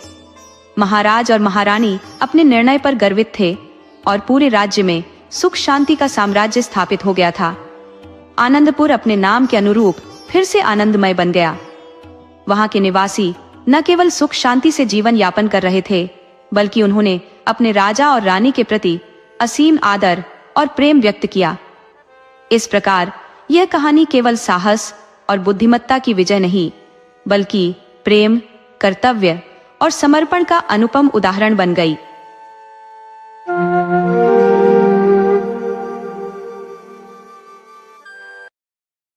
महाराज और महारानी अपने निर्णय पर गर्वित थे और पूरे राज्य में सुख शांति का साम्राज्य स्थापित हो गया था। आनंदपुर अपने नाम के अनुरूप फिर से आनंदमय बन गया। वहां के निवासी न केवल सुख शांति से जीवन यापन कर रहे थे, बल्कि उन्होंने अपने राजा और रानी के प्रति असीम आदर और प्रेम व्यक्त किया। इस प्रकार यह कहानी केवल साहस और बुद्धिमत्ता की विजय नहीं, बल्कि प्रेम, कर्तव्य और समर्पण का अनुपम उदाहरण बन गई।